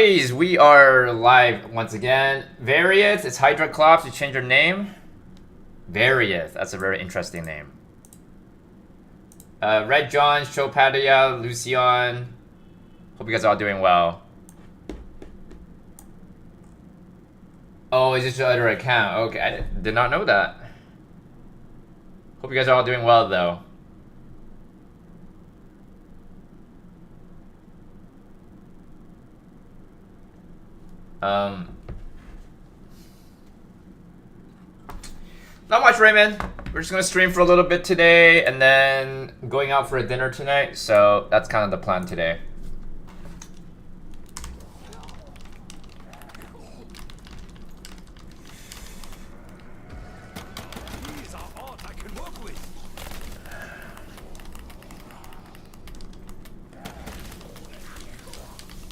boys, we are live once again. Varieth, it's Hydroclops, you change your name. Varieth, that's a very interesting name. Red John, Chopadia, Lucian. Hope you guys are all doing well. Oh, is this your other account? Okay, I did not know that. Hope you guys are all doing well though. Not much, Raymond. We're just gonna stream for a little bit today and then going out for a dinner tonight. So that's kind of the plan today.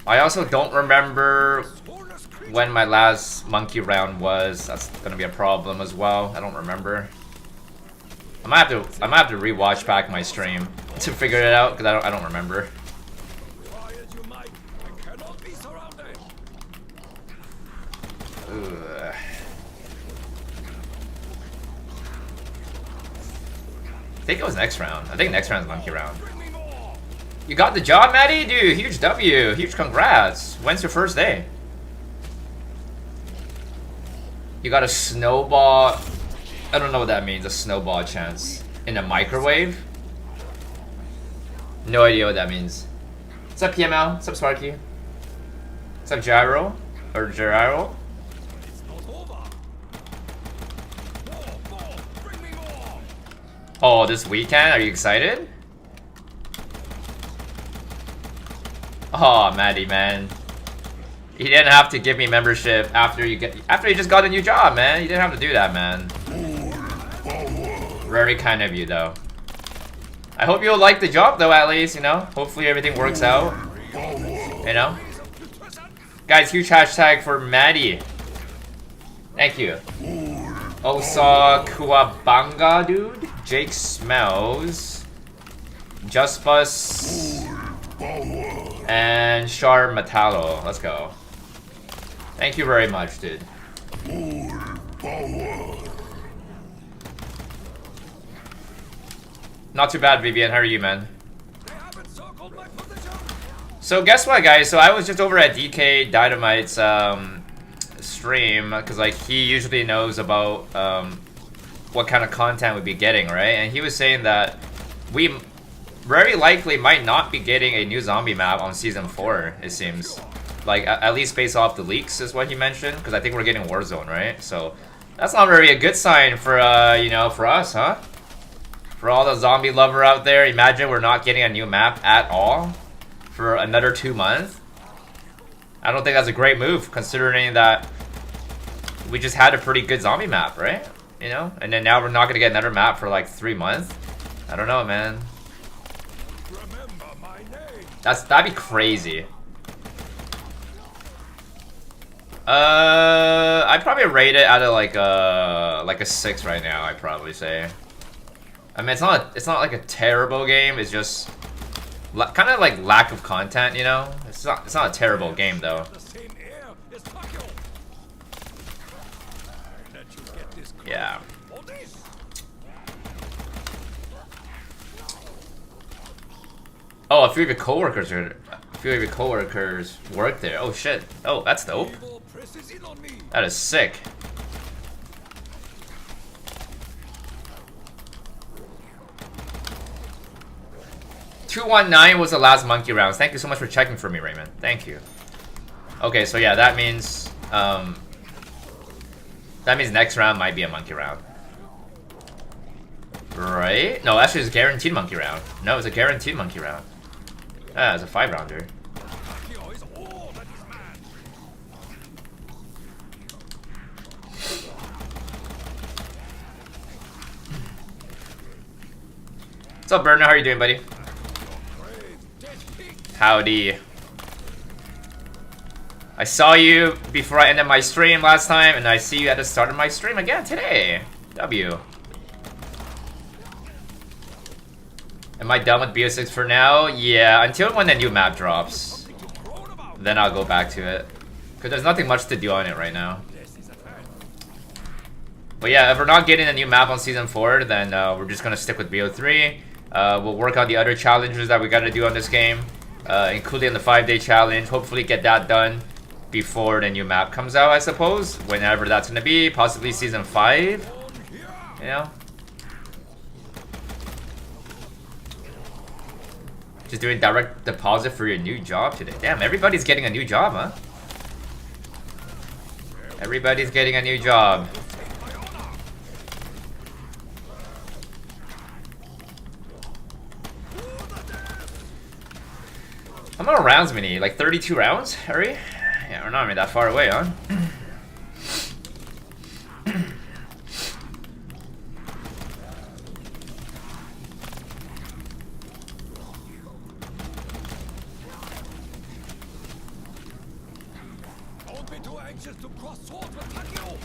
I also don't remember when my last monkey round was. That's gonna be a problem as well. I don't remember. I might have to rewatch back my stream to figure it out because I don't remember. Ugh. I think it was next round. I think next round's monkey round. You got the job, Maddie? Dude, huge W. Huge congrats. When's your first day? You got a snowball. I don't know what that means. A snowball chance. In a microwave? No idea what that means. What's up, PML? What's up, Sparky? What's up, Gyro? Or Gyro? Oh, this weekend? Are you excited? Oh, Maddie, man. You didn't have to give me membership after you just got a new job, man. You didn't have to do that, man. Very kind of you, though. I hope you'll like the job, though, at least, you know? Hopefully everything works out. You know? Guys, huge hashtag for Maddie. Thank you. Osa Kuabanga, dude. JXMES. Just Bus. And Shar Metallo. Let's go. Thank you very much, dude. Not too bad, Vivian. How are you, man? So guess what, guys? So I was just over at DK Dynamite's stream because like he usually knows about what kind of content we'd be getting, right? And he was saying that we very likely might not be getting a new zombie map on season 4. It seems like at least based off the leaks is what he mentioned. Because I think we're getting Warzone, right? So that's not really a good sign for you know, for us, huh? For all the zombie lover out there, imagine we're not getting a new map at all for another 2 months. I don't think that's a great move considering that we just had a pretty good zombie map, right? You know, and then now we're not gonna get another map for like 3 months. I don't know, man. That'd be crazy. I'd probably rate it out of like a 6 right now. I'd probably say. I mean, it's not like a terrible game. It's just kind of like lack of content, you know. It's not a terrible game though. Yeah. Oh, a few of your coworkers work there. Oh shit. Oh, that's dope. That is sick. $219 was the last monkey rounds. Thank you so much for checking for me, Raymond. Thank you. Okay, so yeah, that means next round might be a monkey round. Right? No, actually it's a guaranteed monkey round. No, it's a guaranteed monkey round. Ah, it's a 5-rounder. What's up, Berna? How are you doing, buddy? Howdy. I saw you before I ended my stream last time, and I see you at the start of my stream again today. W. Am I done with BO6 for now? Yeah, until when the new map drops. Then I'll go back to it. Because there's nothing much to do on it right now. But yeah, if we're not getting a new map on Season 4, then we're just going to stick with BO3. We'll work on the other challenges that we got to do on this game. Including the 5-day challenge. Hopefully get that done before the new map comes out, I suppose. Whenever that's going to be. Possibly Season 5. You know? Just doing direct deposit for your new job today. Damn, everybody's getting a new job, huh? Everybody's getting a new job. How many rounds we need? Like 32 rounds? Hurry? Yeah, we're not even that far away, huh? Don't be too anxious to cross swords with Takio.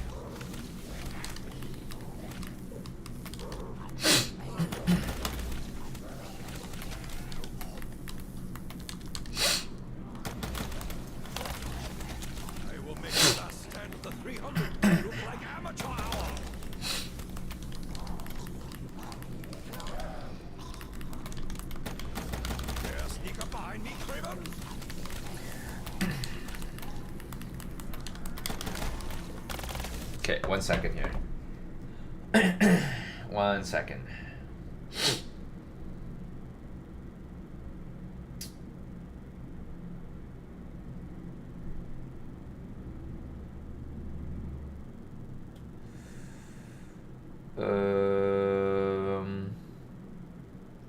Okay, 1 second here. 1 second. Um,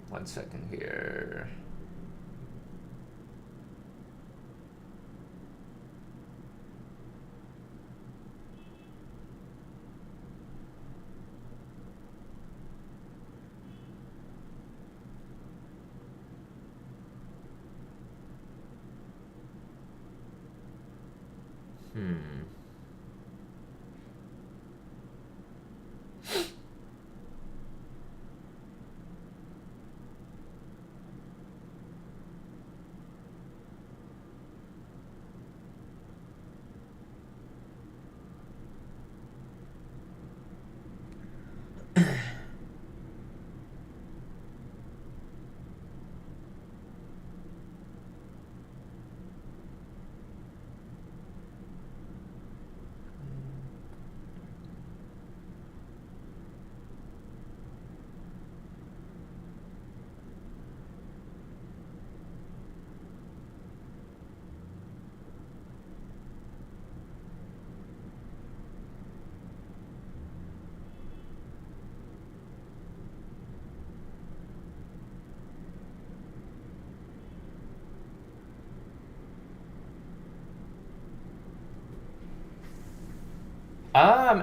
1 second here.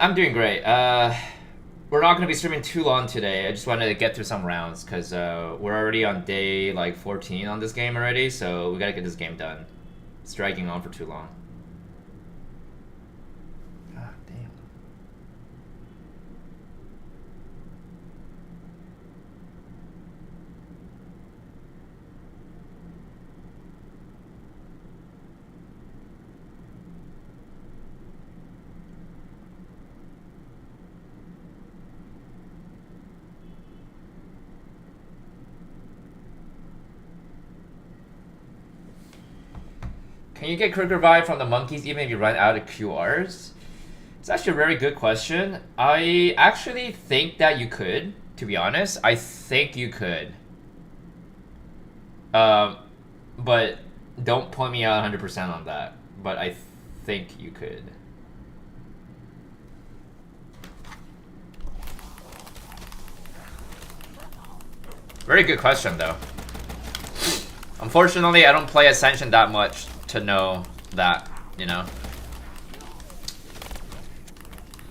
I'm doing great. We're not going to be streaming too long today. I just wanted to get through some rounds because we're already on day like 14 on this game already, so we got to get this game done. It's dragging on for too long. God damn. Can you get quick revive from the monkeys even if you run out of QRs? It's actually a very good question. I actually think that you could, to be honest. I think you could. But don't point me out 100% on that. But I think you could. Very good question, though. Unfortunately, I don't play Ascension that much to know that, you know.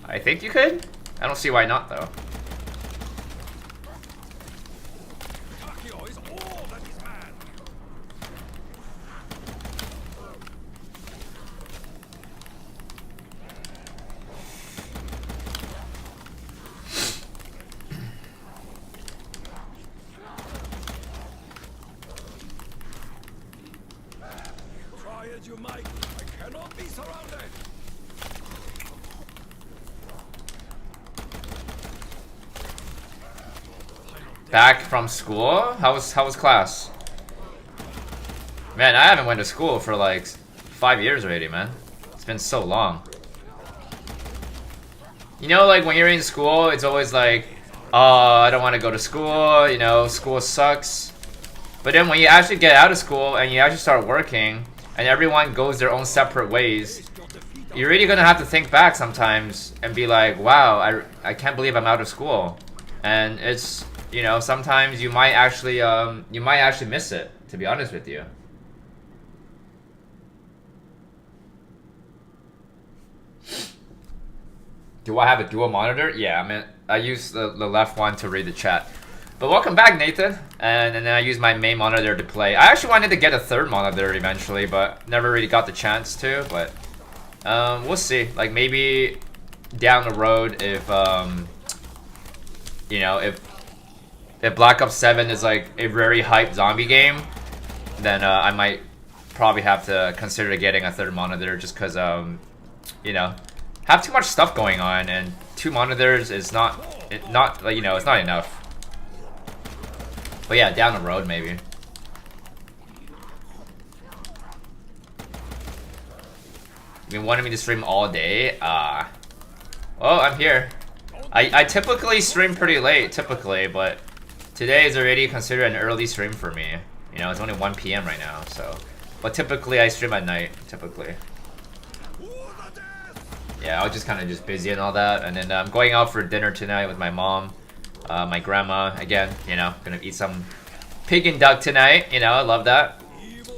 I think you could. I don't see why not, though. Takio is all that is man. Try as you might, Back from school? How was class? Man, I haven't went to school for like 5 years already, man. It's been so long. You know, like when you're in school, it's always like, oh, I don't want to go to school, you know, school sucks. But then when you actually get out of school and you actually start working and everyone goes their own separate ways, you're really gonna have to think back sometimes and be like, wow, I can't believe I'm out of school. And it's, you know, sometimes you might actually miss it, to be honest with you. Do I have a dual monitor? Yeah, I mean, I use the left one to read the chat. But welcome back, Nathan. And then I use my main monitor to play. I actually wanted to get a third monitor eventually, but never really got the chance to. But we'll see. Like maybe down the road, if you know, if Black Ops 7 is like a very hyped zombie game, then I might probably have to consider getting a third monitor, just because you know, have too much stuff going on, and 2 monitors is not like, you know, it's not enough. But yeah, down the road maybe. You wanted me to stream all day? Oh, I'm here. I typically stream pretty late, typically, but today is already considered an early stream for me. You know, it's only 1 PM right now, so. But typically I stream at night, typically. Yeah, I was just kind of just busy and all that, and then I'm going out for dinner tonight with my mom, my grandma. Again, you know, gonna eat some pig and duck tonight. You know, I love that.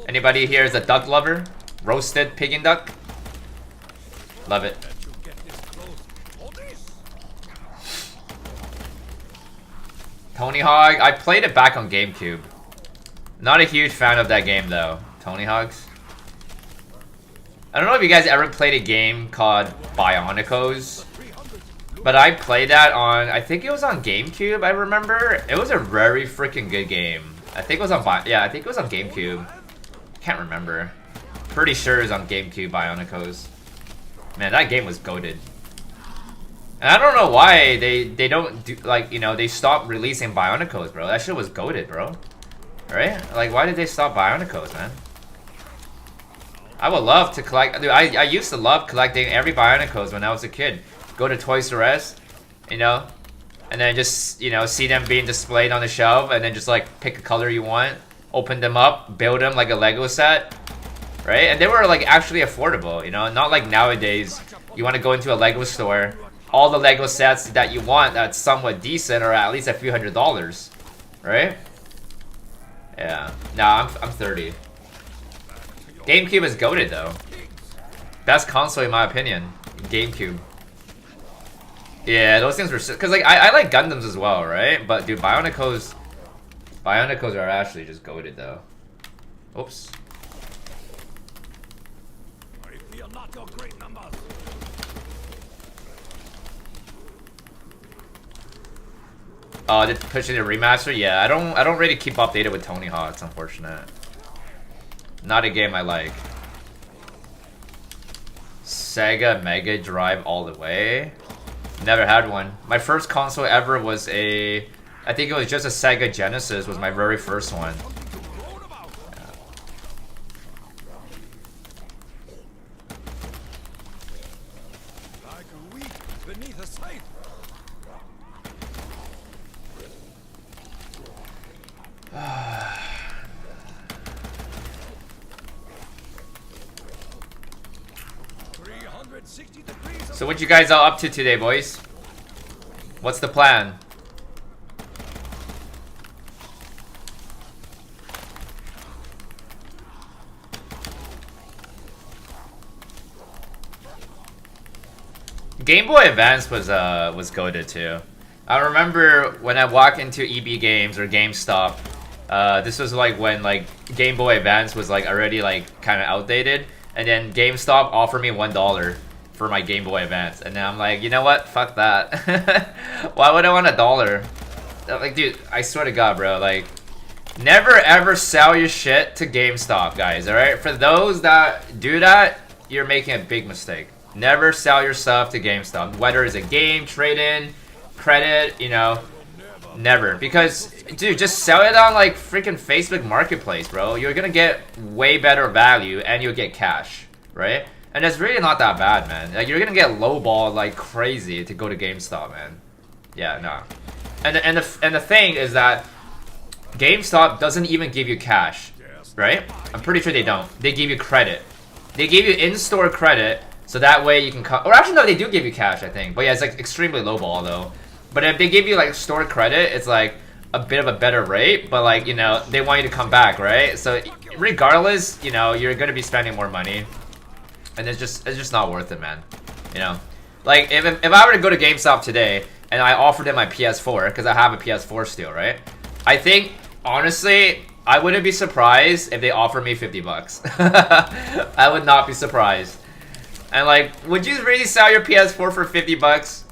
Anybody here is a duck lover? Roasted pig and duck? Love it. Tony Hawk, I played it back on GameCube. Not a huge fan of that game though. Tony Hawk's. I don't know if you guys ever played a game called Bionicos, but I played that on, I think it was on GameCube, I remember. It was a very freaking good game. I think it was on, yeah, I think it was on GameCube. Can't remember. Pretty sure it was on GameCube, Bionicos. Man, that game was goated. And I don't know why they don't do, like, you know, they stopped releasing Bionicos, bro. That shit was goated, bro. Right? Like, why did they stop Bionicos, man? I would love to collect. Dude, I used to love collecting every Bionicos when I was a kid. Go to Toys R Us, you know, and then just, you know, see them being displayed on the shelf, and then just like pick a color you want, open them up, build them like a Lego set, right? And they were like actually affordable, you know, not like nowadays. You want to go into a Lego store, all the Lego sets that you want that's somewhat decent are at least a few $100s, right? Yeah. Nah, I'm 30. GameCube is goated though. Best console in my opinion. GameCube. Yeah, those things were, cause like I like Gundams as well, right? But dude, Bionicos are actually just goated though. Oops. Oh, they're pushing the remaster? Yeah, I don't really keep updated with Tony Hawk, it's unfortunate. Not a game I like. Sega Mega Drive all the way? Never had one. My first console ever was a, I think it was just a Sega Genesis was my very first one. So what you guys all up to today, boys? What's the plan? Game Boy Advance was goated too. I remember when I walked into EB Games or GameStop. This was like when like Game Boy Advance was like already like kind of outdated, and then GameStop offered me $1 for my Game Boy Advance, and then I'm like, you know what? Fuck that. Why would I want $1? Like, dude, I swear to God, bro. Like, never ever sell your shit to GameStop, guys. All right? For those that do that, you're making a big mistake. Never sell your stuff to GameStop, whether it's a game, trade-in, credit. You know, Never. Because, dude, just sell it on, like, freaking Facebook Marketplace, bro. You're gonna get way better value, and you'll get cash, right? And it's really not that bad, man. Like, you're gonna get lowballed like crazy to go to GameStop, man. Yeah, no. And the thing is that GameStop doesn't even give you cash, right? I'm pretty sure they don't. They give you credit. They give you in-store credit, so that way you can or actually, no, they do give you cash, I think. But yeah, it's like extremely lowball, though. But if they give you, like, store credit, it's like a bit of a better rate, but, like, you know, they want you to come back, right? So regardless, you know, you're gonna be spending more money. And it's just not worth it, man. You know? Like, if I were to go to GameStop today, and I offered them my PS4, because I have a PS4 still, right? I think, honestly, I wouldn't be surprised if they offered me 50 bucks. I would not be surprised. And, like, would you really sell your PS4 for 50 bucks?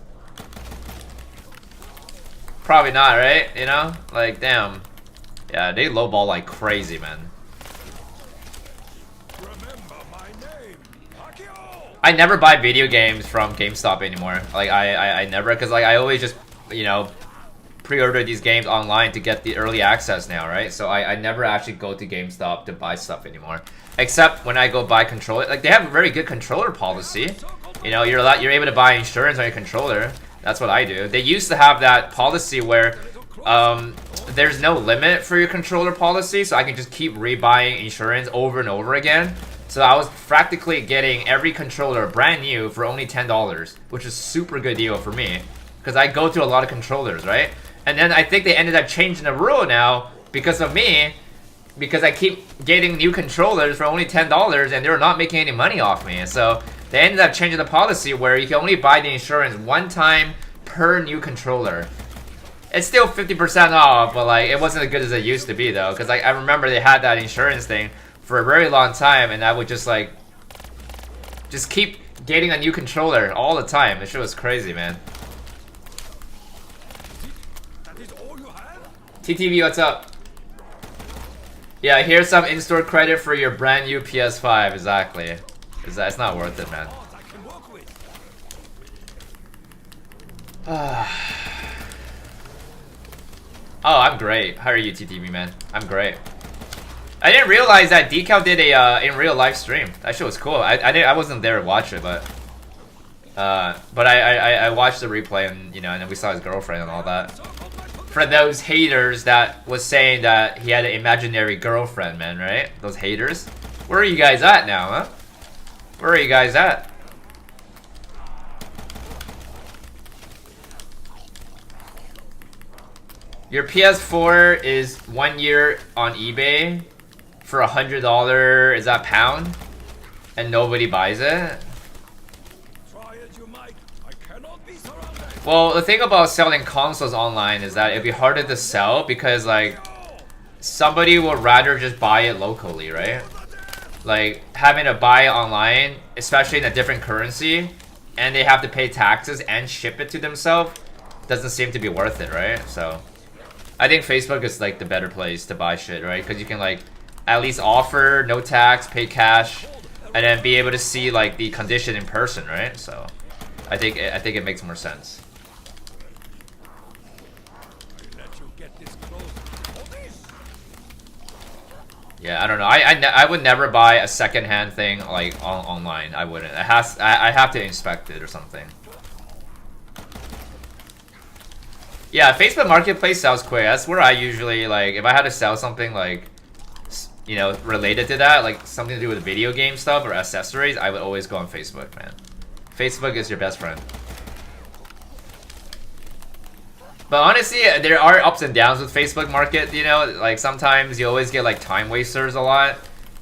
Probably not, right? You know? Like, damn. Yeah, they lowball like crazy, man. I never buy video games from GameStop anymore. Like, I never, because, like, I always just, you know, pre-order these games online to get the early access now, right? So I never actually go to GameStop to buy stuff anymore. Except when I go buy controller. Like, they have a very good controller policy. You know, you're able to buy insurance on your controller. That's what I do. They used to have that policy where there's no limit for your controller policy, so I can just keep rebuying insurance over and over again. So I was practically getting every controller brand new for only $10, which is super good deal for me, because I go through a lot of controllers, right? And then I think they ended up changing the rule now because of me, because I keep getting new controllers for only $10 and they're not making any money off me. So they ended up changing the policy where you can only buy the insurance one time per new controller. It's still 50% off, but, like, it wasn't as good as it used to be, though, because, like, I remember they had that insurance thing for a very long time, and I would just, like, just keep getting a new controller all the time. This shit was crazy, man. TTV, what's up? Yeah, here's some in-store credit for your brand new PS5. Exactly. It's not worth it, man. Oh, I'm great. How are you, TTV, man? I'm great. I didn't realize that Decal did a in real live stream. That shit was cool. I wasn't there to watch it, but I watched the replay, and, you know, and then we saw his girlfriend and all that. For those haters that was saying that he had an imaginary girlfriend, man, right? Those haters. Where are you guys at now, huh? Where are you guys at? Your PS4 is 1 year on eBay for $100. Is that pound? And nobody buys it? Well, the thing about selling consoles online is that it'd be harder to sell because, like, somebody would rather just buy it locally, right? Like, having to buy it online, especially in a different currency, and they have to pay taxes and ship it to themselves, doesn't seem to be worth it, right? So I think Facebook is, like, the better place to buy shit, right? Because you can, like, at least offer no tax, pay cash, and then be able to see, like, the condition in person, right? So I think it makes more sense. Yeah, I don't know. I would never buy a secondhand thing, like, online. I wouldn't. I have to inspect it or something. Yeah, Facebook Marketplace sells quick. That's where I usually, like, if I had to sell something, like, you know, related to that, like something to do with video game stuff or accessories, I would always go on Facebook, man. Facebook is your best friend. But honestly, there are ups and downs with Facebook Market, you know? Like, sometimes you always get, like, time wasters a lot.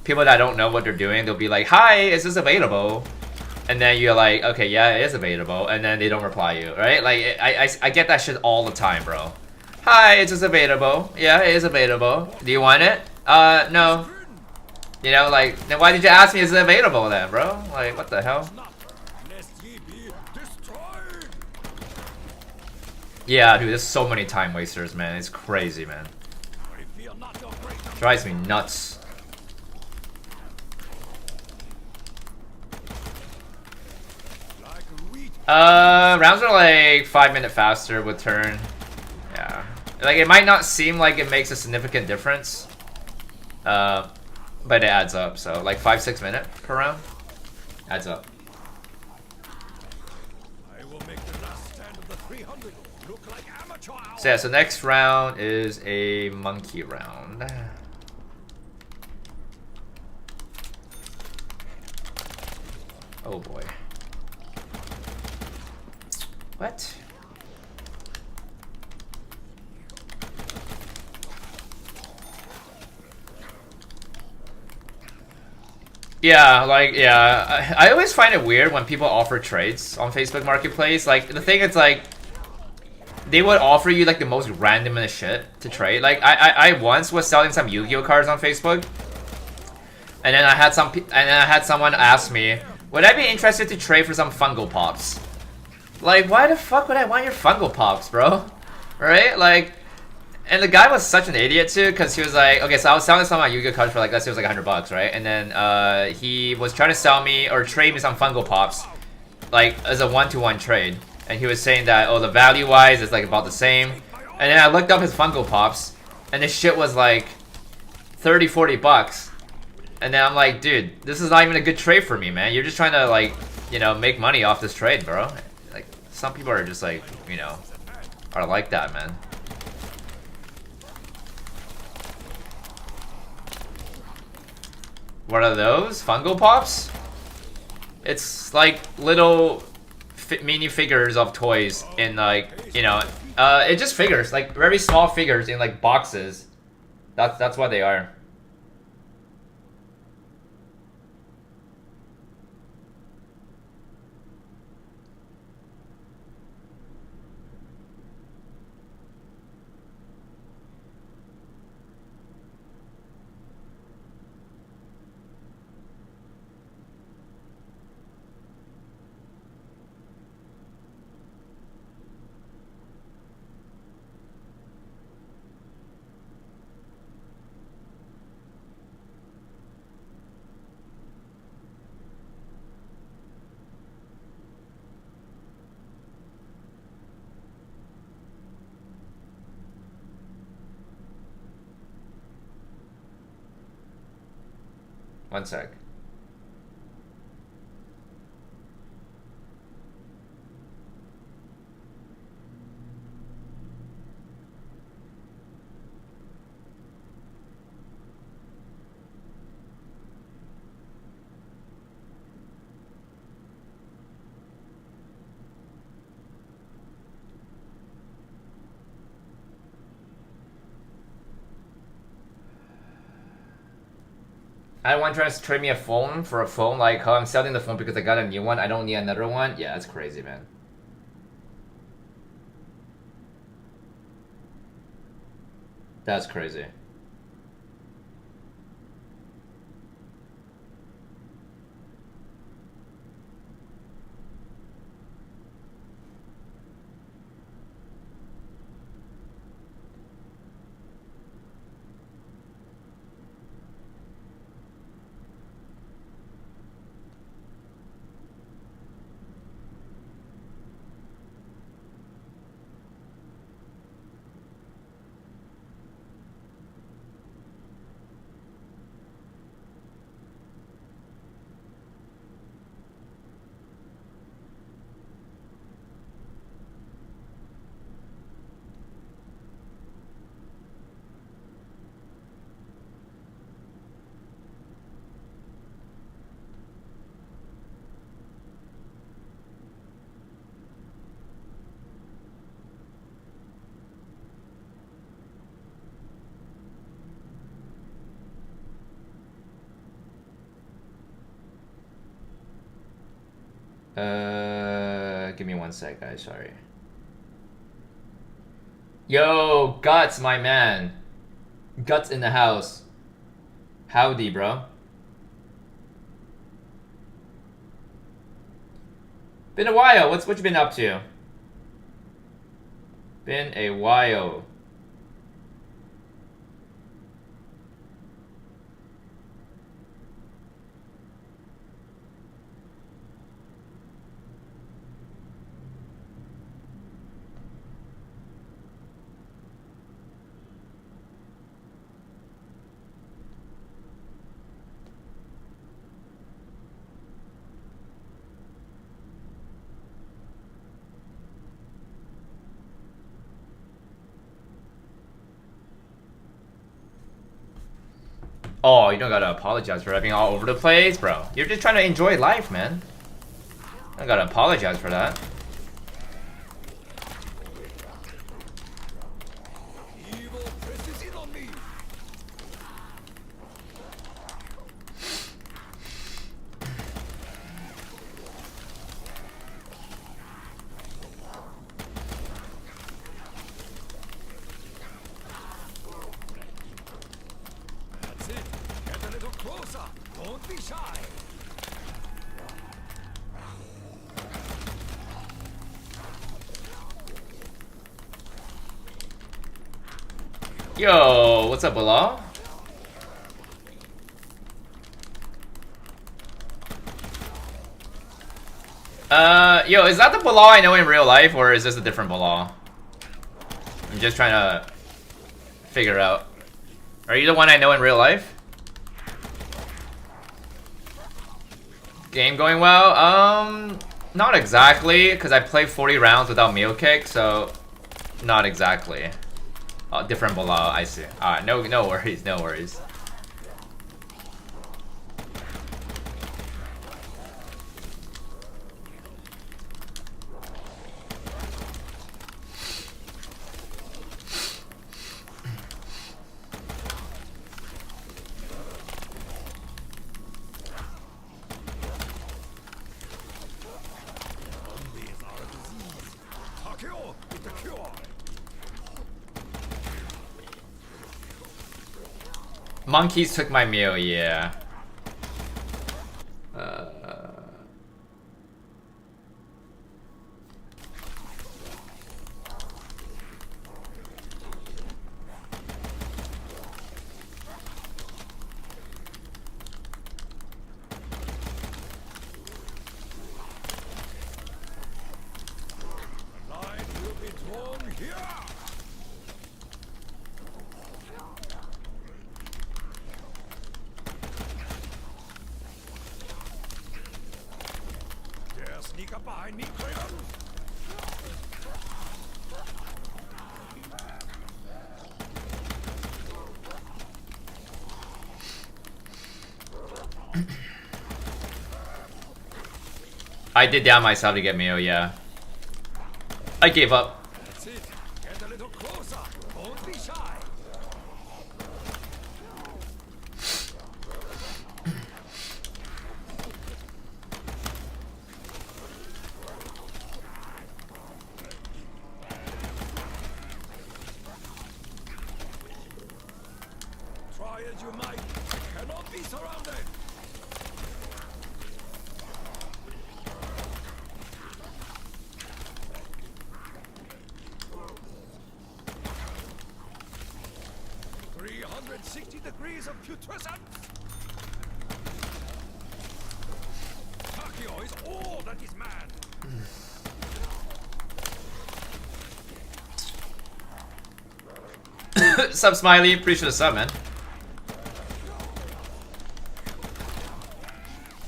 People that don't know what they're doing, they'll be like, hi, is this available? And then you're like, okay, yeah, it is available. And then they don't reply you, right? Like, I get that shit all the time, bro. Hi, is this available? Yeah, it is available. Do you want it? No. You know, like, then why did you ask me is it available then, bro? Like, what the hell? Yeah, dude, there's so many time wasters, man. It's crazy, man. Drives me nuts. Rounds are like 5 minutes faster with turn. Yeah. Like, it might not seem like it makes a significant difference, but it adds up. So, like 5-6 minutes per round adds up. I will make the last stand of the 300 look like amateur hour. So yeah, so next round is a monkey round. Oh boy. What? Yeah, like, yeah. I always find it weird when people offer trades on Facebook Marketplace. Like, the thing is, like, they would offer you, like, the most randomest shit to trade. Like, I once was selling some Yu-Gi-Oh cards on Facebook. And then I had someone ask me, would I be interested to trade for some Fungal Pops? Like, why the fuck would I want your Fungal Pops, bro? Right? Like, and the guy was such an idiot too, because he was like, okay, so I was selling some of my Yu-Gi-Oh cards for like, let's say it was like $100, right? And then he was trying to sell me or trade me some Fungal Pops, like as a one-to-one trade. And he was saying that, oh, the value-wise is like about the same. And then I looked up his Fungal Pops, and this shit was like 30-40 bucks. And then I'm like, dude, this is not even a good trade for me, man. You're just trying to, like, you know, make money off this trade, bro. Like, some people are just like, you know, are like that, man. What are those? Fungal Pops? It's like little mini figures of toys in, like, you know, it just figures, like very small figures in like boxes. That's what they are. One sec. I want to trade me a phone for a phone. Like, how I'm selling the phone because I got a new one. I don't need another one. Yeah, that's crazy, man. That's crazy. Give me one sec, guys. Sorry. Yo, Guts, my man. Guts in the house. Howdy, bro. Been a while. What you been up to? Been a while. Oh, you don't gotta apologize for being all over the place, bro. You're just trying to enjoy life, man. I gotta apologize for that. Evil presses in on me. That's it. Get a little closer. Don't be shy. Yo, what's up, Bilal? Yo, is that the Bilal I know in real life, or is this a different Bilal? I'm just trying to figure out. Are you the one I know in real life? Game going well? Not exactly, because I played 40 rounds without meal kick, so not exactly. Oh, different Bilal, I see. Alright, no worries, no worries. Zombies are a disease. Takeo is the cure. Monkeys took my meal, yeah. Line will be drawn here. Dare sneak up behind me, Koenig. I did down myself to get meal, yeah. I gave up. That's it. Get a little closer. Don't be shy. Try as you might, cannot be surrounded. Degrees of putrescence. Takeo is all that is man. Sub Smiley, appreciate the sub, man.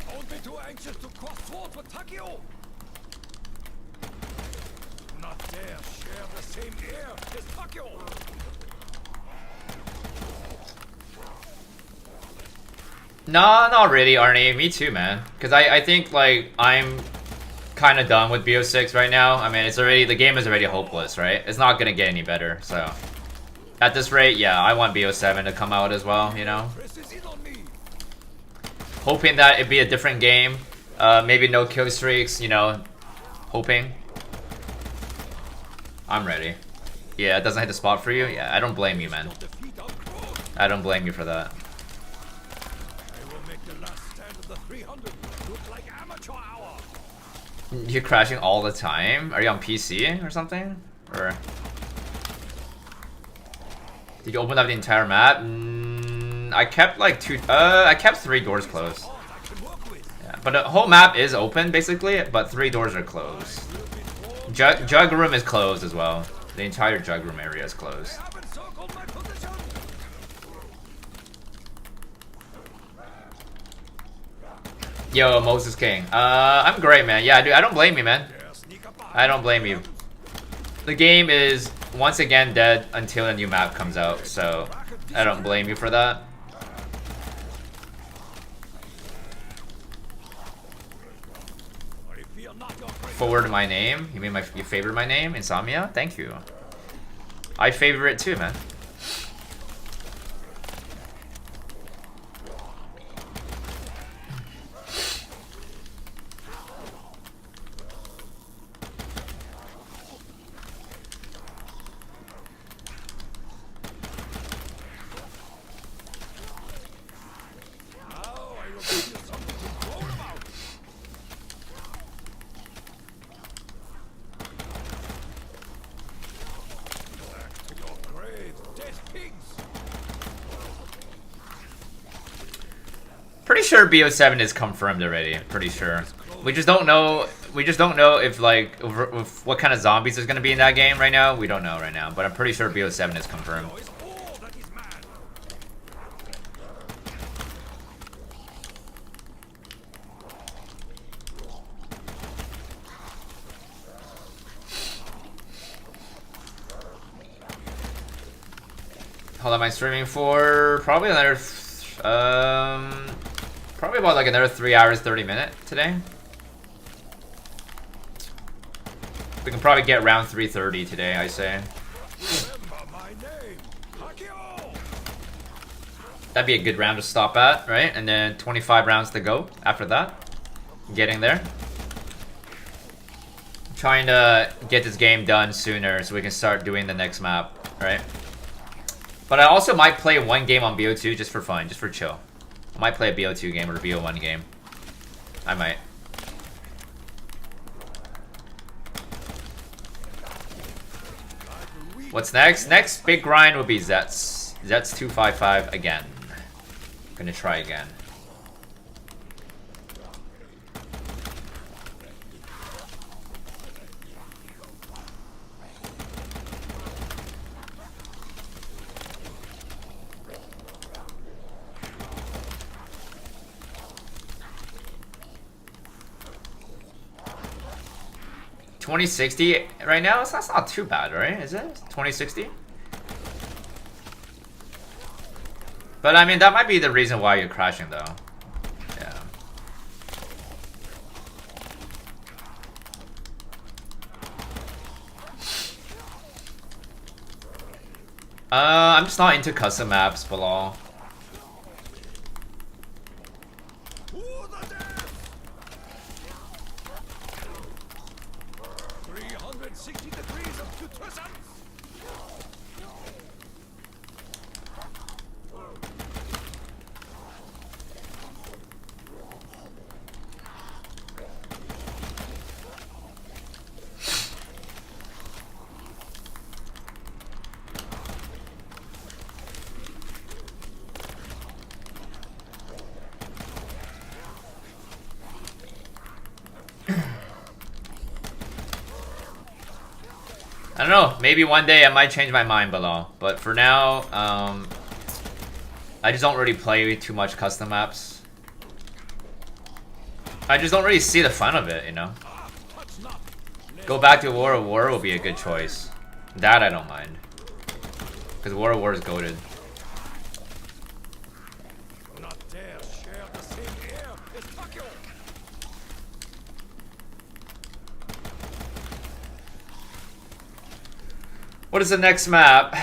Don't be too anxious to cross swords with Takeo. Do not dare share the same air as Takeo. Nah, not really, Arnie. Me too, man. Because I think, like, I'm kind of done with BO6 right now. I mean, the game is already hopeless, right? It's not going to get any better, so. At this rate, yeah, I want BO7 to come out as well, you know? Hoping that it'd be a different game. Maybe no kill streaks, you know? Hoping. I'm ready. Yeah, it doesn't hit the spot for you? Yeah, I don't blame you, man. I don't blame you for that. You're crashing all the time? Are you on PC or something? Or did you open up the entire map? I kept like I kept 3 doors closed. Yeah, but the whole map is open basically, but 3 doors are closed. Jug room is closed as well. The entire jug room area is closed. Yo, Moses King. I'm great, man. Yeah, dude, I don't blame you, man. I don't blame you. The game is once again dead until a new map comes out, so I don't blame you for that. forward my name? You mean you favorite my name? Insomnia? Thank you. I favor it too, man. Pretty sure BO7 is confirmed already. Pretty sure. We just don't know. We just don't know if like if what kind of zombies is gonna be in that game right now. We don't know right now, but I'm pretty sure BO7 is confirmed. How long am I streaming for? Probably another. Probably about like another 3 hours, 30 minutes today. We can probably get around 3:30 today, I say. That'd be a good round to stop at, right? And then 25 rounds to go after that. Getting there. Trying to get this game done sooner so we can start doing the next map, right? But I also might play one game on BO2 just for fun, just for chill. I might play a BO2 game or a BO1 game. I might. What's next? Next big grind will be Zets. Zets 255 again. Gonna try again. $2060 right now? That's not too bad, right? Is it? $2060? But I mean, that might be the reason why you're crashing, though. Yeah. I'm just not into custom maps, Bilal. I don't know, maybe one day I might change my mind, Bilal. But for now, I just don't really play too much custom maps. I just don't really see the fun of it, you know? Go back to War of War will be a good choice. That I don't mind. Because War of War is goated. What is the next map?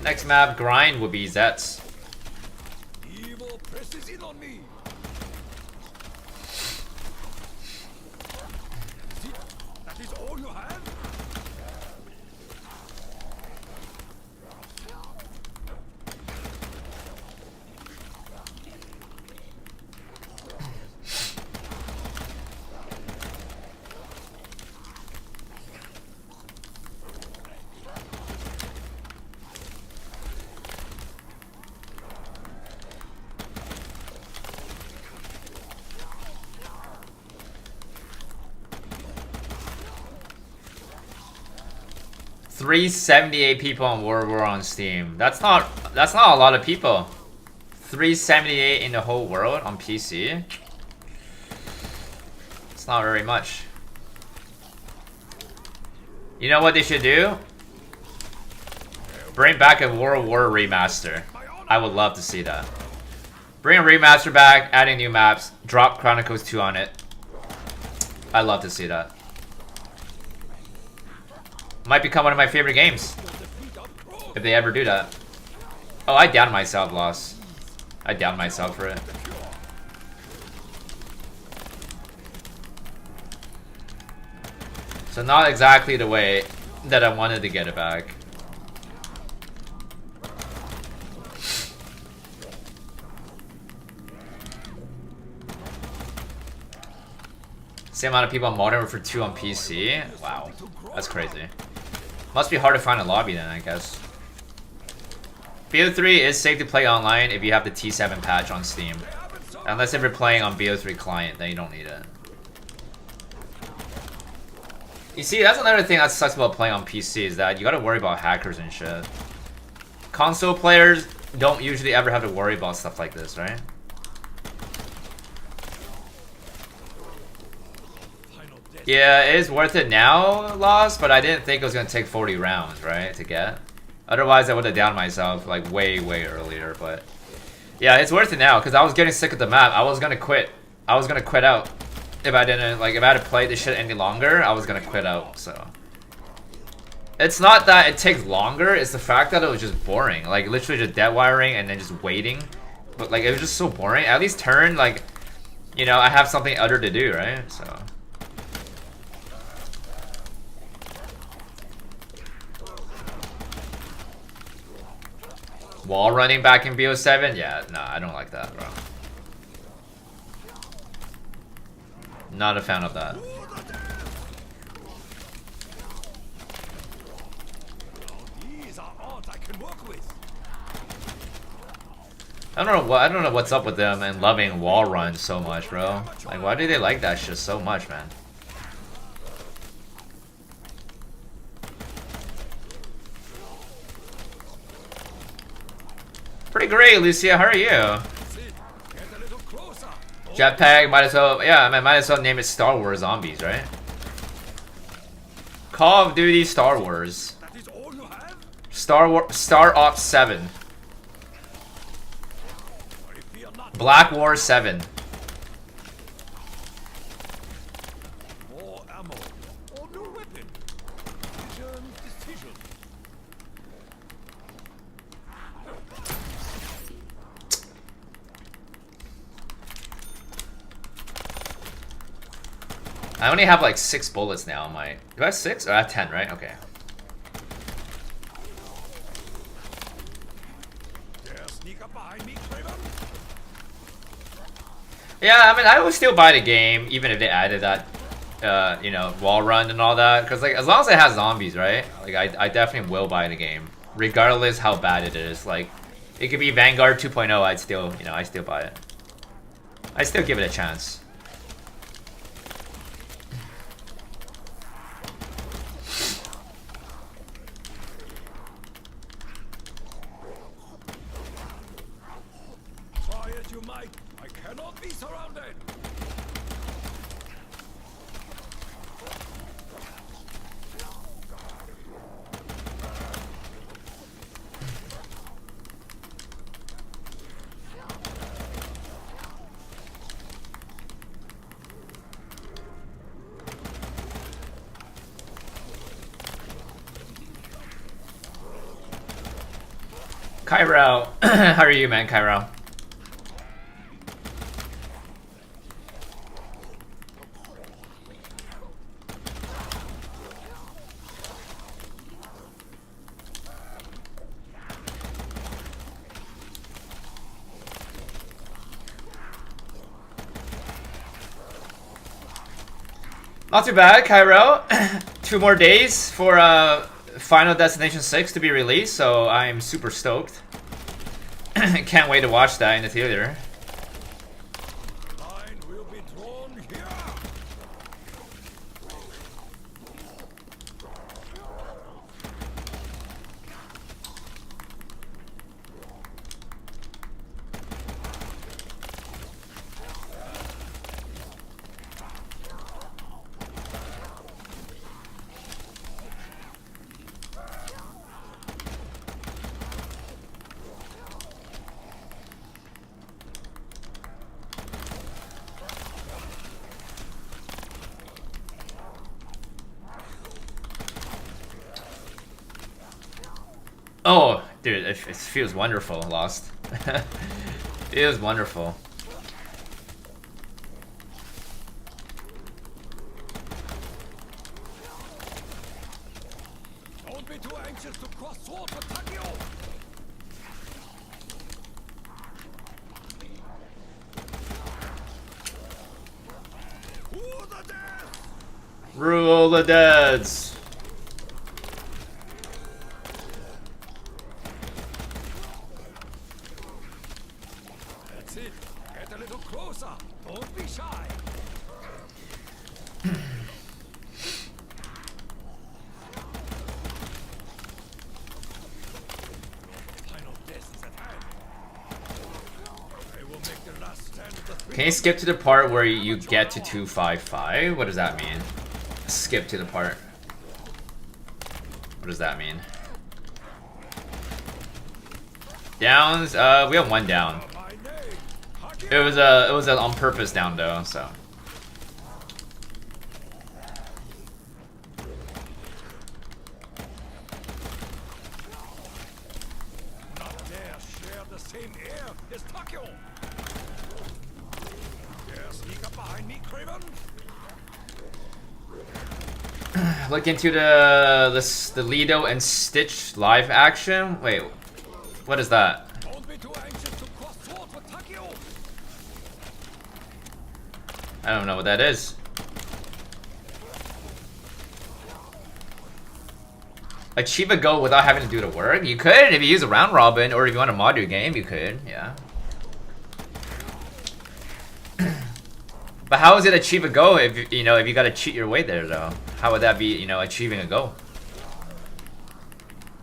Next map grind would be Zets. Evil presses in on me. That is all you have? $378 people on War of War on Steam. That's not a lot of people. 378 in the whole world on PC. It's not very much. You know what they should do? Bring back a War of War remaster. I would love to see that. Bring a remaster back, adding new maps, drop Chronicles 2 on it. I love to see that. Might become one of my favorite games if they ever do that. Oh, I downed myself, Loss. I downed myself for it. So not exactly the way that I wanted to get it back. Same amount of people on Modern for 2 on PC? Wow, that's crazy. Must be hard to find a lobby then, I guess. BO3 is safe to play online if you have the T7 patch on Steam. Unless if you're playing on BO3 client, then you don't need it. You see, that's another thing that sucks about playing on PC is that you gotta worry about hackers and shit. Console players don't usually ever have to worry about stuff like this, right? Yeah, it is worth it now, Lost, but I didn't think it was gonna take 40 rounds, right, to get. Otherwise, I would have downed myself like way earlier. But yeah, it's worth it now because I was getting sick of the map. I was gonna quit. I was gonna quit out if I didn't if I had to play this shit any longer. I was gonna quit out. So it's not that it takes longer. It's the fact that it was just boring. Like literally just dead wiring and then just waiting. But like it was just so boring. At least turn like, you know, I have something other to do, right? So. Wall running back in BO7? Yeah, nah, I don't like that, bro. Not a fan of that. I don't know what's up with them and loving wall runs so much, bro. Like, why do they like that shit so much, man? Pretty great, Lucia. How are you? Jetpack, might as well. Yeah, I might as well name it Star Wars Zombies, right? Call of Duty Star Wars. Star Ops 7. Black War 7. I only have like 6 bullets now on my... Do I have 6? Oh, I have 10, right? Okay. Yeah, I mean, I would still buy the game, even if they added that, you know, wall run and all that. Because, like, as long as it has zombies, right? Like, I definitely will buy the game. Regardless how bad it is. Like, it could be Vanguard 2.0, I'd still, you know, I still buy it. I still give it a chance. Cairo, how are you, man, Cairo? Not too bad, Cairo. 2 more days for Final Destination 6 to be released, so I'm super stoked. Can't wait to watch that in the theater. Oh, dude, it feels wonderful, Lost. It feels wonderful. Don't be too anxious to cross swords with Takio. Ooh, the death! Rule the deads. That's it. Get a little closer. Don't be shy. Final death is at hand. I will make the last stand of the three. Can you skip to the part where you get to 255? What does that mean? Skip to the part. What does that mean? Downs? We have one down. My name, Takio. It was a on purpose down though, so. Not dare share the same air as Takio. Dare sneak up behind me, Craven? Look into the Lido and Stitch live action. Wait, what is that? Don't be too anxious to cross swords with Takio. I don't know what that is. Achieve a goal without having to do the work? You could if you use a round robin, or if you want to mod your game, you could, yeah. But how is it achieve a goal if you know if you gotta cheat your way there though? How would that be, you know, achieving a goal?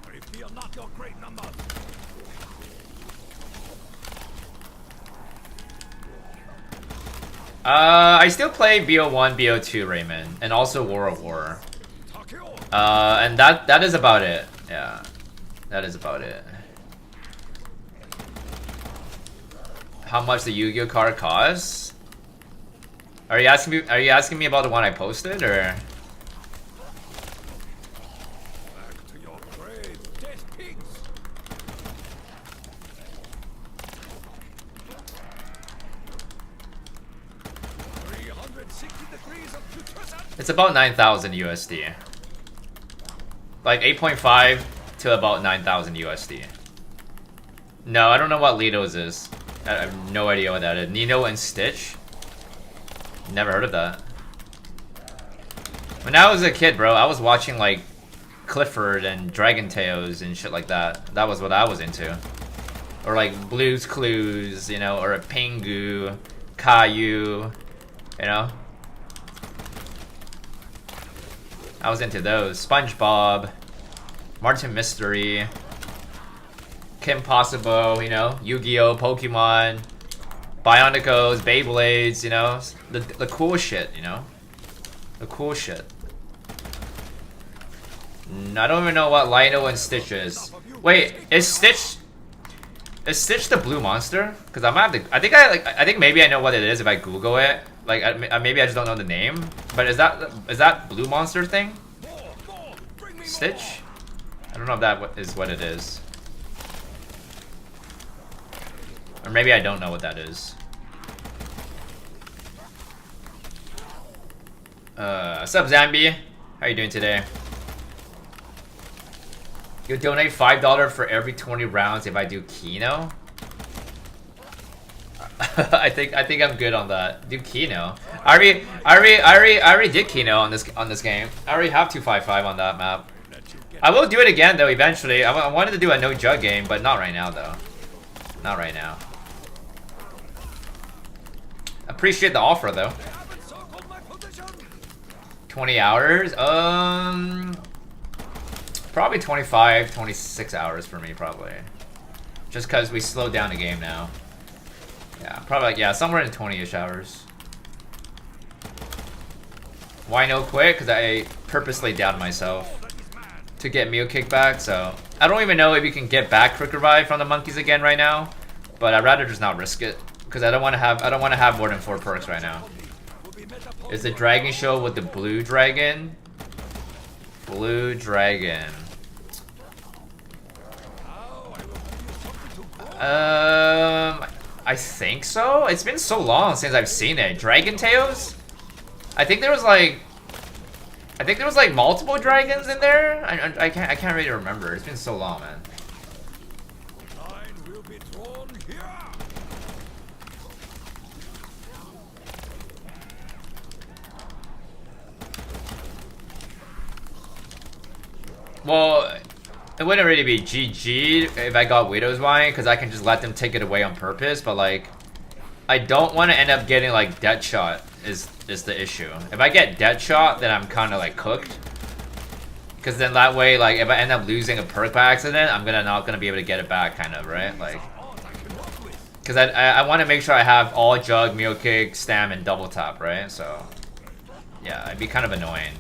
I fear not your great numbers. I still play BO1, BO2 Raymond, and also War of War. Takio. And that is about it. Yeah, that is about it. How much the Yu-Gi-Oh card costs? Are you asking me? Are you asking me about the one I posted, or? Back to your grave, dead pigs. It's about 9,000 USD. Like 8.5 to about 9,000 USD. No, I don't know what Lido's is. I have no idea what that is. Nino and Stitch? Never heard of that. When I was a kid, bro, I was watching like Clifford and Dragon Tales and shit like that. That was what I was into. Or like Blue's Clues, you know, or a Pingu, Caillou, you know? I was into those. SpongeBob, Martin Mystery, Kim Possible, you know, Yu-Gi-Oh, Pokemon, Bionicles, Beyblades, you know, the cool shit, you know, the cool shit. I don't even know what Lino and Stitch is. Wait, is Stitch the blue monster? Because I might have to. I think maybe I know what it is if I Google it. Like maybe I just don't know the name. But is that blue monster thing? Stitch? I don't know if that is what it is. Or maybe I don't know what that is. What's up, Zambi? How you doing today? You donate $5 for every 20 rounds if I do Kino. I think I'm good on that. Do Kino. I already did Kino on this game. I already have 255 on that map. I will do it again though eventually. I wanted to do a no jug game, but not right now though. Not right now. Appreciate the offer though. 20 hours? Probably 25, 26 hours for me, probably. Just because we slowed down the game now. Yeah, probably, yeah, somewhere in 20-ish hours. Why no quit? Because I purposely doubted myself to get meal kickback, so... I don't even know if you can get back Quick Revive from the monkeys again right now. But I'd rather just not risk it. Because I don't want to have more than 4 perks right now. Is the dragon show with the blue dragon? Blue dragon. I think so. It's been so long since I've seen it. Dragon Tails? I think there was like multiple dragons in there. I can't really remember. It's been so long, man. Line will be drawn here. Well, it wouldn't really be GG if I got Widow's Wine, because I can just let them take it away on purpose, but like, I don't want to end up getting like Deadshot is the issue. If I get Deadshot, then I'm kind of like cooked. Because then that way, like, if I end up losing a perk by accident, I'm not gonna be able to get it back, kind of, right? Like, because I want to make sure I have all Jug, Meal Kick, Stam, and Double Tap, right? So, yeah, it'd be kind of annoying.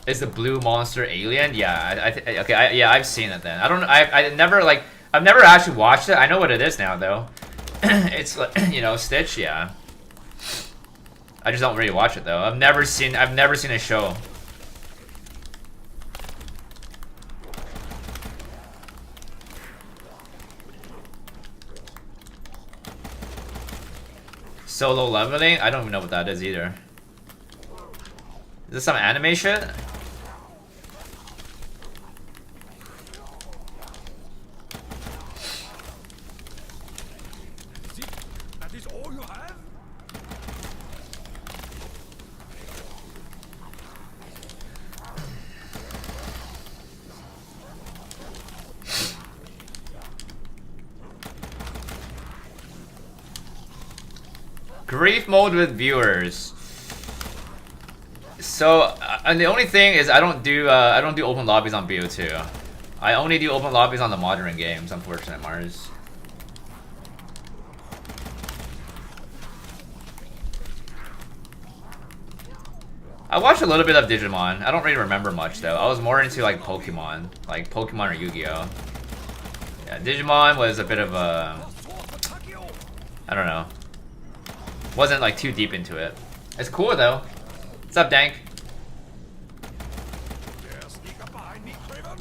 Is the blue monster alien? Yeah, yeah, I've seen it then. I don't. I've never actually watched it. I know what it is now though. It's like, you know, Stitch. Yeah. I just don't really watch it though. I've never seen a show. Solo leveling? I don't even know what that is either. Is this some anime shit? That is all you have? Grief mode with viewers. So, and the only thing is I don't do open lobbies on BO2. I only do open lobbies on the modern games, unfortunate Mars. I watched a little bit of Digimon. I don't really remember much though. I was more into like Pokemon or Yu-Gi-Oh. Yeah, Digimon was a bit of a, I don't know. Wasn't like too deep into it. It's cool though. What's up, Dank? Sneak up behind me, Craven.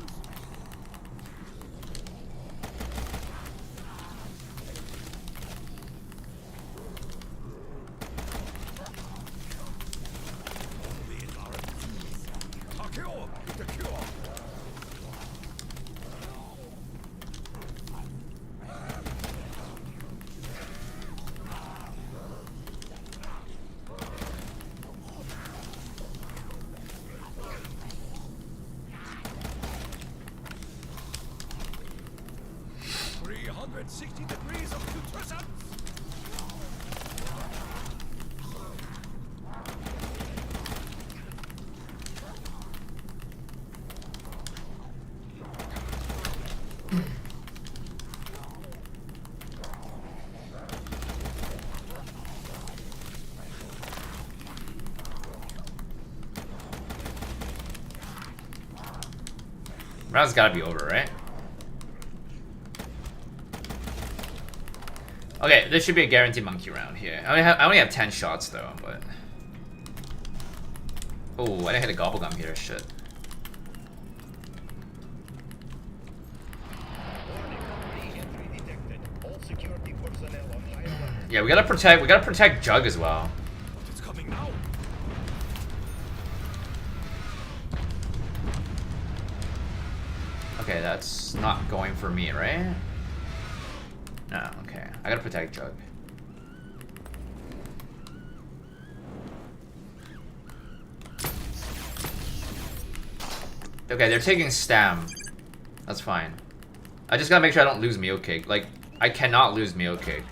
Takeo with the cure. Round's gotta be over, right? Okay, this should be a guaranteed monkey round here. I only have 10 shots though, but... Oh, I didn't hit a gobblegum here, shit. Yeah, we gotta protect Jug as well. It's coming now. Okay, that's not going for me, right? No, okay. I gotta protect Jug. Okay, they're taking Stam. That's fine. I just gotta make sure I don't lose Meal Cake. Like, I cannot lose Meal Cake.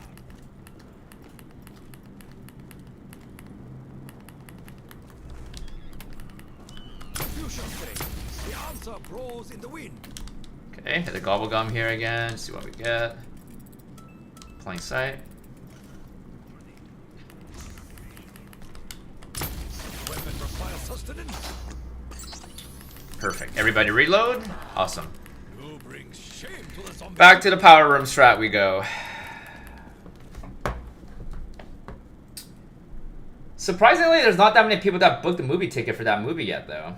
The answer blows in the wind. Okay, hit the Gobblegum here again. See what we get. Plain sight. Weapon requires sustenance. Perfect. Everybody reload. Awesome. You bring shame to the zombie. Back to the power room strat we go. Surprisingly, there's not that many people that booked the movie ticket for that movie yet, though.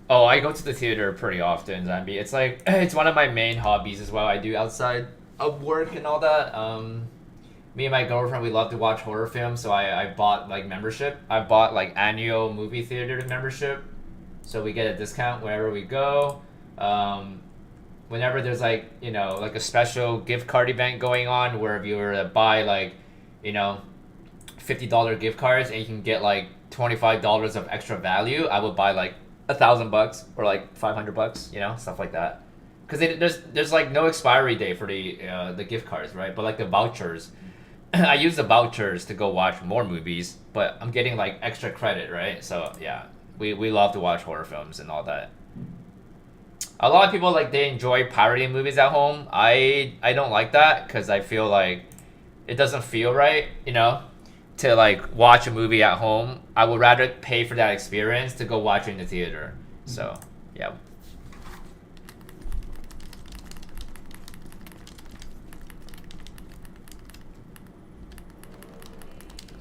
Oh, I go to the theater pretty often, Zambi. It's like, it's one of my main hobbies as well. I do outside of work and all that. Me and my girlfriend, we love to watch horror films, so I bought like membership. I bought like annual movie theater membership, so we get a discount wherever we go. Whenever there's like, you know, like a special gift card event going on, where if you were to buy like, you know, $50 gift cards and you can get like $25 of extra value, I would buy like $1,000 or like $500, you know, stuff like that. Because there's like no expiry date for the gift cards, right? But like the vouchers, I use the vouchers to go watch more movies, but I'm getting like extra credit, right? So yeah, we love to watch horror films and all that. A lot of people like they enjoy pirating movies at home. I don't like that because I feel like it doesn't feel right, you know, to like watch a movie at home. I would rather pay for that experience to go watch it in the theater. So yeah.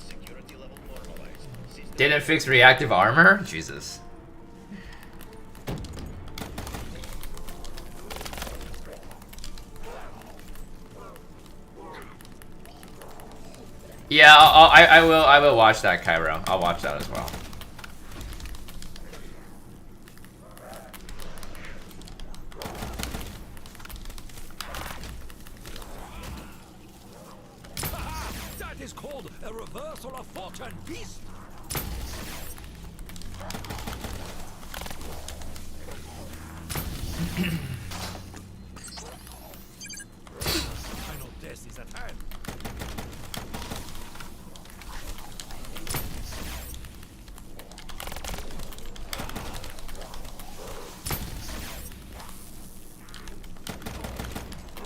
Security level normalized. Didn't fix reactive armor? Jesus. Yeah, I will watch that, Cairo. I'll watch that as well. That is called a reversal of fortune, beast. Final death is at hand.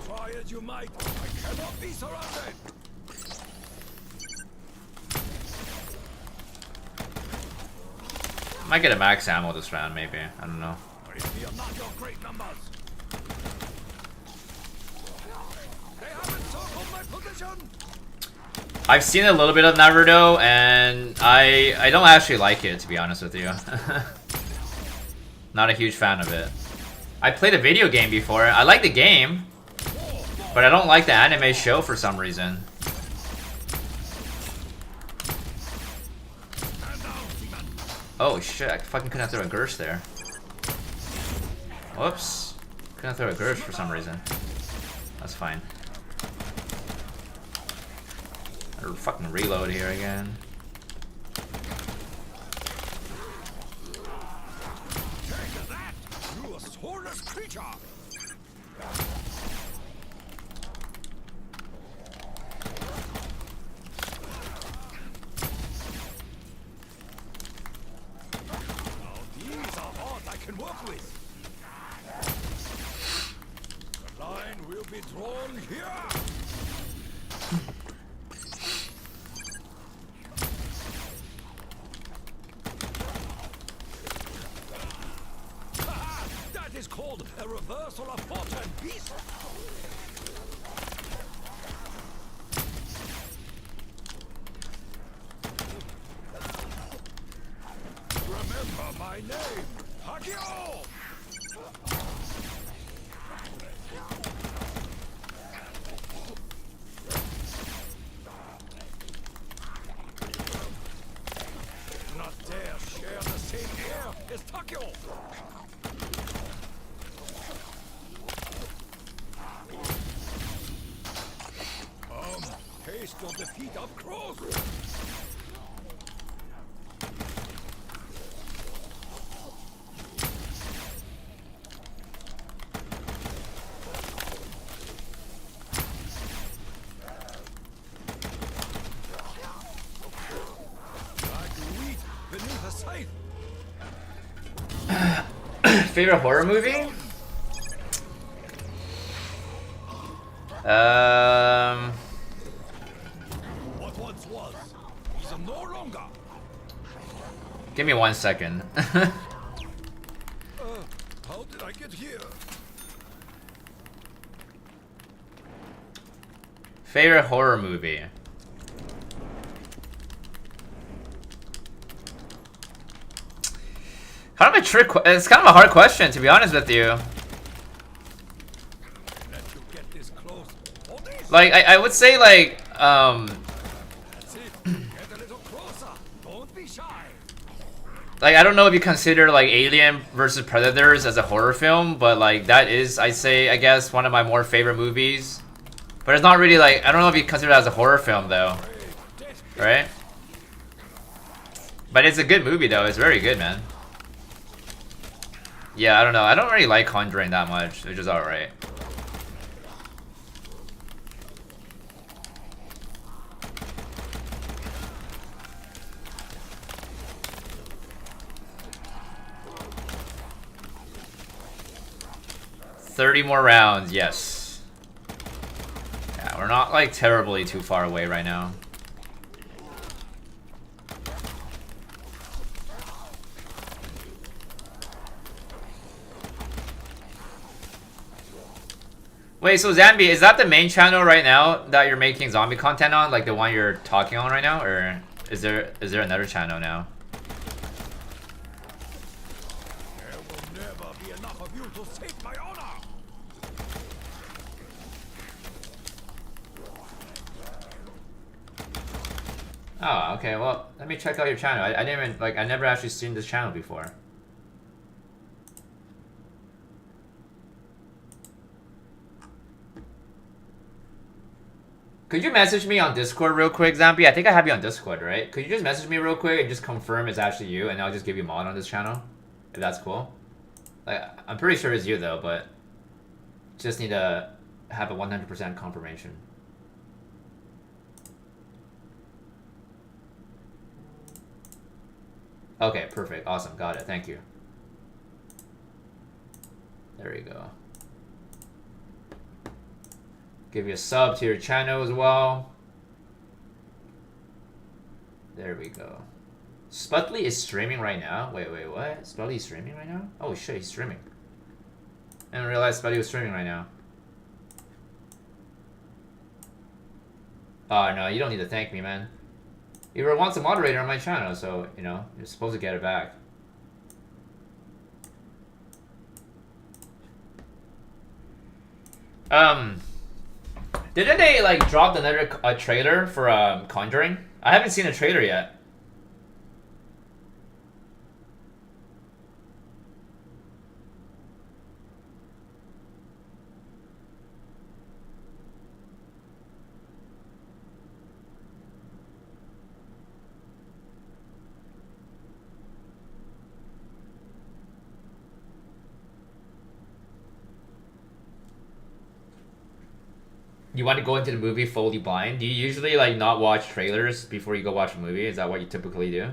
Try as you might, I cannot be surrounded. Might get a max ammo this round, maybe. I don't know. We are not your great numbers. They have encircled my position. I've seen a little bit of Naruto, and I don't actually like it, to be honest with you. Not a huge fan of it. I played a video game before. I like the game, but I don't like the anime show for some reason. Oh shit, I fucking couldn't throw a Gersh there. Whoops. Couldn't throw a Gersh for some reason. That's fine. I'll fucking reload here again. Take that, you soulless creature. These are all I can work with. The line will be drawn here. That is called a reversal of fortune, beast. Remember my name, Hagio! Do not dare share the same air It's Takio! Taste your defeat up close! Like wheat beneath a scythe! Favorite horror movie? What once was is no longer. Give me 1 second. How did I get here? Favorite horror movie? Kind of a trick. It's kind of a hard question, to be honest with you. Let you get this close. Hold this. Like, I would say like That's it. Get a little closer. Don't be shy. like I don't know if you consider like Alien versus Predators as a horror film, but like that is, I say, I guess, one of my more favorite movies. But it's not really like, I don't know if you consider it as a horror film though, right? But it's a good movie though. It's very good, man. Yeah, I don't know. I don't really like Conjuring that much, which is alright. "30 more rounds," yes. Yeah, we're not like terribly too far away right now. Wait, so Zambi, is that the main channel right now that you're making zombie content on? Like the one you're talking on right now? Or is there another channel now? There will never be enough of you to save my honor. Oh, okay, well, let me check out your channel. I didn't even, like, I never actually seen this channel before. Could you message me on Discord real quick, Zambi? I think I have you on Discord, right? Could you just message me real quick and just confirm it's actually you, and I'll just give you mod on this channel? If that's cool. Like, I'm pretty sure it's you, though, but just need to have a 100% confirmation. Okay, perfect. Awesome. Got it. Thank you. There you go. Give you a sub to your channel as well. There we go. Sputly is streaming right now? Wait, what? Sputly is streaming right now? Oh shit, he's streaming. I didn't realize Sputly was streaming right now. Oh no, you don't need to thank me, man. You were once a moderator on my channel, so, you know, you're supposed to get it back. Didn't they, like, drop another trailer for Conjuring? I haven't seen a trailer yet. You want to go into the movie fully blind? Do you usually, like, not watch trailers before you go watch a movie? Is that what you typically do?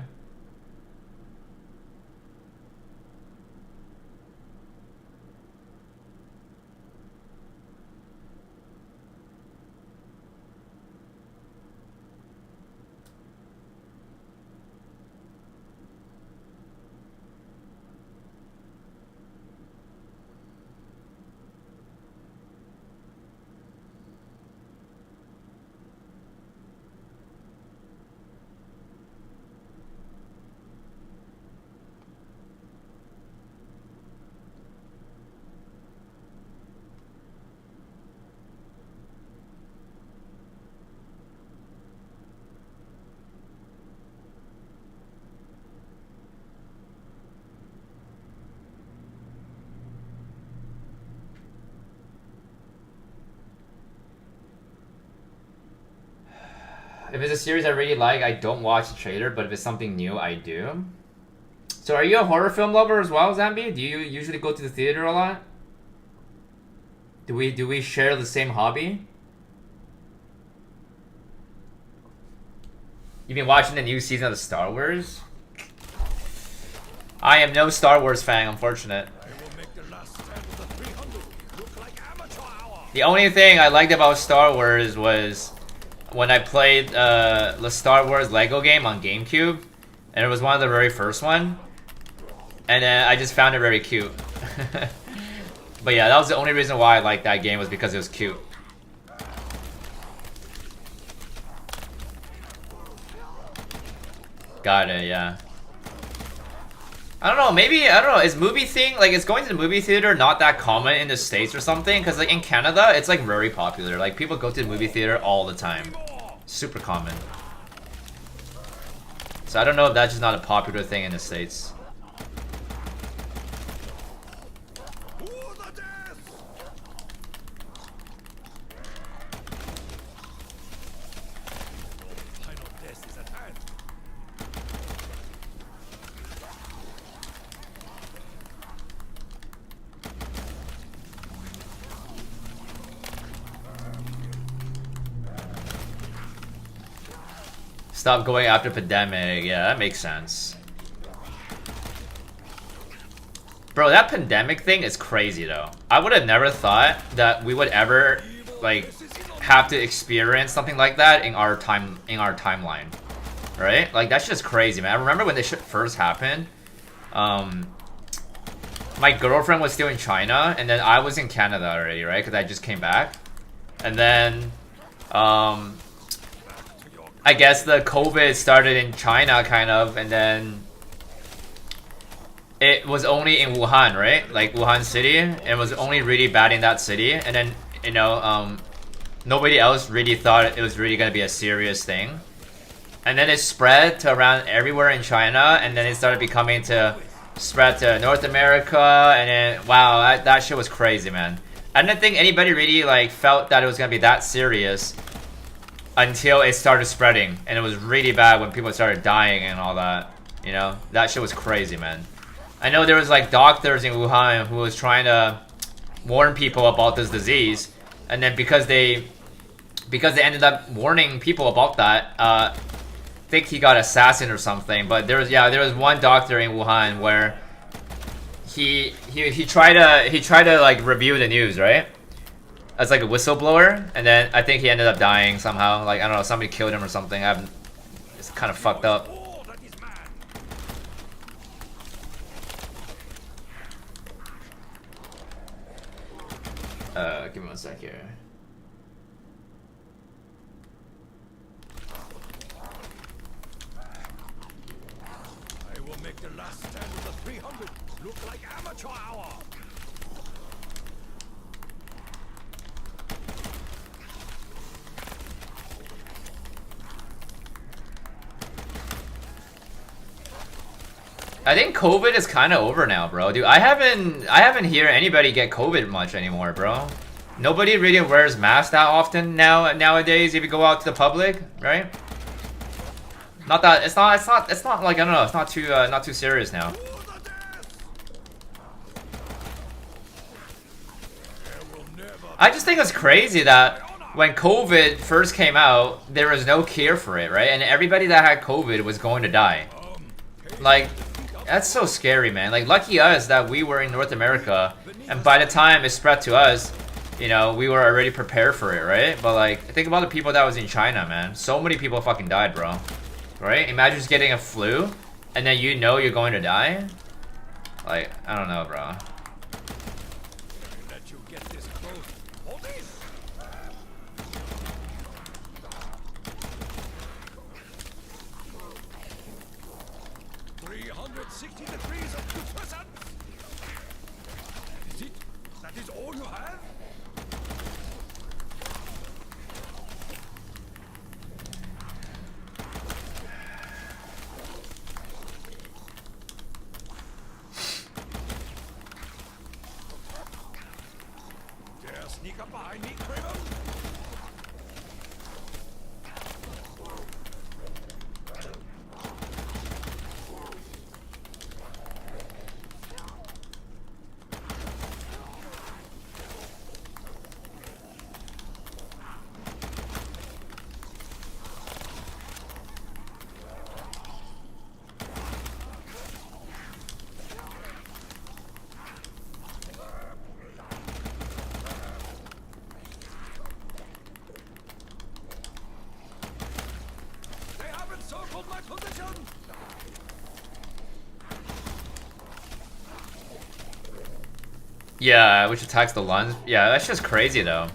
If it's a series I really like, I don't watch the trailer, but if it's something new, I do. So are you a horror film lover as well, Zambi? Do you usually go to the theater a lot? Do we share the same hobby? You've been watching the new season of the Star Wars? I am no Star Wars fan, unfortunate. The only thing I liked about Star Wars was when I played the Star Wars Lego game on GameCube, and it was one of the very first one, and then I just found it very cute. But yeah, that was the only reason why I liked that game, was because it was cute. Got it, yeah. I don't know, maybe, I don't know, is movie thing, like, is going to the movie theater not that common in the States or something? Because, like, in Canada, it's, like, very popular. Like, people go to the movie theater all the time. Super common. So I don't know if that's just not a popular thing in the States. Stop going after pandemic. Yeah, that makes sense. Bro, that pandemic thing is crazy though. I would have never thought that we would ever like have to experience something like that in our timeline. Right? Like that's just crazy, man. I remember when this shit first happened. My girlfriend was still in China and then I was in Canada already, right? Because I just came back. And then I guess the COVID started in China, kind of, and then it was only in Wuhan, right? Like Wuhan city. It was only really bad in that city, and then you know, nobody else really thought it was really gonna be a serious thing. And then it spread to around everywhere in China, and then it started becoming to spread to North America, and then wow, that shit was crazy, man. I didn't think anybody really like felt that it was gonna be that serious until it started spreading, and it was really bad when people started dying and all that. You know, that shit was crazy, man. I know there was like doctors in Wuhan who was trying to warn people about this disease, and then because they ended up warning people about that, I think he got assassinated or something. But there was one doctor in Wuhan where he tried to like review the news, right? As like a whistleblower, and then I think he ended up dying somehow. Like I don't know, somebody killed him or something. It's kind of fucked up. Give me one sec here. I will make the last stand of the 300 look like amateur hour. I think COVID is kind of over now, bro. Dude, I haven't heard anybody get COVID much anymore, bro. Nobody really wears masks that often nowadays if you go out to the public, right? Not that it's not like I don't know, it's not too serious now. I just think it's crazy that when COVID first came out, there was no cure for it, right? And everybody that had COVID was going to die. Like, that's so scary, man. Like, lucky us that we were in North America, and by the time it spread to us, you know, we were already prepared for it, right? But like, think about the people that was in China, man. So many people fucking died, bro. Right? Imagine just getting a flu, and then you know you're going to die. Like, I don't know, bro. Let you get this close. Hold this. 360 degrees of 2%. Is it? That is all you have? Dare sneak up behind me, Kramer? my position. Yeah, which attacks the lungs. Yeah, that's just crazy though.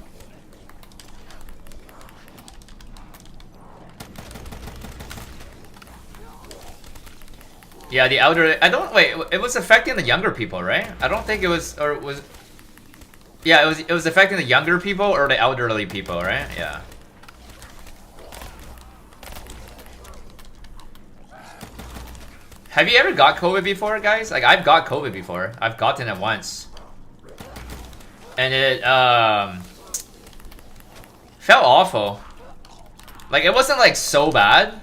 Yeah, the elder. I don't wait. It was affecting the younger people, right? I don't think it was, or it was. Yeah, it was affecting the younger people or the elderly people, right? Yeah. Have you ever got COVID before, guys? Like, I've got COVID before. I've gotten it once. And it, felt awful. Like, it wasn't, like, so bad.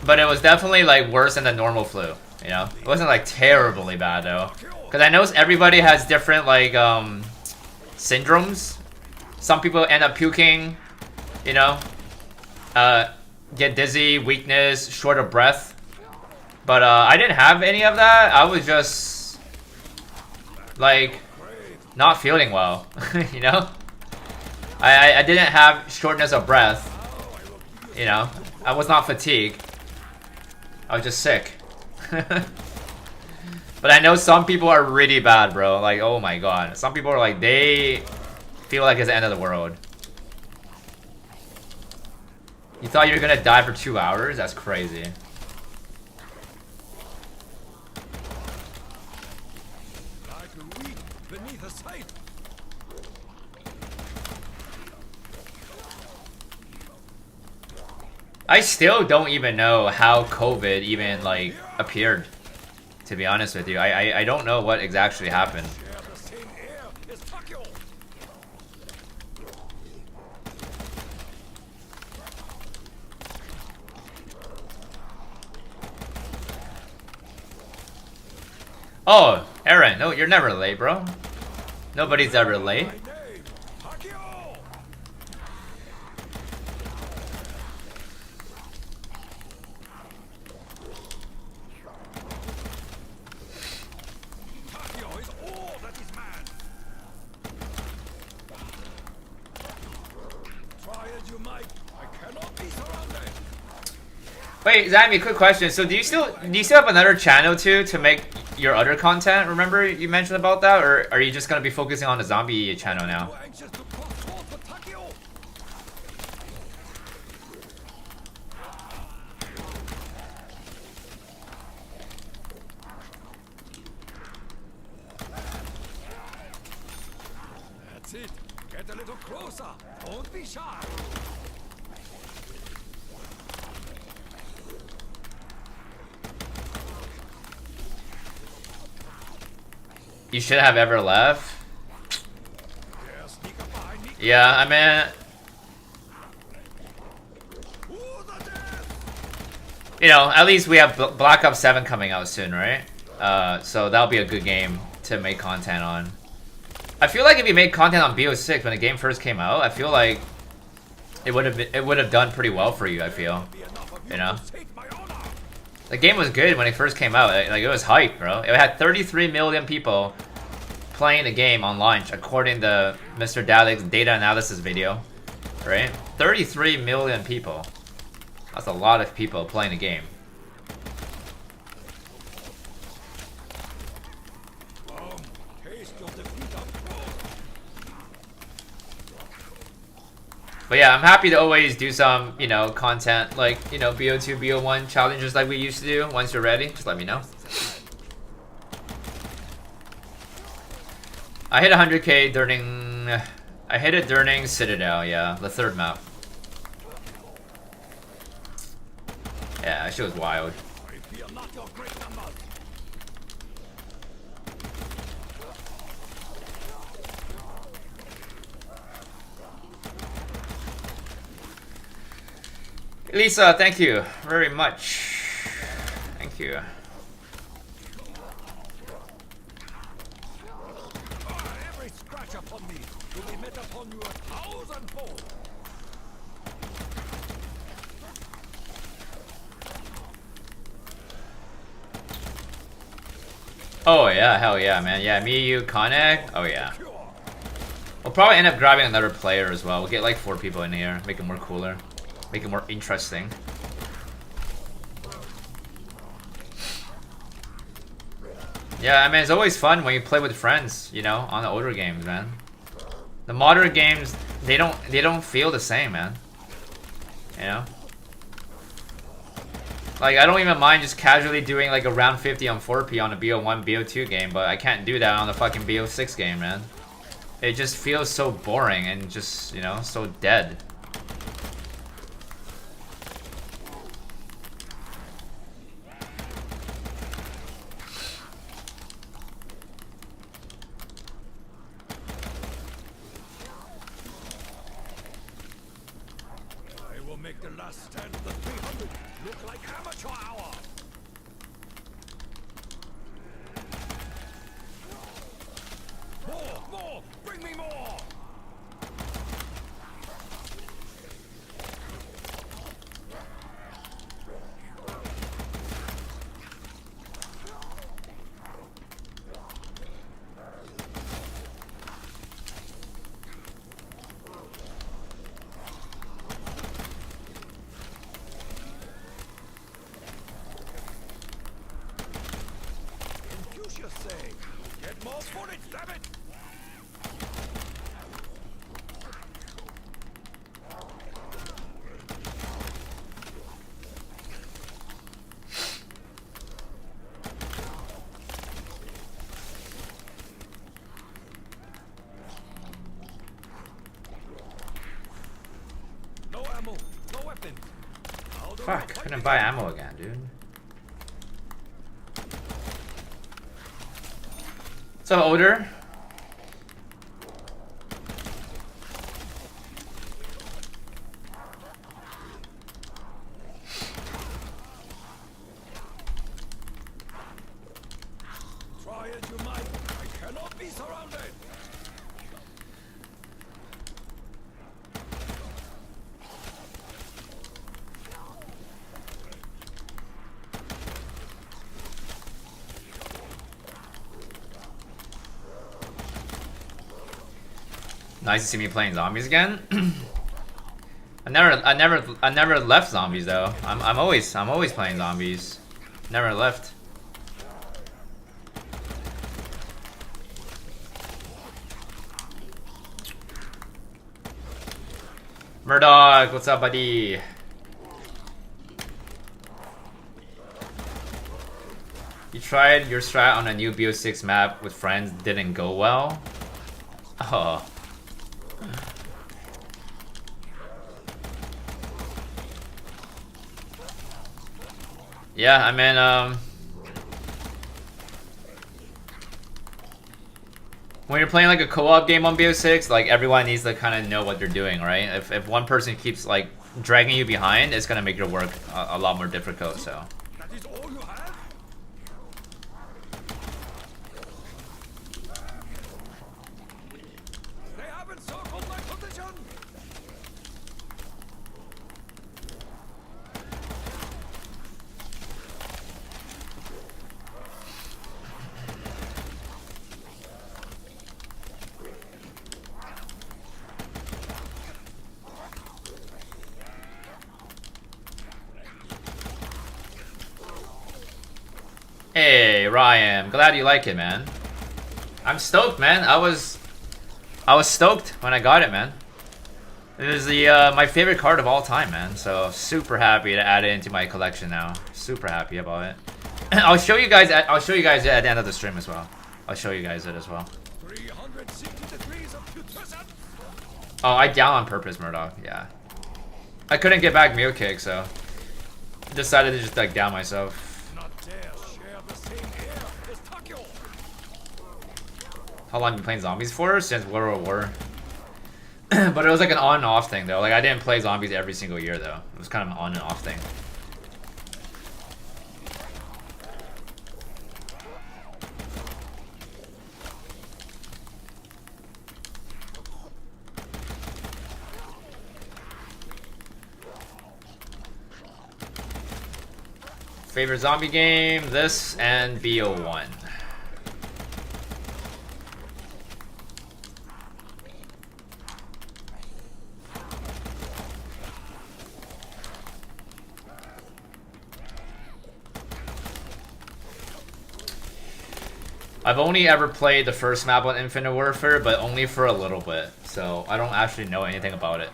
But it was definitely, like, worse than the normal flu, you know? It wasn't, like, terribly bad, though. Because I know everybody has different, like, syndromes. Some people end up puking, you know? Get dizzy, weakness, short of breath. But I didn't have any of that. I was just like not feeling well, you know. I didn't have shortness of breath, you know. I was not fatigued. I was just sick. But I know some people are really bad, bro. Like, oh my god. Some people are like, they feel like it's the end of the world. You thought you were gonna die for 2 hours? That's crazy. I still don't even know how COVID even, like, appeared, to be honest with you. I don't know what exactly happened. Oh, Aaron, no, you're never late, bro. Nobody's ever late. Wait, Zami, quick question. So do you still have another channel too to make your other content? Remember you mentioned about that, or are you just gonna be focusing on the zombie channel now? That's it. Get a little closer. Don't be shy. You should have ever left. Yeah, I mean, you know, at least we have Black Ops 7 coming out soon, right? So that'll be a good game to make content on. I feel like if you made content on BO6 when the game first came out, I feel like it would have done pretty well for you. I feel, you know. The game was good when it first came out. Like, it was hype, bro. It had 33 million people playing the game on launch, according to Mr. Dalek's data analysis video. Right? 33 million people. That's a lot of people playing the game. But yeah, I'm happy to always do some, you know, content like, you know, BO2, BO1 challenges like we used to do. Once you're ready, just let me know. I hit 100k during... I hit it during Citadel, yeah, the third map. Yeah, that shit was wild. Lisa, thank you very much. Thank you. Every scratch upon me will be met upon you 1,000-fold. Oh yeah, hell yeah, man. Yeah, me, you, Koenig. Oh yeah. We'll probably end up grabbing another player as well. We'll get like 4 people in here, make it more cooler. Make it more interesting. Yeah, I mean, it's always fun when you play with friends, you know, on the older games, man. The modern games, they don't feel the same, man. You know? Like, I don't even mind just casually doing like a round 50 on 4P on a BO1, BO2 game, but I can't do that on the fucking BO6 game, man. It just feels so boring and just, you know, so dead. I will make the last stand of the 300 look like amateur hour. More! Bring me more! Confucius say, get more footage, damn it! No ammo, no weapon. Fuck, couldn't buy ammo again, dude. What's up, Oder? Try as you might, I cannot be surrounded. Nice to see me playing zombies again. I never left zombies though. I'm always playing zombies. Never left. Murdoch, what's up, buddy? You tried your strat on a new BO6 map with friends, didn't go well. Oh. Yeah, I mean, when you're playing like a co-op game on BO6, like everyone needs to kind of know what they're doing, right? If one person keeps like dragging you behind, it's gonna make your work a lot more difficult. So. That is all you have? They haven't circled my position! Hey Ryan, glad you like it, man. I'm stoked, man. I was stoked when I got it, man. It is the my favorite card of all time, man. So super happy to add it into my collection now. Super happy about it. I'll show you guys at the end of the stream as well. I'll show you guys it as well. 360 degrees of putrescence. Oh, I down on purpose, Murdoch. Yeah. I couldn't get back meal kick, so decided to just like down myself. Not dare share the same air as Takyo. How long have you been playing zombies for? Since World War War. But it was like an on and off thing though. Like I didn't play zombies every single year though. It was kind of an on and off thing. Favorite zombie game? This and BO1. I've only ever played the first map on Infinite Warfare, but only for a little bit, so I don't actually know anything about it.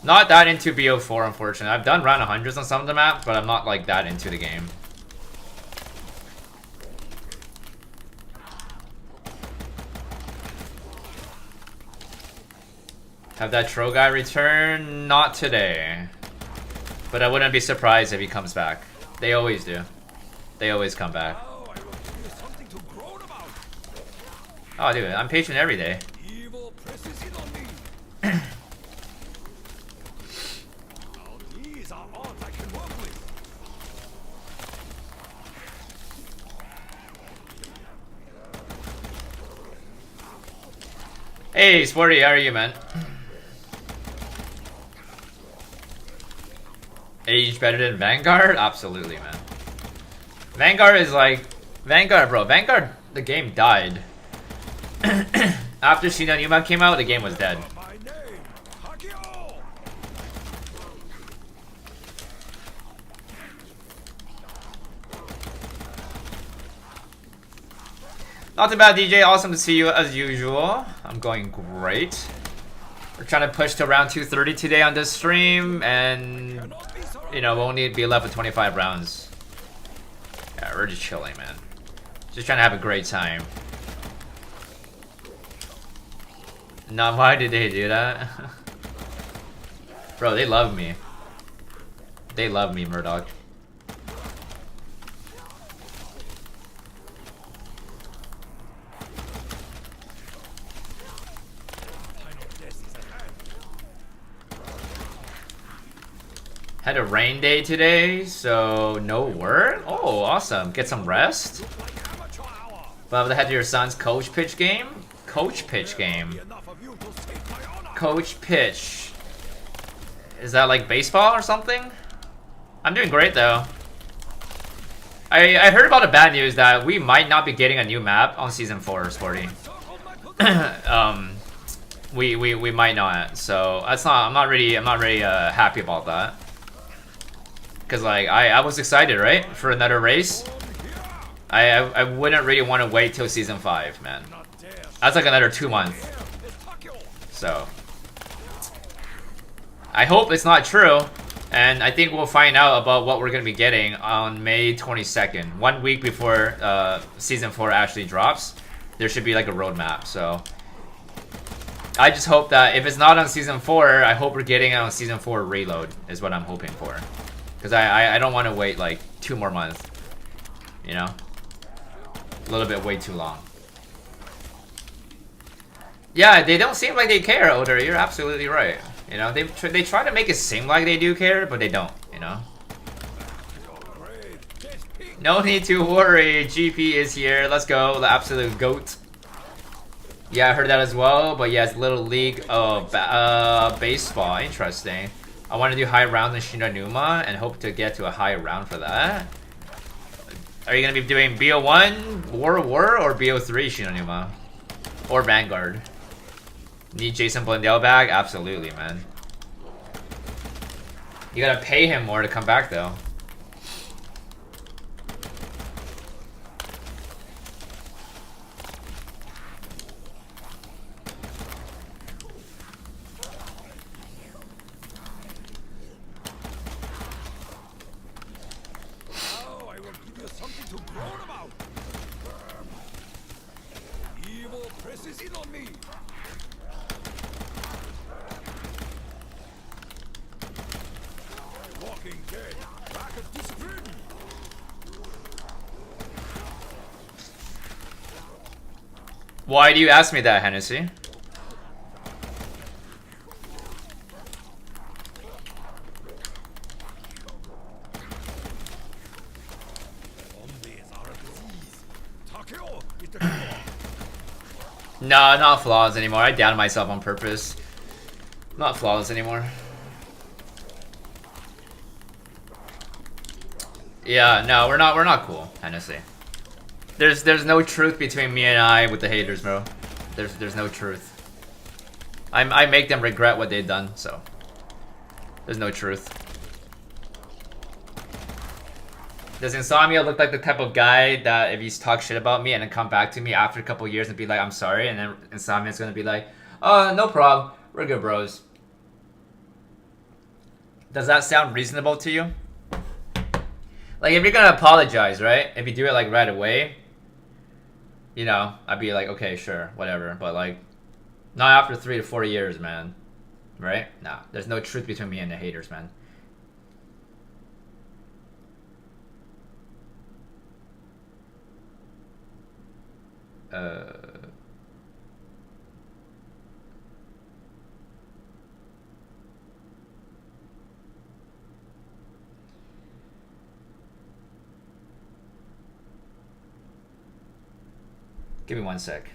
Not that into BO4, unfortunately. I've done round 100s on some of the maps, but I'm not like that into the game. Have that Tro guy return? Not today. But I wouldn't be surprised if he comes back. They always do. They always come back. Oh, dude, I'm patient every day. Hey, Sporty, how are you, man? Age better than Vanguard? Absolutely, man. Vanguard is like... Vanguard, bro. Vanguard, the game died. After Numa came out, the game was dead. Not too bad, DJ. Awesome to see you as usual. I'm going great. We're trying to push to round 230 today on this stream, and you know, we'll only be left with 25 rounds. Yeah, we're just chilling, man. Just trying to have a great time. Now, why did they do that? Bro, they love me. They love me, Murdoch. Had a rain day today, so no work. Oh, awesome. Get some rest. But ahead to your son's coach pitch game? Coach pitch game. Coach pitch. Is that like baseball or something? I'm doing great though. I heard about the bad news that we might not be getting a new map on season 4, Sporty. We might not. So that's not. I'm not really happy about that. Cause like I was excited, right, for another race. I wouldn't really want to wait till season 5, man. That's like another 2 months. So I hope it's not true, and I think we'll find out about what we're gonna be getting on May 22nd, 1 week before season 4 actually drops. There should be like a roadmap. So I just hope that if it's not on season 4, I hope we're getting it on season 4 reload is what I'm hoping for. Because I don't want to wait like 2 more months, you know? A little bit way too long. Yeah, they don't seem like they care, Oder. You're absolutely right. You know, they try to make it seem like they do care, but they don't, you know? No need to worry, GP is here. Let's go, the absolute GOAT. Yeah, I heard that as well, but yeah, it's Little League of baseball. Interesting. I want to do high round in Shinanuma and hope to get to a high round for that. Are you going to be doing BO1 War or BO3 Shinanuma? Or Vanguard? Need Jason Blundell back? Absolutely, man. You gotta pay him more to come back, though. Why do you ask me that, Hennessy? No, not flaws anymore. I downed myself on purpose. Not flaws anymore. Yeah, no, we're not cool, Hennessy. There's no truth between me and I with the haters, bro. There's no truth. I make them regret what they've done, so there's no truth. Does Insomnia look like the type of guy that if he's talk shit about me and then come back to me after a couple years and be like, I'm sorry, and then Insomnia's gonna be like, oh, no problem, we're good bros. Does that sound reasonable to you? Like, if you're gonna apologize, right? If you do it, like, right away, you know, I'd be like, okay, sure, whatever. But, like, not after 3 to 4 years, man. Right? Nah, there's no truth between me and the haters, man. Give me 1 sec.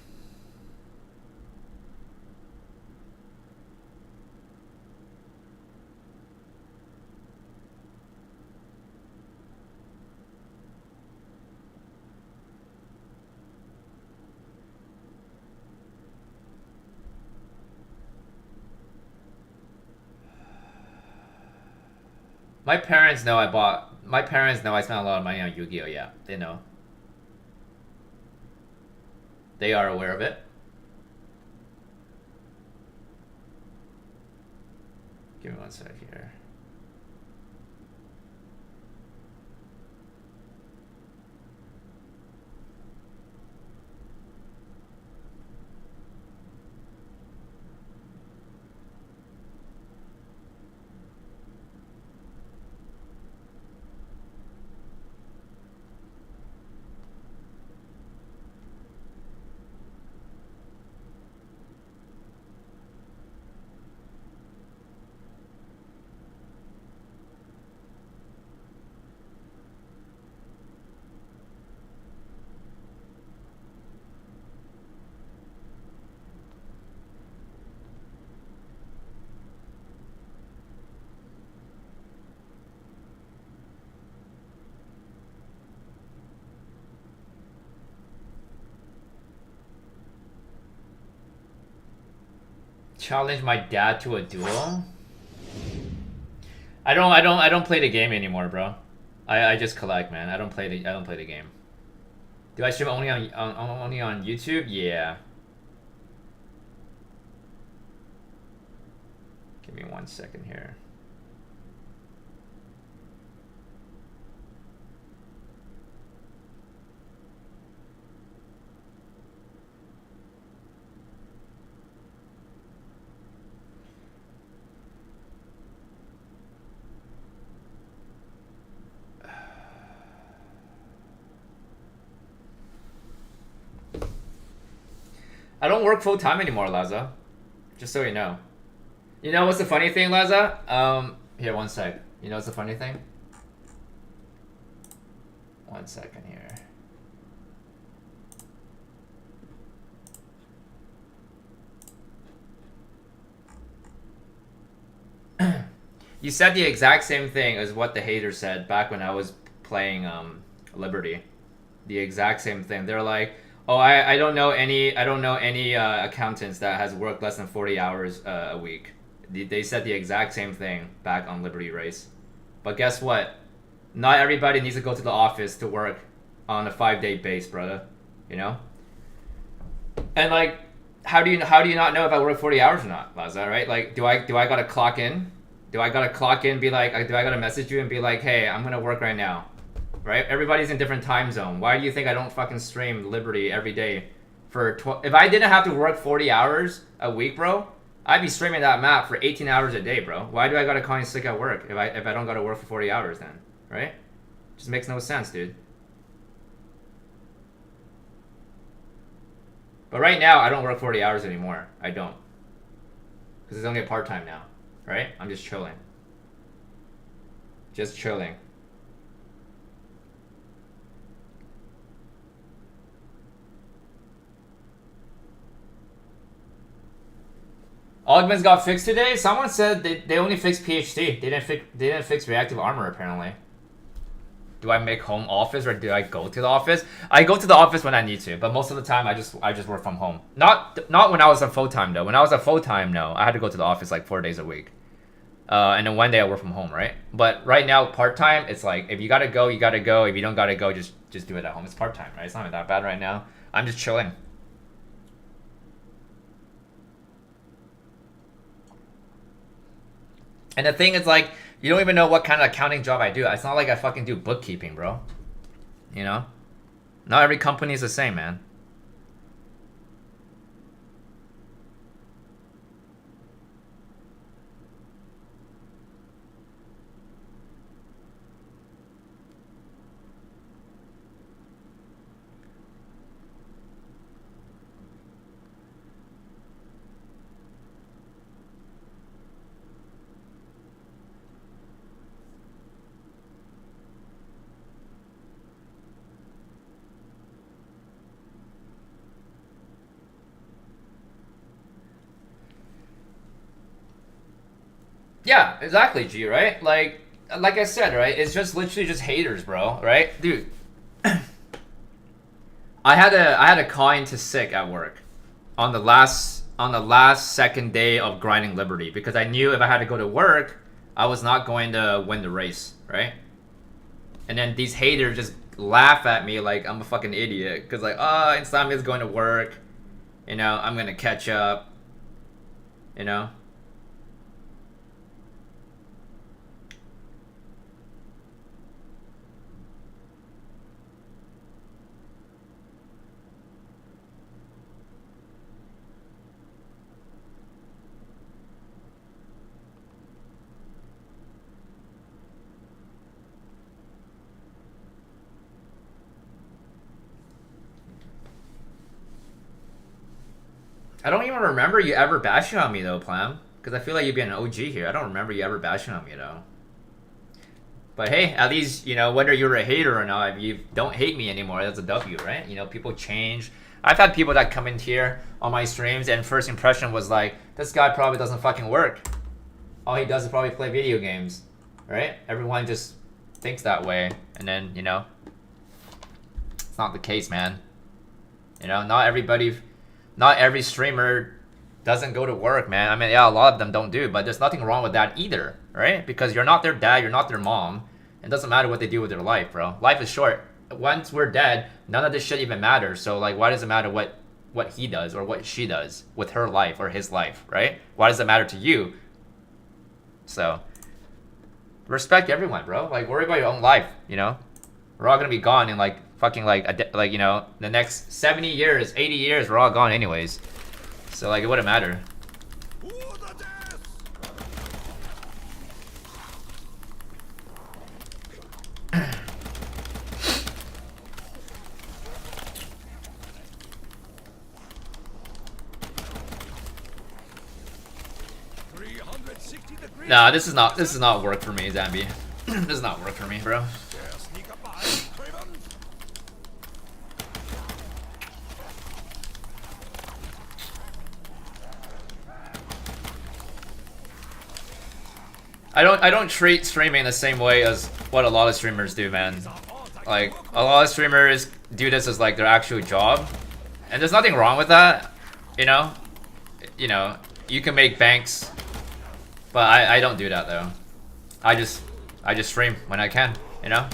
My parents know I spent a lot of money on Yu-Gi-Oh! Yeah, they know. They are aware of it. Give me 1 sec here. Challenge my dad to a duel? I don't play the game anymore, bro. I just collect, man. I don't play the game. Do I stream only on YouTube? Yeah. Give me 1 second here. I don't work full time anymore, Laza. Just so you know. You know what's the funny thing, Laza? Here, 1 sec. You know what's the funny thing? 1 second here. You said the exact same thing as what the haters said back when I was playing Liberty. The exact same thing. They're like, oh, I don't know any accountants that has worked less than 40 hours a week. They said the exact same thing back on Liberty Race. But guess what? Not everybody needs to go to the office to work on a 5-day base, brother. You know? And like, how do you not know if I work 40 hours or not, Laza, right? Like, do I gotta clock in? Do I gotta clock in, be like, do I gotta message you and be like, hey, I'm gonna work right now? Right? Everybody's in different time zone. Why do you think I don't fucking stream Liberty every day for if I didn't have to work 40 hours a week, bro, I'd be streaming that map for 18 hours a day, bro. Why do I gotta call in sick at work if I don't gotta work for 40 hours then? Right? Just makes no sense, dude. But right now, I don't work 40 hours anymore. I don't. Because it's only a part-time now. Right? I'm just chilling. Just chilling. Augments got fixed today? Someone said they only fixed PhD. They didn't fix reactive armor apparently. Do I make home office or do I go to the office? I go to the office when I need to, but most of the time I just work from home. Not when I was a full time though. When I was a full time, no, I had to go to the office like 4 days a week. And then one day I work from home, right? But right now, part-time, it's like, if you gotta go, you gotta go. If you don't gotta go, just do it at home. It's part-time, right? It's not that bad right now. I'm just chilling. And the thing is, like, you don't even know what kind of accounting job I do. It's not like I fucking do bookkeeping, bro. You know? Not every company is the same, man. Yeah, exactly, G, right? Like I said, right? It's just literally just haters, bro, right? Dude, I had a call into sick at work on the last second day of grinding Liberty because I knew if I had to go to work, I was not going to win the race, right? And then these haters just laugh at me like I'm a fucking idiot because like, oh, Insomnia's going to work, you know, I'm gonna catch up, you know. I don't even remember you ever bashing on me though, Plam. Because I feel like you've been an OG here. I don't remember you ever bashing on me though. But hey, at least, you know, whether you're a hater or not, if you don't hate me anymore, that's a W, right? You know, people change. I've had people that come in here on my streams and first impression was like, this guy probably doesn't fucking work. All he does is probably play video games, right? Everyone just thinks that way. And then, you know, it's not the case, man. You know, not every streamer doesn't go to work, man. I mean, yeah, a lot of them don't do, but there's nothing wrong with that either, right? Because you're not their dad, you're not their mom. It doesn't matter what they do with their life, bro. Life is short. Once we're dead, none of this shit even matters. So, like, why does it matter what he does or what she does with her life or his life, right? Why does it matter to you? So, respect everyone, bro. Like, worry about your own life, you know? We're all gonna be gone in, like, fucking, like, you know, the next 70 years, 80 years, we're all gone anyways. So, like, it wouldn't matter. Nah, this is not work for me, Zambi. This does not work for me, bro. I don't treat streaming the same way as what a lot of streamers do, man. Like, a lot of streamers do this as like their actual job. And there's nothing wrong with that, you know? You know, you can make banks, but I don't do that though. I just stream when I can, you know?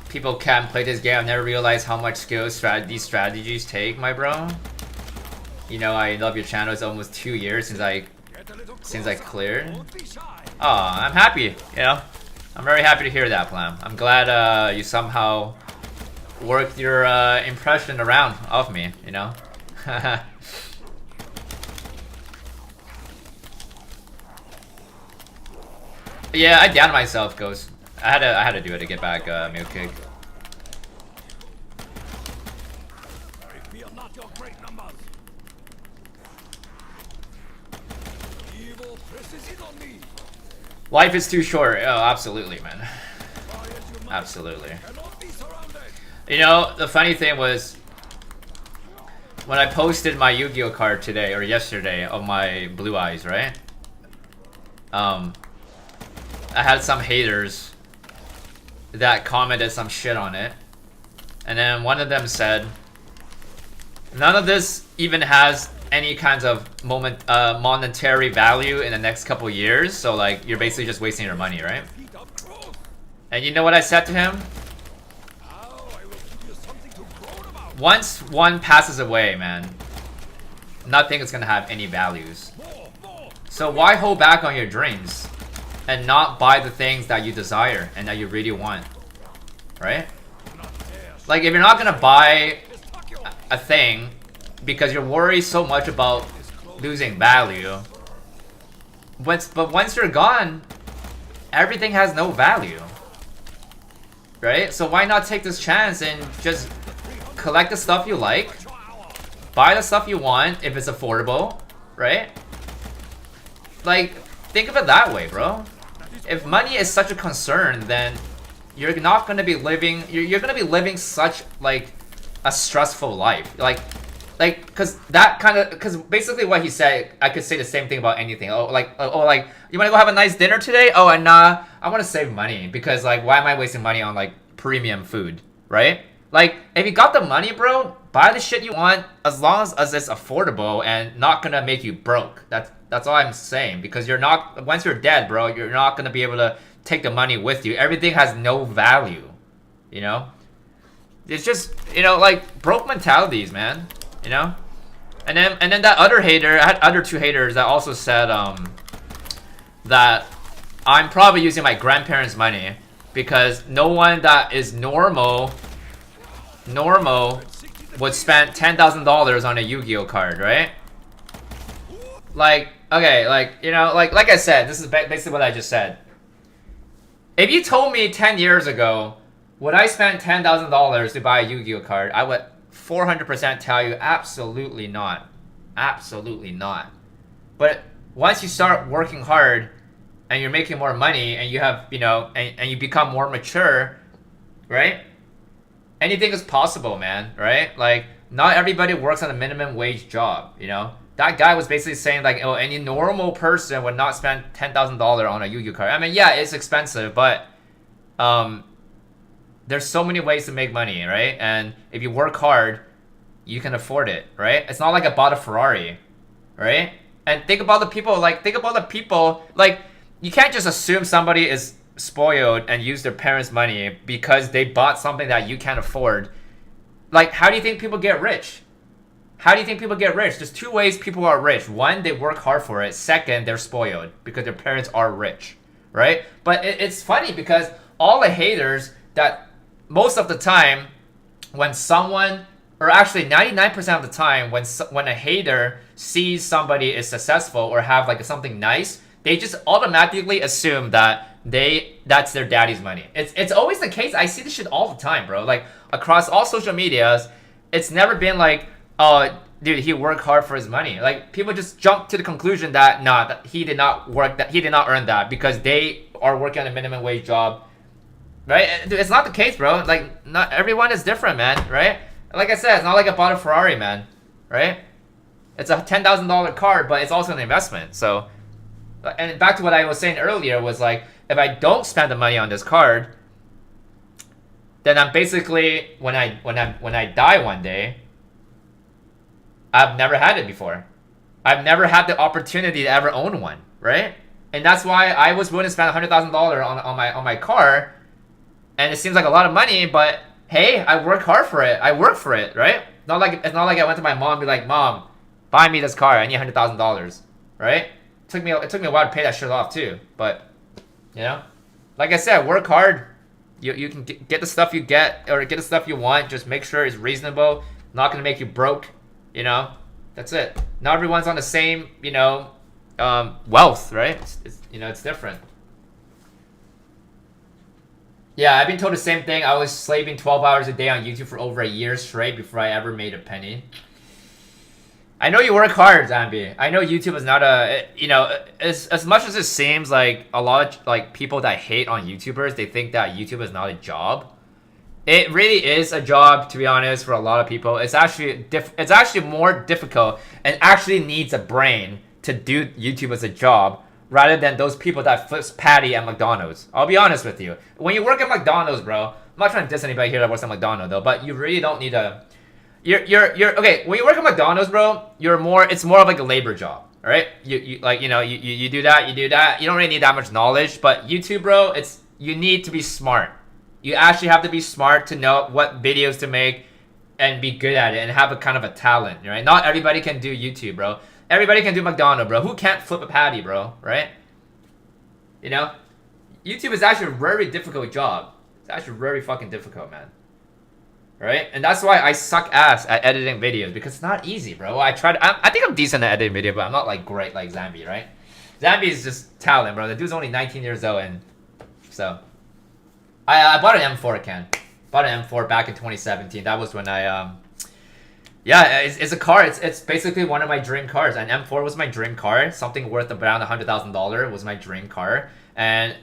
People can't play this game. I've never realized how much skill these strategies take, my bro. You know, I love your channel. It's almost 2 years since I cleared. Oh, I'm happy, you know? I'm very happy to hear that, Plam. I'm glad you somehow worked your impression around of me, you know? Yeah, I downed myself, Ghost. I had to do it to get back NUKE. Life is too short. Oh, absolutely, man. Absolutely. You know, the funny thing was, when I posted my Yu-Gi-Oh card today, or yesterday, of my blue eyes, right? I had some haters that commented some shit on it. And then one of them said, none of this even has any kinds of monetary value in the next couple years. So like, you're basically just wasting your money, right? And you know what I said to him? Once one passes away, man, nothing is gonna have any values. So why hold back on your dreams and not buy the things that you desire and that you really want, right? Like, if you're not gonna buy a thing because you're worried so much about losing value, but once you're gone, everything has no value, right? So why not take this chance and just collect the stuff you like, buy the stuff you want if it's affordable, right? Like, think of it that way, bro. If money is such a concern, then you're not gonna be living. You're gonna be living such like a stressful life, like, cause that kind of, cause basically what he said, I could say the same thing about anything. Oh, like you wanna go have a nice dinner today? Oh, and I wanna save money because like, why am I wasting money on like premium food, right? Like, if you got the money, bro, buy the shit you want as long as it's affordable and not gonna make you broke. That's all I'm saying, because you're not, once you're dead, bro, you're not gonna be able to take the money with you. Everything has no value, you know? It's just, you know, like, broke mentalities, man, you know? And then that other hater, I had other two haters that also said that I'm probably using my grandparents' money because no one that is normal would spend $10,000 on a Yu-Gi-Oh card, right? Like, okay, like, you know, like I said, this is basically what I just said. If you told me 10 years ago, would I spend $10,000 to buy a Yu-Gi-Oh card, I would 400% tell you absolutely not. Absolutely not. But once you start working hard and you're making more money and you have, you know, and you become more mature, right? Anything is possible, man, right? Like, not everybody works on a minimum wage job, you know? That guy was basically saying, like, oh, any normal person would not spend $10,000 on a Yu-Gi-Oh card. I mean, yeah, it's expensive, but there's so many ways to make money, right? And if you work hard, you can afford it, right? It's not like I bought a Ferrari, right? And think about the people, like, you can't just assume somebody is spoiled and use their parents' money because they bought something that you can't afford. Like, how do you think people get rich? How do you think people get rich? There's two ways people are rich. One, they work hard for it. Second, they're spoiled because their parents are rich, right? But it's funny because all the haters that most of the time when someone, or actually 99% of the time when a hater sees somebody is successful or have like something nice, they just automatically assume that that's their daddy's money. It's always the case. I see this shit all the time, bro. Like, across all social medias, it's never been like, oh, dude, he worked hard for his money. Like, people just jump to the conclusion that, nah, that he did not earn that because they are working on a minimum wage job, right? It's not the case, bro. Like, not everyone is different, man, right? Like I said, it's not like I bought a Ferrari, man, right? It's a $10,000 card, but it's also an investment. So, and back to what I was saying earlier was like, if I don't spend the money on this card, then I'm basically, when I die one day, I've never had it before. I've never had the opportunity to ever own one, right? And that's why I was willing to spend $100,000 on my car, and it seems like a lot of money, but hey, I work hard for it. I work for it, right? It's not like I went to my mom and be like, Mom, buy me this car. I need $100,000, right? It took me a while to pay that shit off too, but you know, like I said, work hard. You can get the stuff you get, or get the stuff you want. Just make sure it's reasonable. Not gonna make you broke. You know, that's it. Not everyone's on the same, you know, wealth, right? It's you know, it's different. Yeah, I've been told the same thing. I was slaving 12 hours a day on YouTube for over a year straight before I ever made a penny. I know you work hard, Zambi. I know YouTube is not a, you know, as much as it seems like a lot of like people that hate on YouTubers, they think that YouTube is not a job. It really is a job, to be honest, for a lot of people. It's actually more difficult and actually needs a brain to do YouTube as a job rather than those people that flips patty at McDonald's. I'll be honest with you. When you work at McDonald's, bro, I'm not trying to diss anybody here that works at McDonald's though, but you really don't need a. You're okay. When you work at McDonald's, bro, it's more of like a labor job. All right, you like you do that, you do that. You don't really need that much knowledge, but YouTube, bro, you need to be smart. You actually have to be smart to know what videos to make and be good at it and have a kind of a talent, right? Not everybody can do YouTube, bro. Everybody can do McDonald's, bro. Who can't flip a patty, bro? Right? You know, YouTube is actually a very difficult job. It's actually very fucking difficult, man. Right? And that's why I suck ass at editing videos, because it's not easy, bro. I think I'm decent at editing video, but I'm not like great like Zambi, right? Zambi is just talent, bro. The dude's only 19 years old, and so I bought an M4 can. Bought an M4 back in 2017. That was when I yeah, it's a car. It's basically one of my dream cars. An M4 was my dream car. Something worth around $100,000 was my dream car, and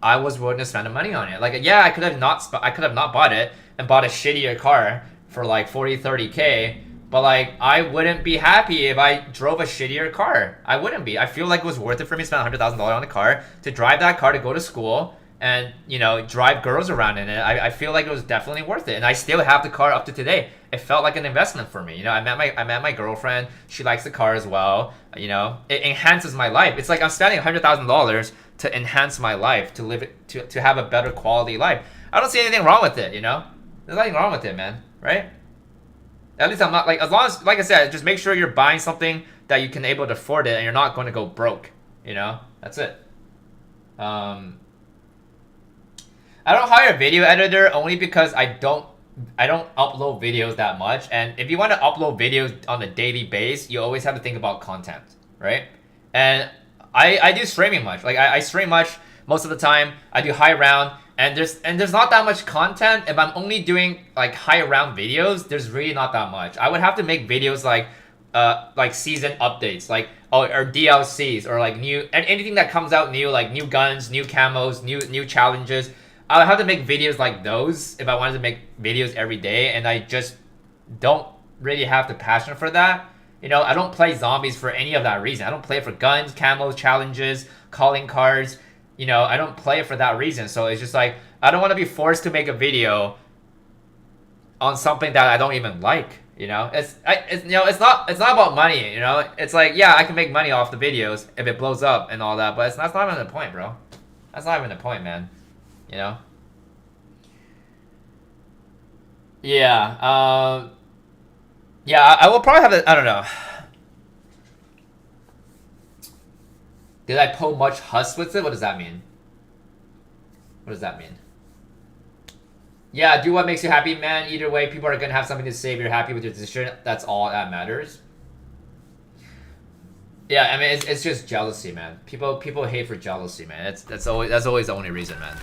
I was willing to spend the money on it. Like, yeah, I could have not bought it and bought a shittier car for like 40, 30K. But like, I wouldn't be happy if I drove a shittier car. I wouldn't be. I feel like it was worth it for me to spend $100,000 on a car, to drive that car to go to school and, you know, drive girls around in it. I feel like it was definitely worth it. And I still have the car up to today. It felt like an investment for me. You know, I met my girlfriend. She likes the car as well. You know, it enhances my life. It's like I'm spending $100,000 to enhance my life, to live it, to have a better quality life. I don't see anything wrong with it, you know? There's nothing wrong with it, man, right? At least I'm not, like, as long as, like I said, just make sure you're buying something that you can able to afford it and you're not going to go broke, you know? That's it. I don't hire a video editor only because I don't upload videos that much. And if you want to upload videos on a daily basis, you always have to think about content, right? And I do streaming much. Like I stream much most of the time. I do high round, and there's not that much content. If I'm only doing like high round videos, there's really not that much. I would have to make videos like season updates, like or DLCs, or like new and anything that comes out new, like new guns, new camos, new challenges. I would have to make videos like those if I wanted to make videos every day, and I just don't really have the passion for that. You know, I don't play zombies for any of that reason. I don't play it for guns, camos, challenges, calling cards. You know, I don't play it for that reason. So it's just like, I don't want to be forced to make a video on something that I don't even like. You know, it's not about money. You know, it's like, yeah, I can make money off the videos if it blows up and all that, but that's not even the point, bro. That's not even the point, man. You know? Yeah, yeah, I will probably have I don't know. Did I pull much huss with it? What does that mean? What does that mean? Yeah, do what makes you happy, man. Either way, people are gonna have something to say if you're happy with your decision. That's all that matters. Yeah, I mean, it's just jealousy, man. People hate for jealousy, man. That's always the only reason, man.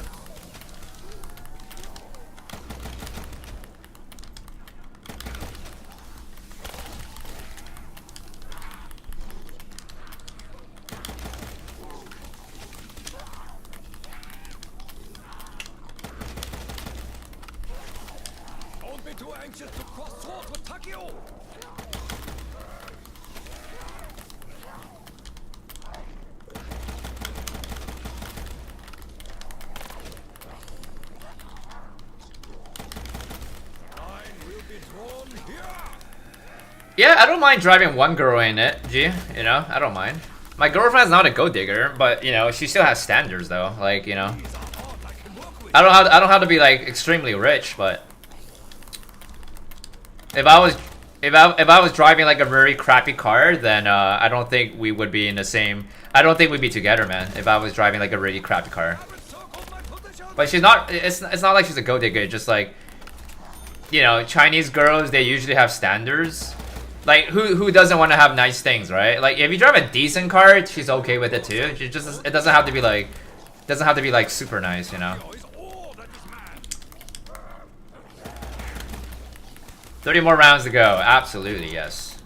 Yeah, I don't mind driving one girl in it, G. You know, I don't mind. My girlfriend's not a gold digger, but you know, she still has standards though. Like, you know, I don't have to be like extremely rich, but if I was driving like a very crappy car, then I don't think we would be in the same. I don't think we'd be together, man. If I was driving like a really crappy car, but she's not. It's not like she's a gold digger. It's just like, you know, Chinese girls, they usually have standards. Like, who doesn't want to have nice things, right? Like, if you drive a decent car, she's okay with it too. It doesn't have to be like super nice, you know. 30 more rounds to go. Absolutely, yes.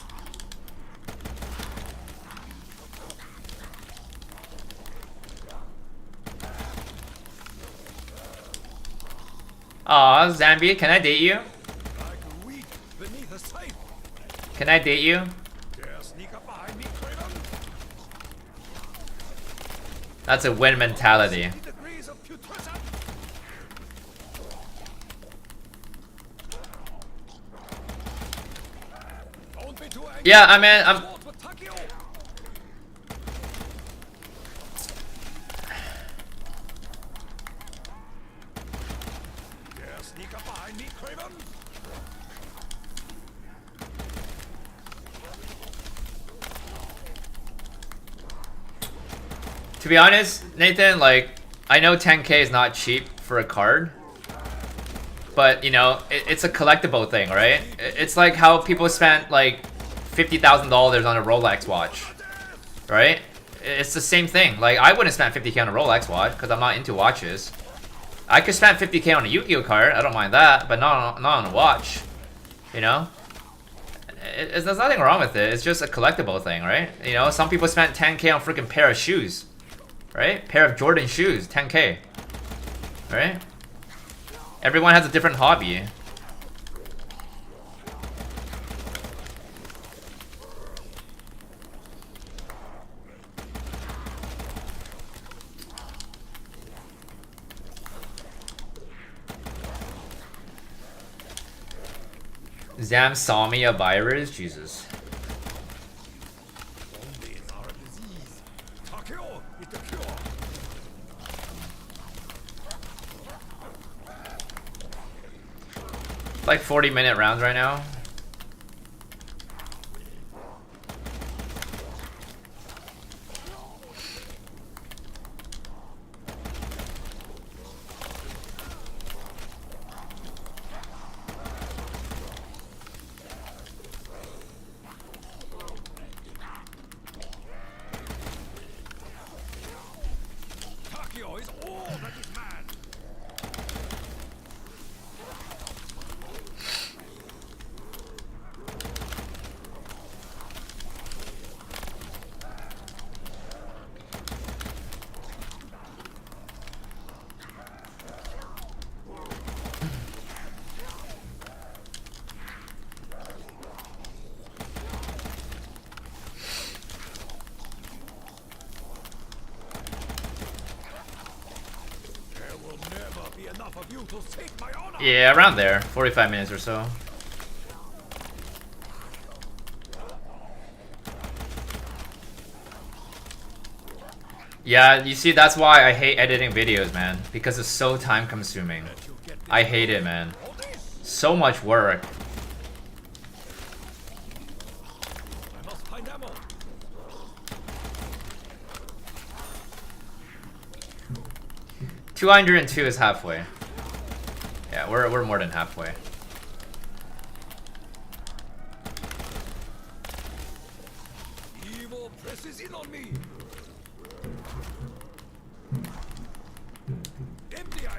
Aw, Zambi, can I date you? Can I date you? That's a win mentality. Yeah, I mean, to be honest, Nathan, like, I know 10K is not cheap for a card, but, you know, it's a collectible thing, right? It's like how people spent, like, $50,000 on a Rolex watch, right? It's the same thing. Like, I wouldn't spend 50K on a Rolex watch, because I'm not into watches. I could spend 50K on a Yu-Gi-Oh card, I don't mind that, but not on a watch, you know? There's nothing wrong with it, it's just a collectible thing, right? You know, some people spent 10K on a freaking pair of shoes. Right? Pair of Jordan shoes, 10K. Right? Everyone has a different hobby. Zam saw me a virus? Jesus. Like 40-minute rounds right now. Yeah, around there. 45 minutes or so. Yeah, you see, that's why I hate editing videos, man. Because it's so time consuming. I hate it, man. So much work. $202 is halfway. Yeah, we're more than halfway. Evil presses in on me. Empty I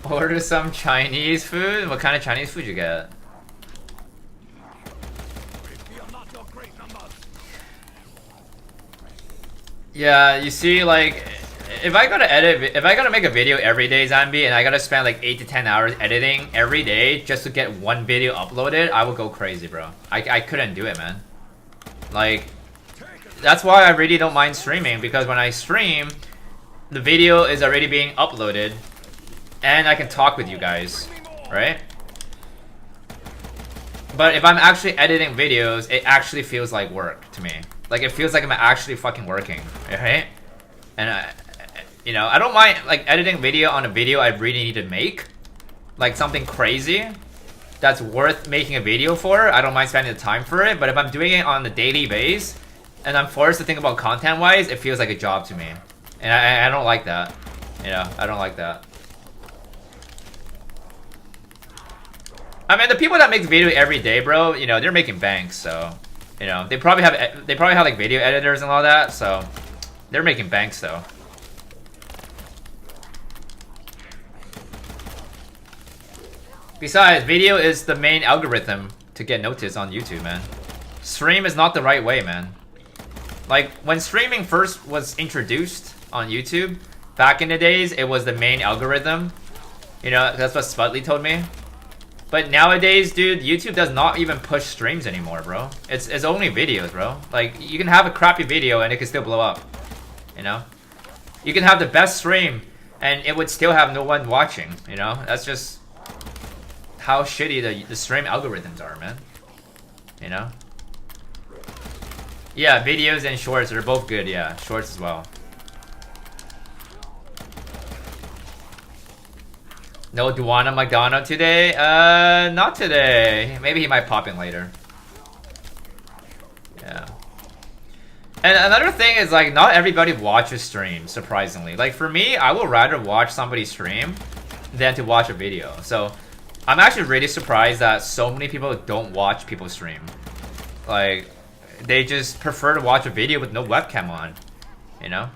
am. Order some Chinese food? What kind of Chinese food you get? Yeah, you see, like, if I gotta make a video every day, Zombie, and I gotta spend like 8 to 10 hours editing every day just to get one video uploaded, I would go crazy, bro. I couldn't do it, man. Like, that's why I really don't mind streaming, because when I stream, the video is already being uploaded, and I can talk with you guys, right? But if I'm actually editing videos, it actually feels like work to me. Like, it feels like I'm actually fucking working, right? And, you know, I don't mind, like, editing video on a video I really need to make. Like, something crazy that's worth making a video for. I don't mind spending the time for it. But if I'm doing it on a daily basis, and I'm forced to think about content-wise, it feels like a job to me. And I don't like that. You know, I don't like that. I mean, the people that make video every day, bro, you know, they're making banks, so... You know, they probably have like video editors and all that, so they're making banks though. Besides, video is the main algorithm to get noticed on YouTube, man. Stream is not the right way, man. Like, when streaming first was introduced on YouTube, back in the days, it was the main algorithm. You know, that's what Spudley told me. But nowadays, dude, YouTube does not even push streams anymore, bro. It's only videos, bro. Like, you can have a crappy video and it can still blow up. You know? You can have the best stream and it would still have no one watching, you know? That's just how shitty the stream algorithms are, man. You know? Yeah, videos and shorts are both good, yeah. Shorts as well. No Duana Magdano today? Not today. Maybe he might pop in later. Yeah. And another thing is, like, not everybody watches streams, surprisingly. Like, for me, I would rather watch somebody stream than to watch a video. So, I'm actually really surprised that so many people don't watch people stream. Like, they just prefer to watch a video with no webcam on. You know?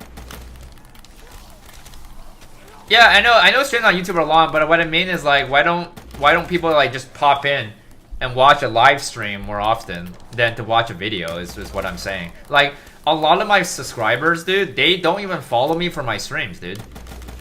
Yeah, I know streams on YouTube are long, but what I mean is, like, why don't people, like, just pop in and watch a live stream more often than to watch a video is what I'm saying. Like, a lot of my subscribers, dude, they don't even follow me for my streams, dude.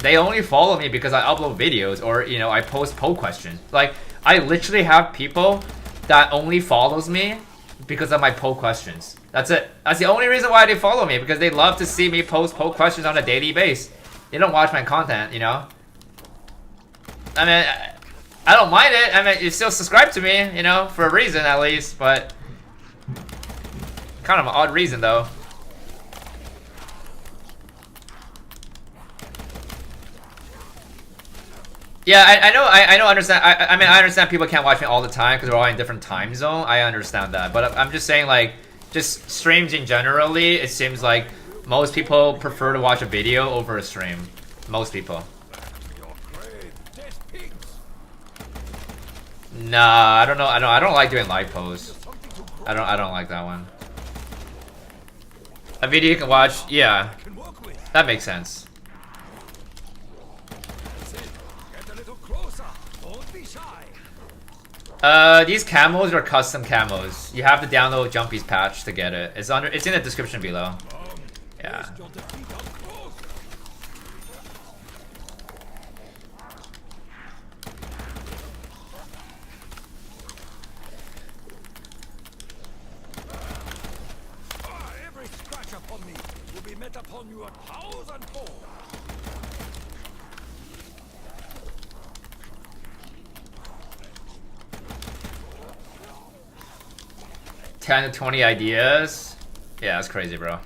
They only follow me because I upload videos or, you know, I post poll questions. Like, I literally have people that only follows me because of my poll questions. That's it. That's the only reason why they follow me, because they love to see me post poll questions on a daily basis. They don't watch my content, you know? I mean, I don't mind it. I mean, you still subscribe to me, you know, for a reason at least, but kind of an odd reason, though. Yeah, I know, understand. I mean, I understand people can't watch me all the time because we're all in different time zone. I understand that, but I'm just saying, like, just streams in generally, it seems like most people prefer to watch a video over a stream. Most people. Nah, I don't know. I don't like doing live posts. I don't like that one. A video you can watch, yeah. That makes sense. These camos are custom camos. You have to download Jumpy's patch to get it. It's in the description below. Yeah. Every scratch upon me will be met upon you 1,000-fold. 10 to 20 ideas. Yeah, that's crazy, bro.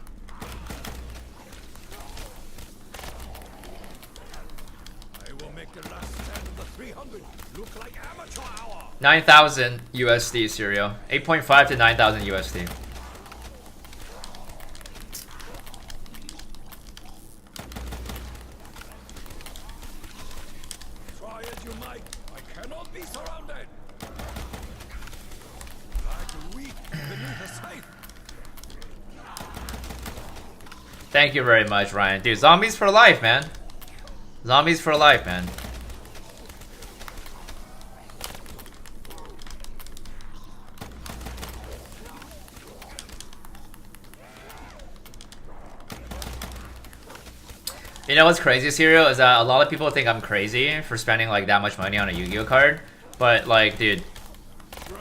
I will make the last stand of the 300 look like amateur hour. 9,000 USD, Serial. 8.5 to 9,000 USD. Try as you might, I cannot be surrounded. Like wheat beneath a scythe. Thank you very much, Ryan. Dude, zombies for life, man. Zombies for life, man. You know what's crazy, Serial, is that a lot of people think I'm crazy for spending like that much money on a Yu-Gi-Oh card, but like, dude,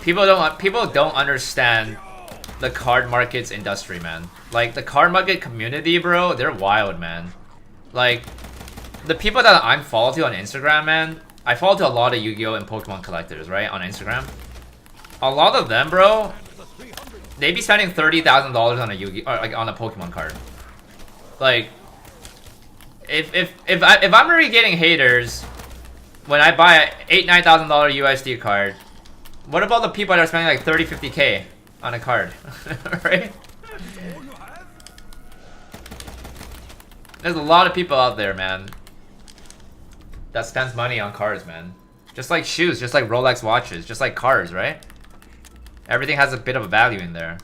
people don't understand the card market's industry, man. Like, the card market community, bro, they're wild, man. Like, the people that I'm followed to on Instagram, man, I follow to a lot of Yu-Gi-Oh and Pokemon collectors, right, on Instagram. A lot of them, bro, they be spending $30,000 on a Yu-Gi-Oh, or like on a Pokemon card. Like, if I'm already getting haters when I buy a $8,000-9,000 USD card, what about the people that are spending like 30-50K on a card, right? There's a lot of people out there, man, that spends money on cards, man. Just like shoes, just like Rolex watches, just like cars, right? Everything has a bit of a value in there.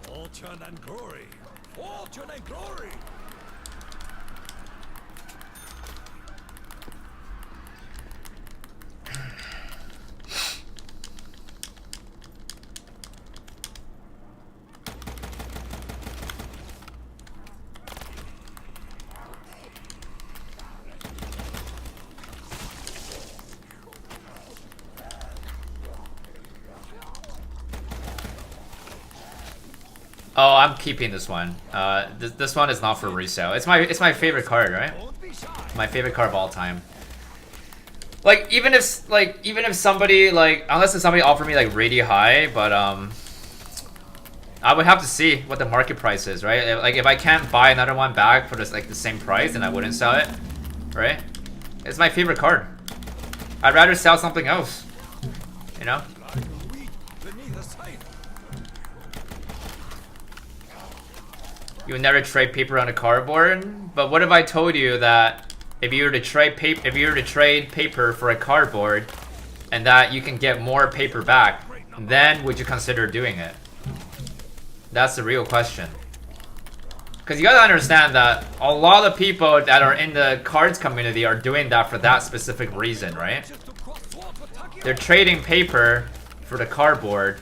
Fortune and glory Fortune and glory. Oh, I'm keeping this one. This one is not for resale. It's my favorite card, right? Don't be shy. My favorite card of all time. Like even if somebody like unless if somebody offered me like really high, but I would have to see what the market price is, right? Like if I can't buy another one back for this like the same price, then I wouldn't sell it, right? It's my favorite card. I'd rather sell something else, you know? Like wheat beneath the scythe. You would never trade paper on a cardboard, but what if I told you that if you were to trade paper for a cardboard, and that you can get more paper back, then would you consider doing it? That's the real question. Because you gotta understand that a lot of people that are in the cards community are doing that for that specific reason, right? Just to cross swords with Taki. They're trading paper for the cardboard,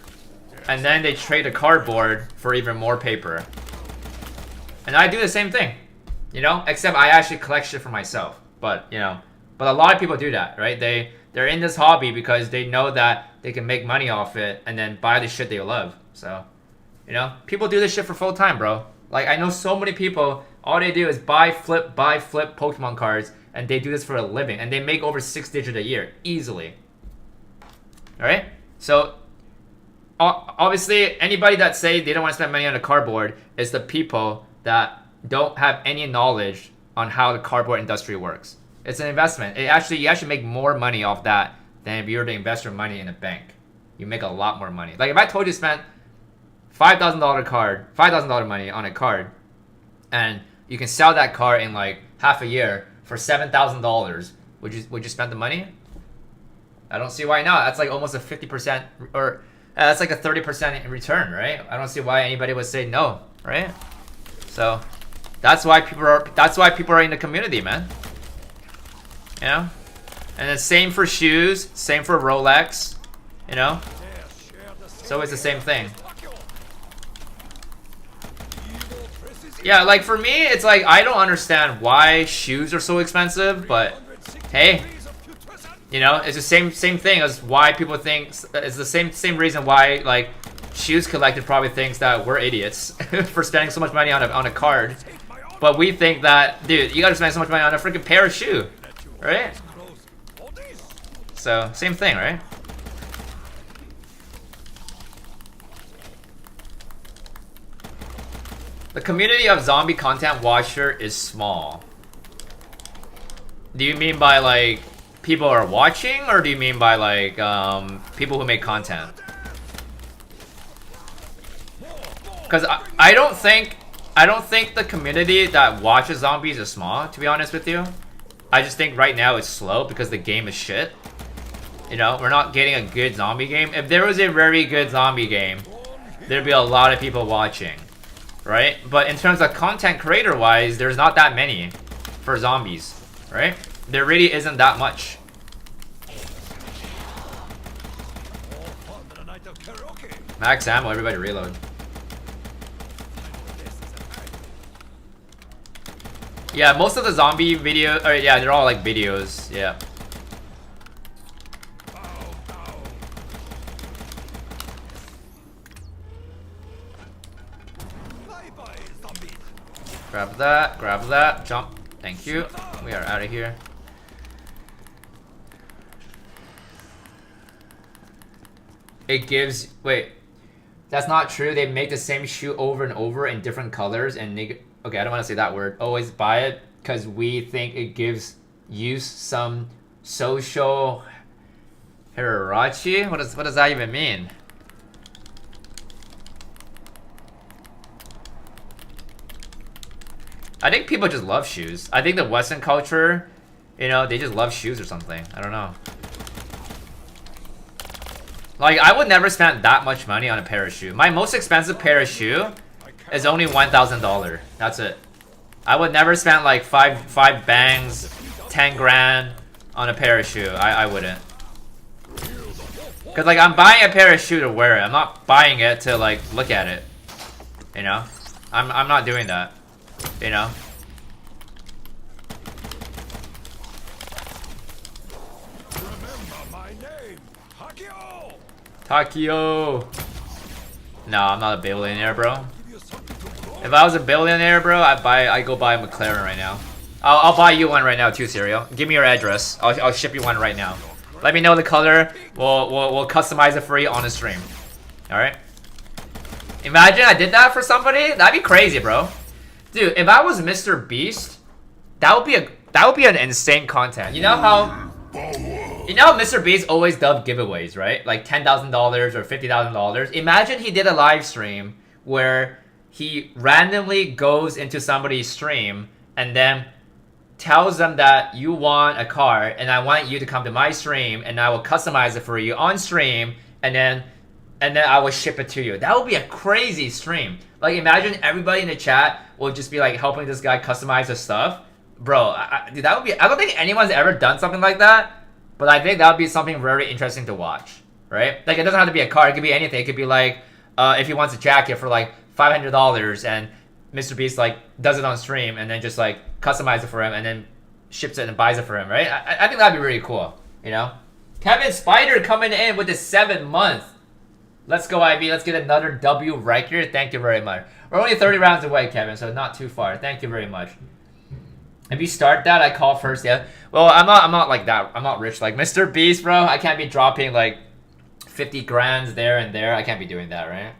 and then they trade the cardboard for even more paper. And I do the same thing, you know, except I actually collect shit for myself. But, you know, but a lot of people do that, right? They're in this hobby because they know that they can make money off it and then buy the shit they love. So, you know, people do this shit for full time, bro. Like, I know so many people, all they do is buy, flip Pokemon cards, and they do this for a living. And they make over 6 digits a year, easily. Alright? So, obviously, anybody that say they don't want to spend money on a cardboard is the people that don't have any knowledge on how the cardboard industry works. It's an investment. You actually make more money off that than if you were to invest your money in a bank. You make a lot more money. Like if I told you to spend $5,000 money on a card, and you can sell that card in like half a year for $7,000, would you spend the money? I don't see why not. That's like almost a 50% or that's like a 30% in return, right? I don't see why anybody would say no, right? So that's why people are in the community, man. You know? And then same for shoes, same for Rolex, you know? It's always the same thing. Yeah, like for me, it's like I don't understand why shoes are so expensive, but hey, you know, it's the same thing as why people think it's the same reason why like shoes collector probably thinks that we're idiots for spending so much money on a card, but we think that, dude, you gotta spend so much money on a freaking pair of shoe, right? So same thing, right? The community of zombie content watcher is small. Do you mean by like people are watching, or do you mean by like people who make content? Because I don't think the community that watches zombies is small, to be honest with you. I just think right now it's slow because the game is shit. You know, we're not getting a good zombie game. If there was a very good zombie game, there'd be a lot of people watching, right? But in terms of content creator wise, there's not that many for zombies, right? There really isn't that much. Max ammo, everybody reload. Yeah, most of the zombie video, or yeah, they're all like videos, yeah. Grab that, jump. Thank you. We are out of here. It gives, wait. That's not true. They make the same shoe over and over in different colors and okay, I don't want to say that word. Always buy it because we think it gives you some social hierarchy. What does that even mean? I think people just love shoes. I think the Western culture, you know, they just love shoes or something. I don't know. Like, I would never spend that much money on a pair of shoes. My most expensive pair of shoe is only $1,000. That's it. I would never spend like five bangs, 10 grand on a pair of shoe. I wouldn't. Cause like I'm buying a pair of shoe to wear it. I'm not buying it to like look at it. You know? I'm not doing that. You know? Remember my name, Takio. Takio. No, I'm not a billionaire, bro. If I was a billionaire, bro, I'd go buy a McLaren right now. I'll buy you one right now too, Serial. Give me your address. I'll ship you one right now. Let me know the color. We'll customize it for you on the stream. All right. Imagine I did that for somebody. That'd be crazy, bro. Dude, if I was Mr. Beast, that would be an insane content. You know how Mr. Beast always does giveaways, right? Like $10,000 or $50,000. Imagine he did a live stream where he randomly goes into somebody's stream and then tells them that you want a car and I want you to come to my stream and I will customize it for you on stream and then I will ship it to you. That would be a crazy stream. Like imagine everybody in the chat will just be like helping this guy customize his stuff. Bro, dude, that would be, I don't think anyone's ever done something like that, but I think that would be something very interesting to watch, right? Like it doesn't have to be a car, it could be anything. It could be like if he wants a jacket for like $500 and Mr. Beast like does it on stream and then just like customize it for him and then ships it and buys it for him, right? I think that'd be really cool, you know? Kevin Spider coming in with the 7th month. Let's go, IB. Let's get another W right here. Thank you very much. We're only 30 rounds away, Kevin, so not too far. Thank you very much. If you start that, I call first, yeah. Well, I'm not like that. I'm not rich like Mr. Beast, bro. I can't be dropping like 50 grands there and there. I can't be doing that, right?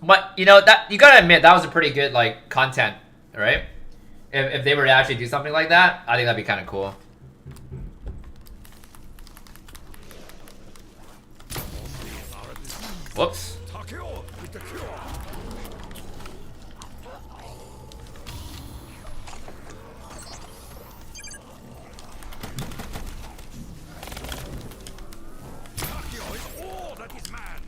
But you know that you gotta admit that was a pretty good like content, right? If they were to actually do something like that, I think that'd be kind of cool. Whoops. Takio with the cure. Takio is all that is man.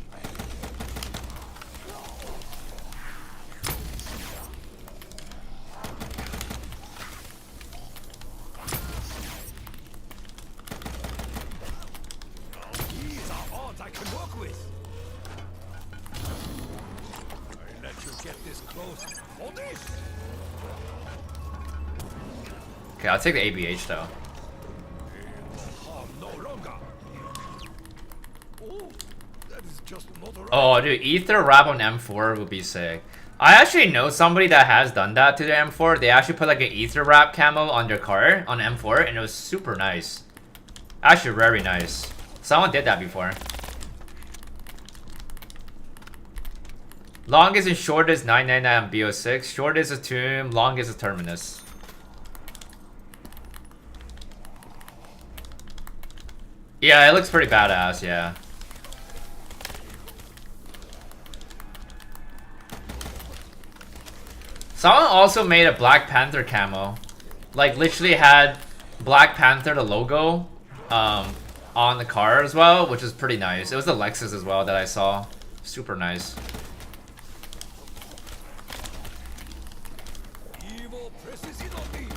These are odds I can work with. I let you get this close for this. Okay, I'll take the ABH though. Harm no longer. Oh, that is just not right. Oh, dude, Ether wrap on M4 would be sick. I actually know somebody that has done that to the M4. They actually put like an Ether wrap camo on their car on M4, and it was super nice. Actually, very nice. Someone did that before. Longest and shortest 999 on BO6. Shortest is Tomb, longest is Terminus. Yeah, it looks pretty badass, yeah. Someone also made a Black Panther camo. Like, literally had Black Panther, the logo, on the car as well, which is pretty nice. It was the Lexus as well that I saw. Super nice. Evil presses in on me.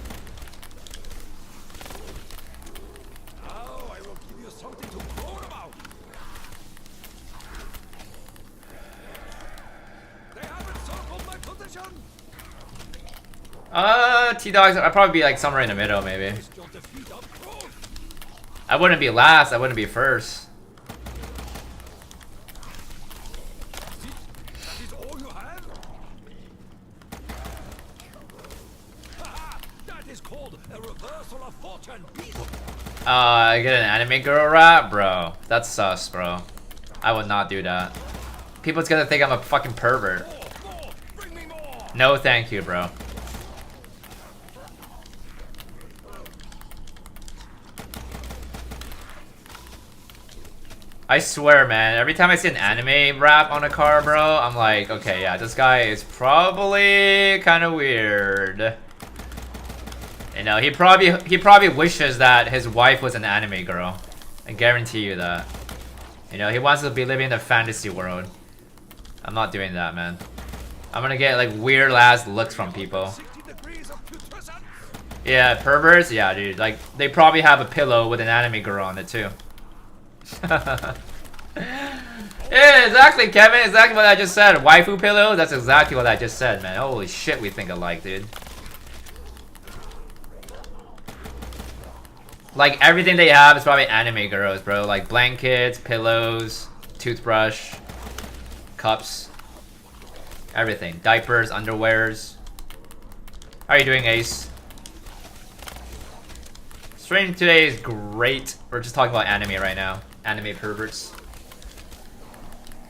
Now I will give you something to groan about. They haven't circled my position. T-Dogs, I'd probably be like somewhere in the middle, maybe. It's your defeat up close. I wouldn't be last, I wouldn't be first. See, that is all you have. Ha! That is called a reversal of fortune. I get an anime girl rap? Bro, that's sus, bro. I would not do that. People's gonna think I'm a fucking pervert. More, bring me more. No thank you, bro. I swear, man, every time I see an anime rap on a car, bro, I'm like, okay, yeah, this guy is probably kind of weird. You know, he probably wishes that his wife was an anime girl. I guarantee you that. You know, he wants to be living in a fantasy world. I'm not doing that, man. I'm gonna get like weird ass looks from people. Yeah, perverts? Yeah, dude. Like, they probably have a pillow with an anime girl on it, too. Yeah, exactly, Kevin. Exactly what I just said. Waifu pillow? That's exactly what I just said, man. Holy shit, we think alike, dude. Like, everything they have is probably anime girls, bro. Like, blankets, pillows, toothbrush, cups. Everything. Diapers, underwears. How are you doing, Ace? Stream today is great. We're just talking about anime right now. Anime perverts.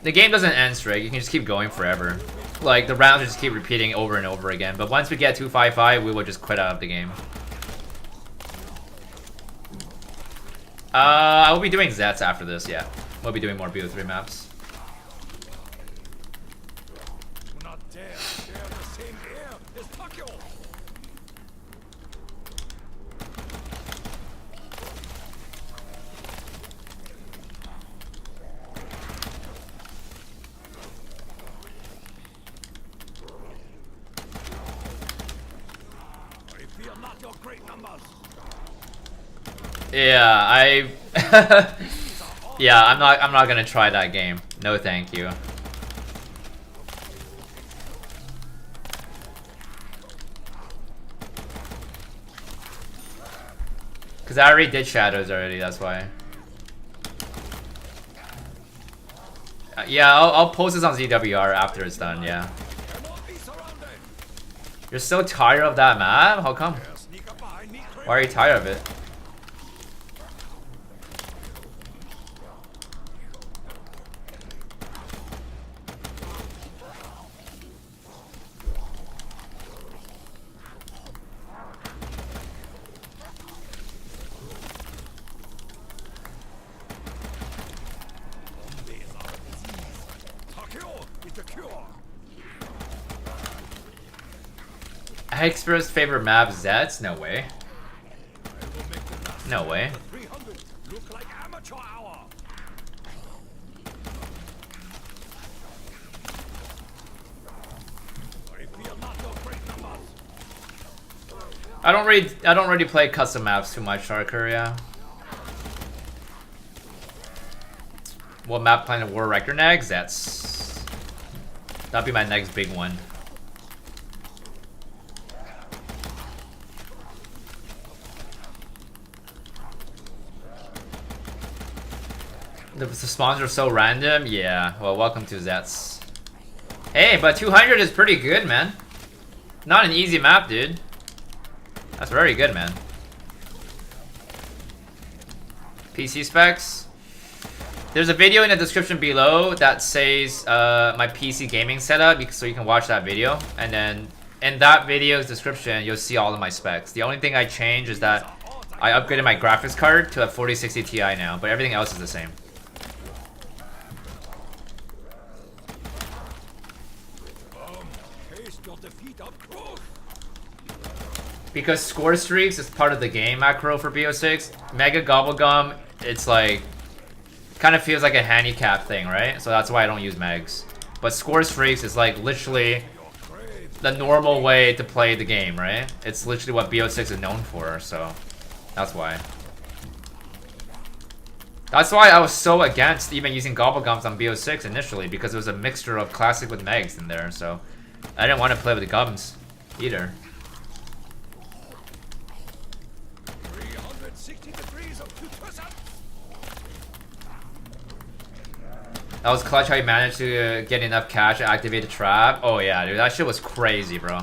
The game doesn't end straight. You can just keep going forever. Like, the rounds just keep repeating over and over again. But once we get 255, we will just quit out of the game. I will be doing Zets after this, yeah. We'll be doing more BO3 maps. Yeah, yeah, I'm not gonna try that game. No, thank you. Cause I already did shadows already. That's why. Yeah, I'll post this on ZWR after it's done. Yeah. You're so tired of that map? How come? Why are you tired of it? Expert's favorite map, Zets? No way. No way. I don't really play custom maps too much, Sharker, yeah. What map Planet War record next? That'll be my next big one. The spawns are so random? Yeah, well, welcome to Zets. Hey, but 200 is pretty good, man. Not an easy map, dude. That's very good, man. PC specs? There's a video in the description below that says my PC gaming setup, so you can watch that video. And then in that video's description, you'll see all of my specs. The only thing I changed is that I upgraded my graphics card to a 4060 Ti now, but everything else is the same. Because score streaks is part of the game macro for BO6, Mega Gobblegum, it's like, kind of feels like a handicap thing, right? So that's why I don't use megs. But score streaks is like literally the normal way to play the game, right? It's literally what BO6 is known for, so that's why. That's why I was so against even using Gobblegums on BO6 initially, because it was a mixture of classic with megs in there, so I didn't want to play with the gums either. That was clutch how you managed to get enough cash to activate the trap. Oh yeah, dude, that shit was crazy, bro.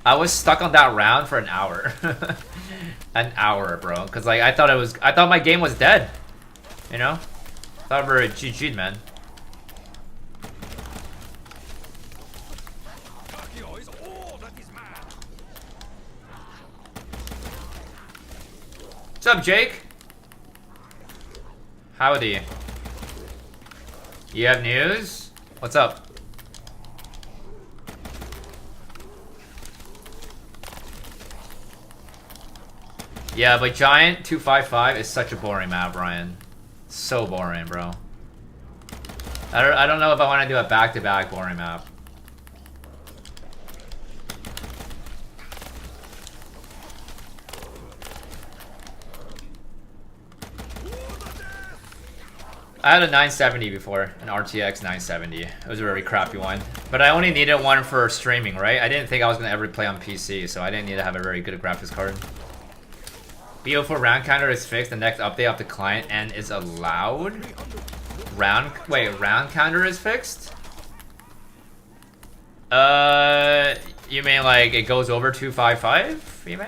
I was stuck on that round for an hour. An hour, bro. Cause like I thought my game was dead. You know? Thought we were GG'd, man. What's up, Jake? Howdy. You have news? What's up? Yeah, but Giant 255 is such a boring map, Ryan. So boring, bro. I don't know if I want to do a back-to-back boring map. I had a 970 before, an RTX 970. It was a very crappy one. But I only needed one for streaming, right? I didn't think I was going to ever play on PC, so I didn't need to have a very good graphics card. BO4 round counter is fixed. The next update of the client and is allowed. Round counter is fixed? You mean like it goes over 255? You mean?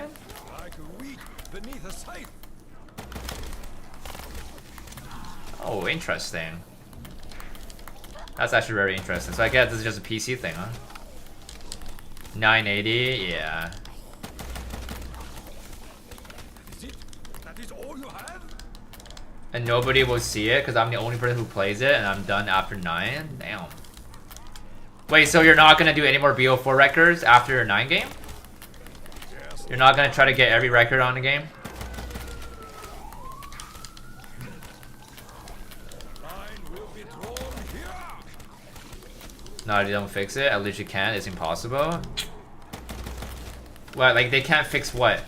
Oh, interesting. That's actually very interesting. So I guess this is just a PC thing, huh? 980, yeah. That is all you have? And nobody will see it because I'm the only person who plays it and I'm done after 9? Damn. Wait, so you're not going to do any more BO4 records after your 9 game? You're not going to try to get every record on the game? No, they don't fix it. At least you can. It's impossible. What? Like they can't fix what?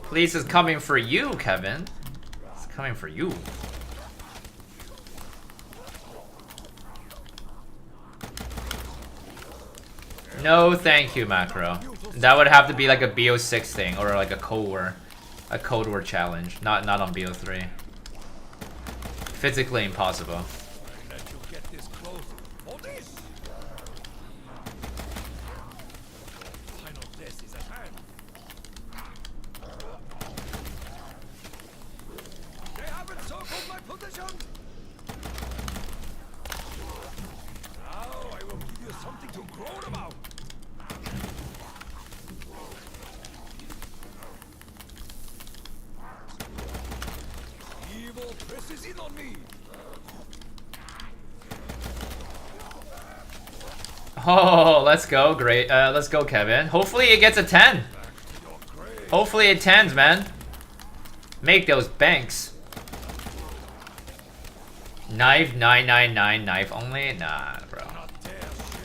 Police is coming for you, Kevin. It's coming for you. No, thank you, Macro. That would have to be like a BO6 thing or like a Cold War challenge. Not on BO3. Physically impossible. Oh, let's go. Great. Let's go, Kevin. Hopefully it gets a 10. Hopefully it 10s, man. Make those banks. Knife 999 knife only? Nah, bro.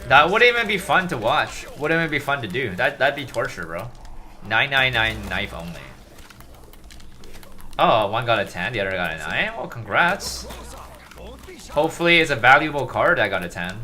That wouldn't even be fun to watch. Wouldn't even be fun to do. That'd be torture, bro. 999 knife only. Oh, one got a 10, the other got a 9. Well, congrats. Hopefully it's a valuable card that got a 10.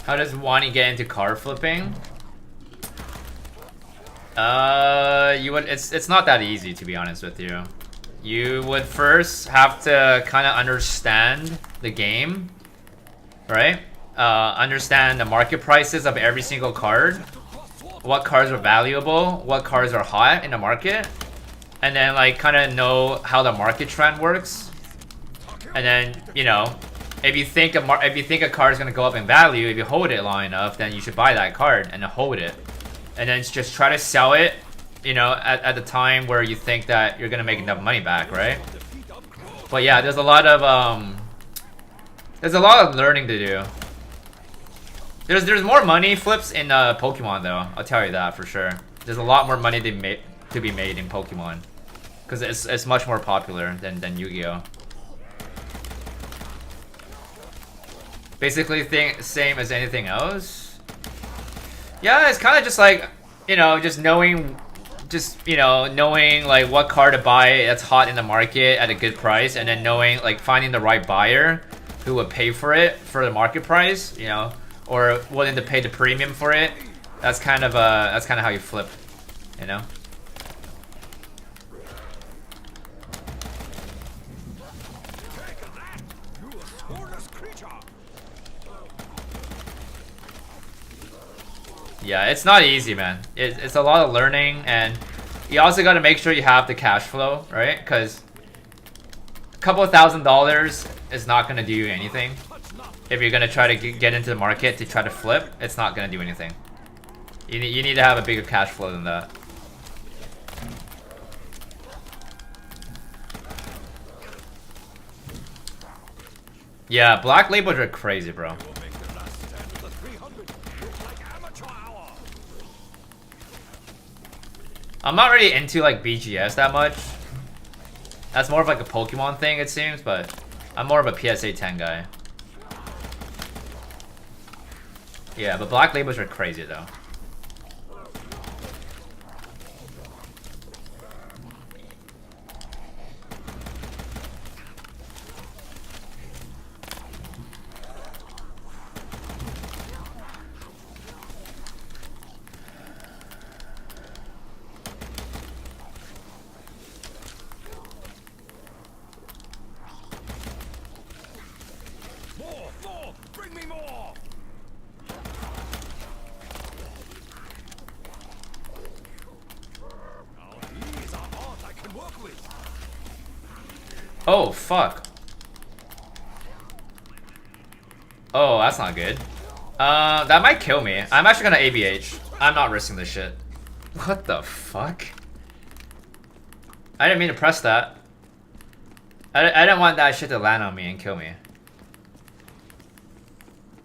How does Wani get into car flipping? It's not that easy, to be honest with you. You would first have to kind of understand the game, right? Understand the market prices of every single card, what cards are valuable, what cards are hot in the market, and then like kind of know how the market trend works. And then, you know, if you think a card is gonna go up in value, if you hold it long enough, then you should buy that card and hold it, and then just try to sell it, you know, at the time where you think that you're gonna make enough money back, right? But yeah, there's a lot of learning to do. There's more money flips in Pokemon though. I'll tell you that for sure. There's a lot more money to be made in Pokemon because it's much more popular than Yu-Gi-Oh. Basically, same as anything else. Yeah, it's kind of just like, you know, just knowing like what card to buy that's hot in the market at a good price, and then knowing like finding the right buyer who would pay for it for the market price, you know, or willing to pay the premium for it. That's kind of how you flip, you know. Yeah, it's not easy, man. It's a lot of learning, and you also got to make sure you have the cash flow, right? Because couple $1,000s is not gonna do you anything. If you're gonna try to get into the market to try to flip, it's not gonna do anything. You need to have a bigger cash flow than that. Yeah, black labels are crazy, bro. I'm not really into like BGS that much. That's more of like a Pokemon thing, it seems, but I'm more of a PSA 10 guy. Yeah, but black labels are crazy though. Oh, fuck. Oh, that's not good. That might kill me. I'm actually gonna ABH. I'm not risking this shit. What the fuck? I didn't mean to press that. I didn't want that shit to land on me and kill me.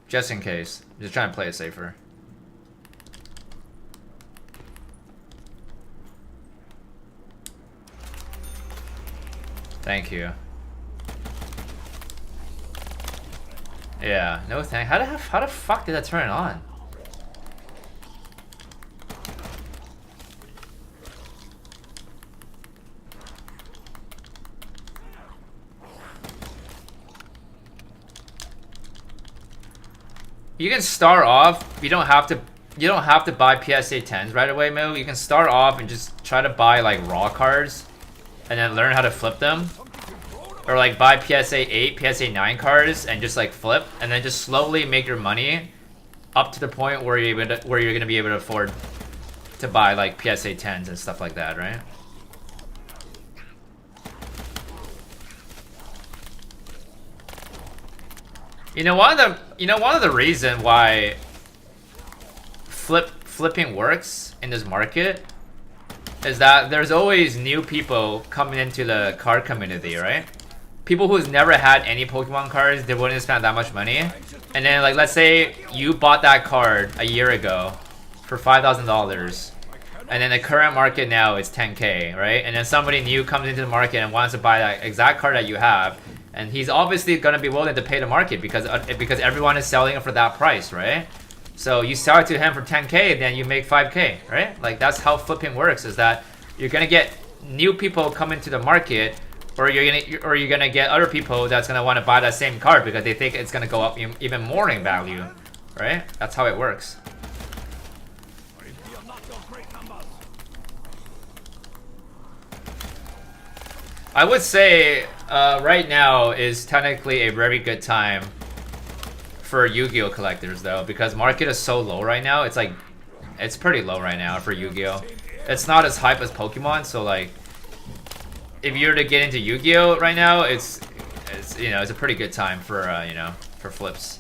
Just in case. Just trying to play it safer. Thank you. Yeah, no thank. How the fuck did that turn it on? You can start off. You don't have to buy PSA 10s right away, Mo. You can start off and just try to buy like raw cards and then learn how to flip them. Or like buy PSA 8, PSA 9 cards and just like flip, and then just slowly make your money up to the point where you're gonna be able to afford to buy like PSA 10s and stuff like that, right? You know, one of the reason why flipping works in this market is that there's always new people coming into the card community, right? People who's never had any Pokemon cards, they're willing to spend that much money. And then, like, let's say you bought that card a year ago for $5,000. And then the current market now is 10K, right? And then somebody new comes into the market and wants to buy that exact card that you have. And he's obviously going to be willing to pay the market because everyone is selling it for that price, right? So you sell it to him for 10K, then you make 5K, right? Like, that's how flipping works, is that you're going to get new people come into the market, or you're gonna get other people that's gonna want to buy that same card because they think it's gonna go up even more in value, right? That's how it works. I would say right now is technically a very good time for Yu-Gi-Oh collectors though, because market is so low right now. It's like, it's pretty low right now for Yu-Gi-Oh. It's not as hype as Pokemon, so like, if you were to get into Yu-Gi-Oh right now, it's you know, it's a pretty good time for you know, for flips.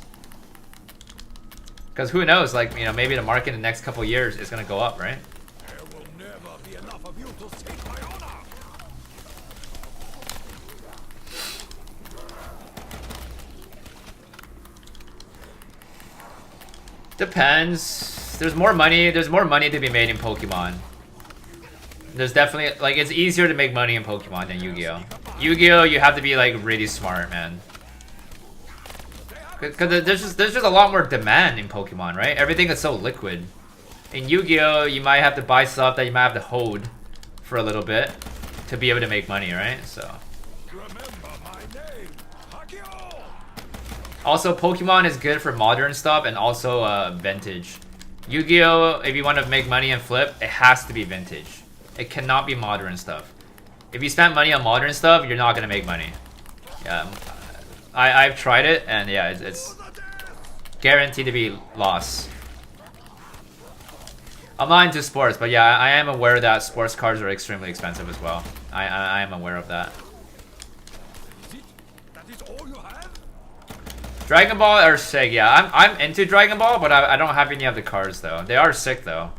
Because who knows, like, you know, maybe the market in the next couple years is gonna go up, right? There will never be enough of you to take my honor. Depends. There's more money to be made in Pokemon. There's definitely, like, it's easier to make money in Pokemon than Yu-Gi-Oh. Yu-Gi-Oh, you have to be like really smart, man. Because there's just a lot more demand in Pokemon, right? Everything is so liquid. In Yu-Gi-Oh, you might have to buy stuff that you might have to hold for a little bit to be able to make money, right? So. Also, Pokemon is good for modern stuff and also vintage. Yu-Gi-Oh, if you want to make money and flip, it has to be vintage. It cannot be modern stuff. If you spend money on modern stuff, you're not gonna make money. Yeah, I've tried it, and yeah, it's guaranteed to be loss. I'm not into sports, but yeah, I am aware that sports cards are extremely expensive as well. I am aware of that. is all you have? Dragon Ball are sick, yeah. I'm into Dragon Ball, but I don't have any of the cards though. They are sick though.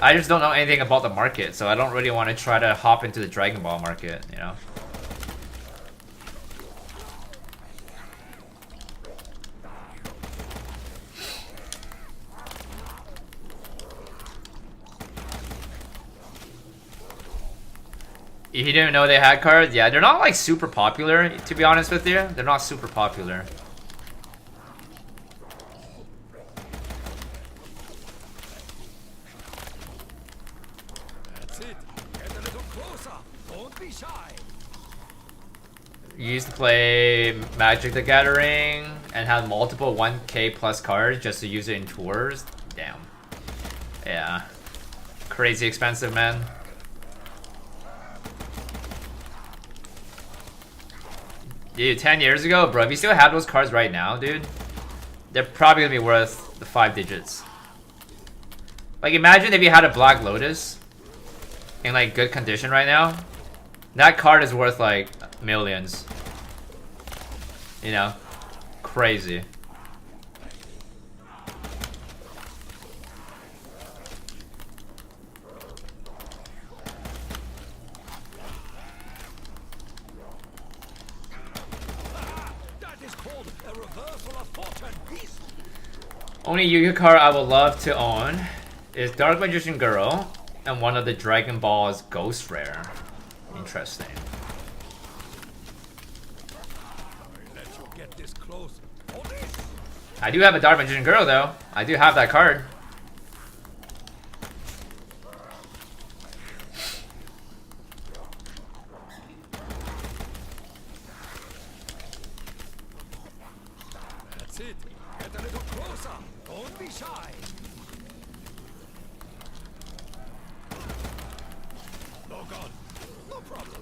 I just don't know anything about the market, so I don't really want to try to hop into the Dragon Ball market, you know? You didn't know they had cards? Yeah, they're not like super popular, to be honest with you. They're not super popular. That's it. Get a little closer. Don't be shy. You used to play Magic the Gathering and had multiple 1k plus cards just to use it in tours? Damn. Yeah. Crazy expensive, man. Dude, 10 years ago, bro, if you still have those cards right now, dude, they're probably gonna be worth the 5 digits. Like, imagine if you had a Black Lotus in, like, good condition right now. That card is worth, like, millions. You know? Crazy. Only Yu-Gi-Oh card I would love to own is Dark Magician Girl and one of the Dragon Ball's Ghost Rare. Interesting. I do have a Dark Magician Girl though. I do have that card. That's it. Get a little closer. Don't be shy. No gun. No problem.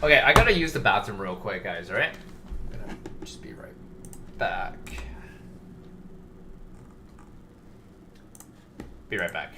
Okay, I gotta use the bathroom real quick, guys, alright? I'm gonna just be right back. Be right back.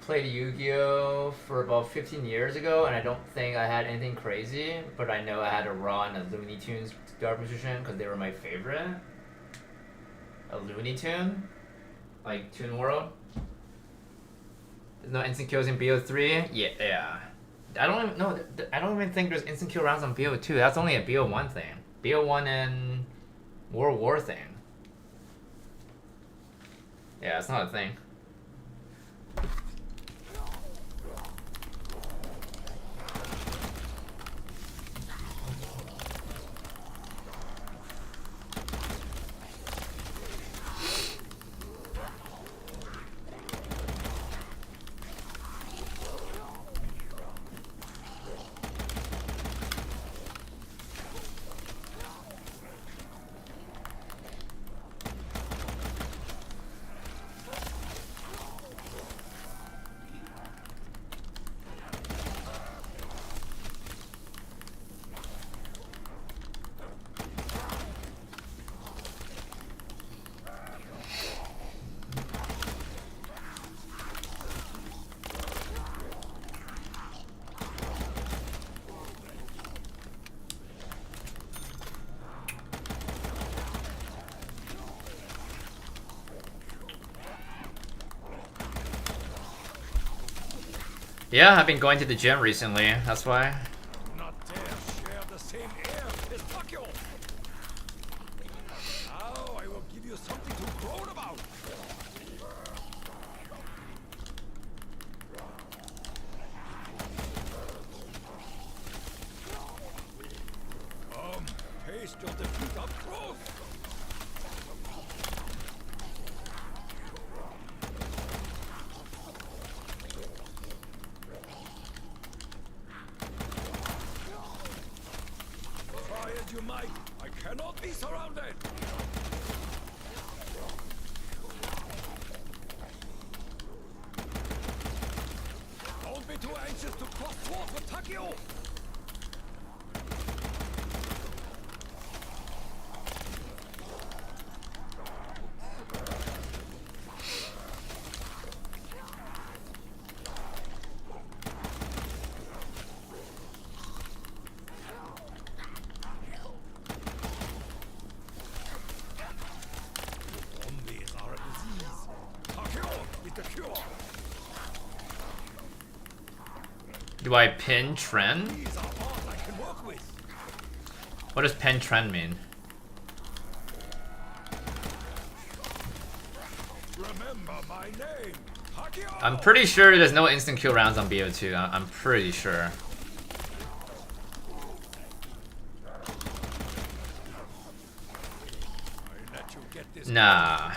played Yu-Gi-Oh for about 15 years ago, and I don't think I had anything crazy, but I know I had a Raw and a Looney Tunes Dark Magician because they were my favorite. A Looney Tune? Like Toon World? There's no instant kills in BO3? Yeah. I don't even think there's instant kill rounds on BO2. That's only a BO1 thing. BO1 and World War thing. Yeah, it's not a thing. Yeah, I've been going to the gym recently, that's why. Not dare share the same air as Takio. Now I will give you something to groan about. Taste your defeat up close. You might. I cannot be surrounded. Don't be too anxious to cross swords with Takio. Do I pin trend? What does pin trend mean? Remember my name, Takio. I'm pretty sure there's no instant kill rounds on BO2. I'm pretty sure. Nah.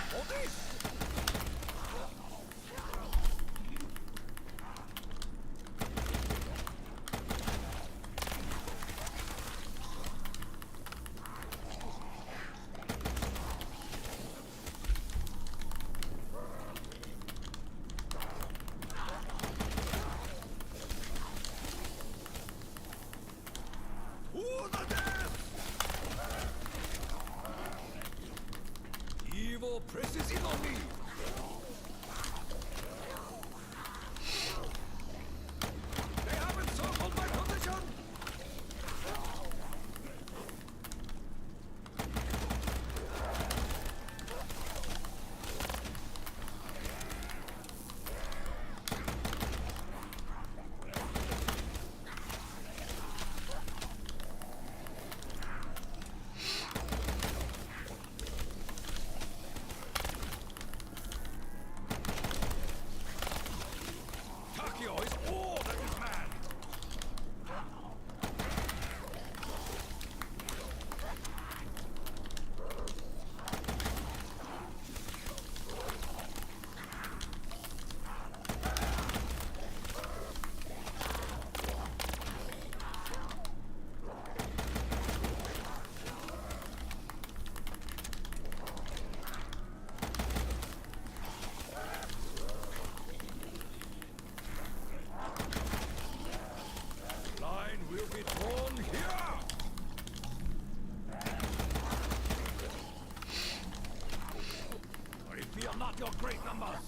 Your great numbers.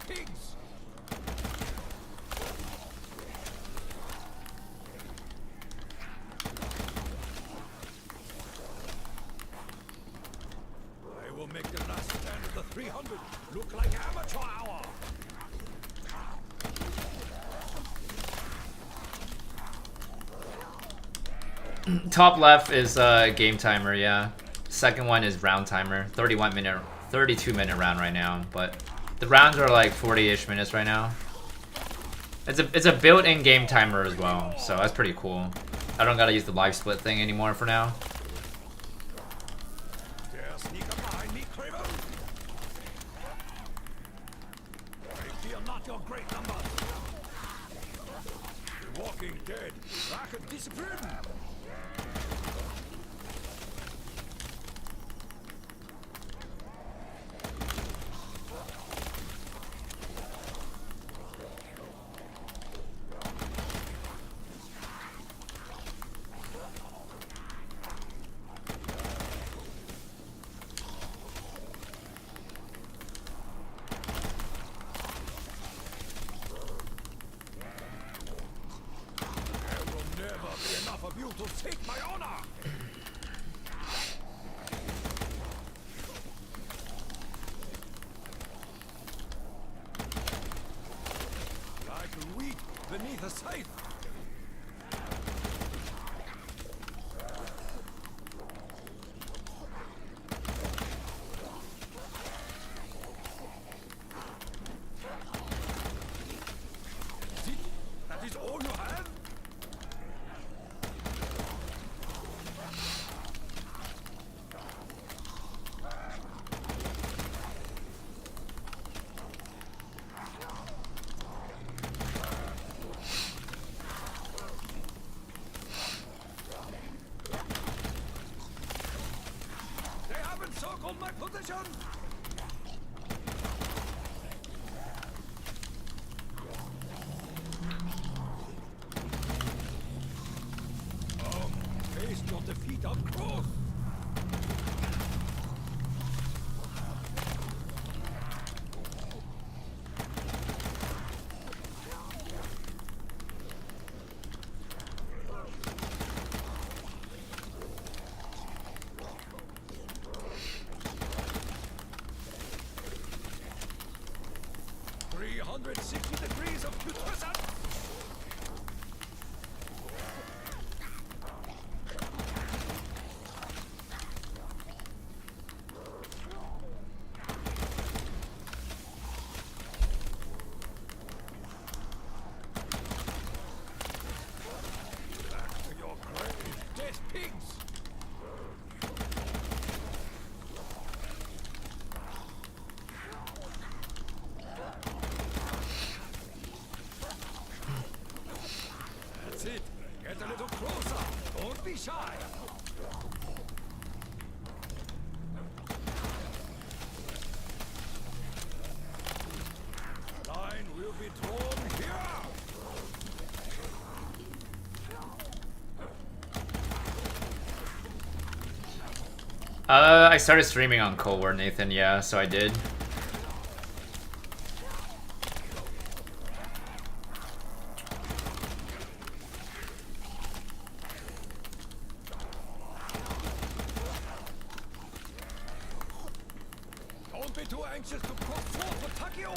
pigs! I will make the last stand of the 300 look like amateur hour! Top left is game timer, yeah. Second one is round timer. 32-minute round right now, but the rounds are like 40-ish minutes right now. It's a built-in game timer as well, so that's pretty cool. I don't gotta use the live split thing anymore for now. Dare sneak up behind me, Kraven? I fear not your great numbers. The Walking Dead, rapid discipline. To take my honor. Like wheat beneath a scythe. That is all you have? Circle my position! Face your defeat up close! Degrees of putrescence. Back to your grave, dead pigs. That's it. Get a little closer. Don't be shy. Line will be drawn here. I started streaming on Cold War, Nathan, yeah, so I did. Don't be too anxious to cross forth for Takio.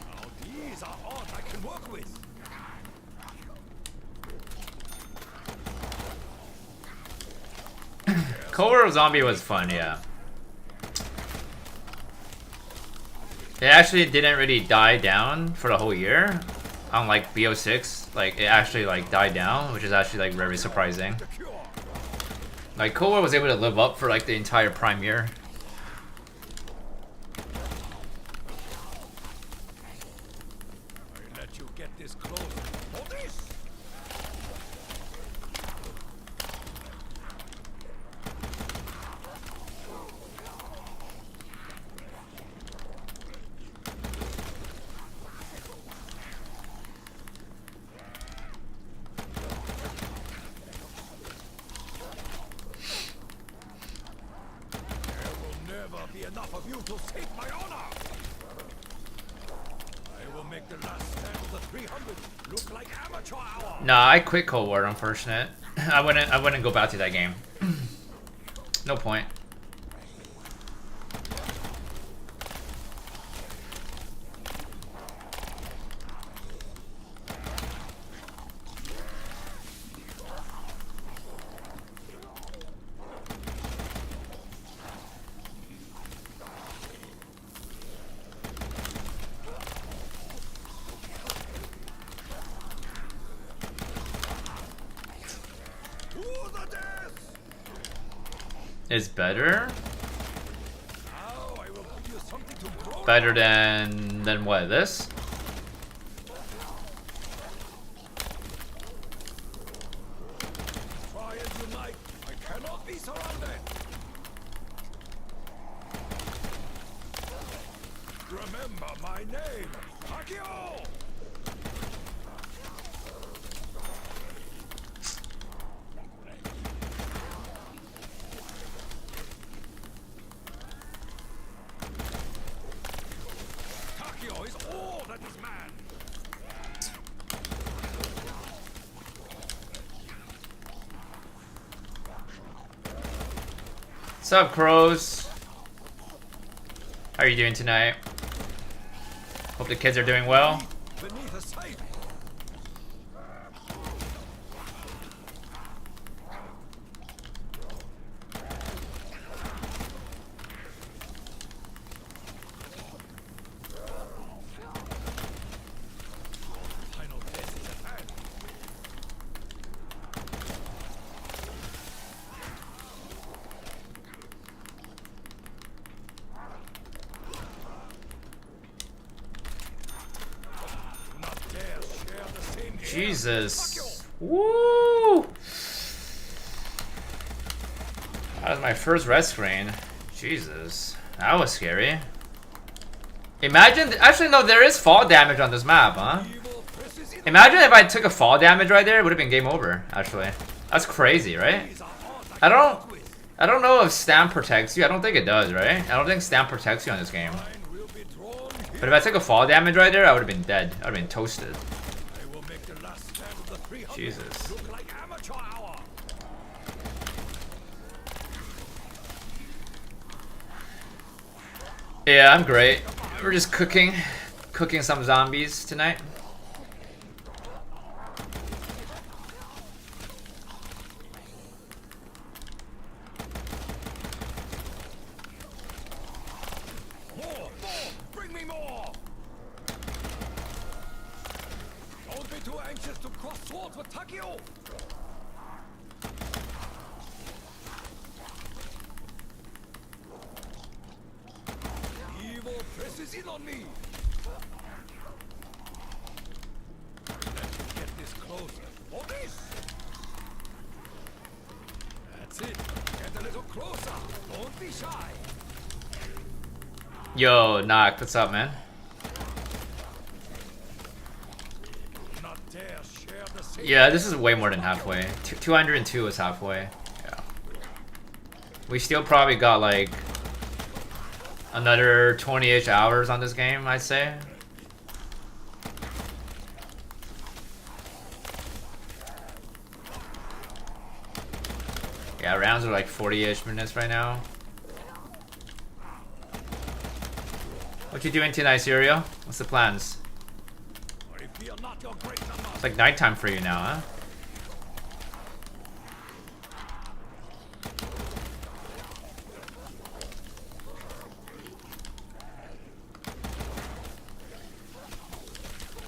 Now these are odds I can work with. Cold Zombie was fun, yeah. It actually didn't really die down for the whole year. Unlike BO6, like it actually like died down, which is actually like very surprising. Like Cold War was able to live up for like the entire prime year. I let you get this close. Hold this. be enough of you to save my honor. I will make the last stand of the 300 look like amateur hour. Nah, I quit Cold War, unfortunate. I wouldn't go back to that game. No point. Is better? Better than what, this? Try as you like, I cannot be surrounded. Remember my name, Takio! What's up, crows? How are you doing tonight? Hope the kids are doing well. Beneath a sight. Final test is at hand. Jesus. Woo! That was my first red screen. Jesus. That was scary. Imagine, actually no, there is fall damage on this map, huh? Imagine if I took a fall damage right there, it would have been game over, actually. That's crazy, right? I don't know if stamp protects you. I don't think it does, right? I don't think stamp protects you on this game. But if I took a fall damage right there, I would have been dead. I would have been toasted. Jesus. Yeah, I'm great. We're just cooking some zombies tonight. More! Bring me more! Don't be too anxious to cross swords with Takio! Evil presses in on me! Let's get this closer. For this! That's it. Get a little closer. Don't be shy. Yo, Knock, what's up, man? Not dare share the same. Yeah, this is way more than halfway. 202 is halfway. Yeah. We still probably got like another 20-ish hours on this game, I'd say. Yeah, rounds are like 40-ish minutes right now. What you doing tonight, Serial? What's the plans? It's like nighttime for you now, huh?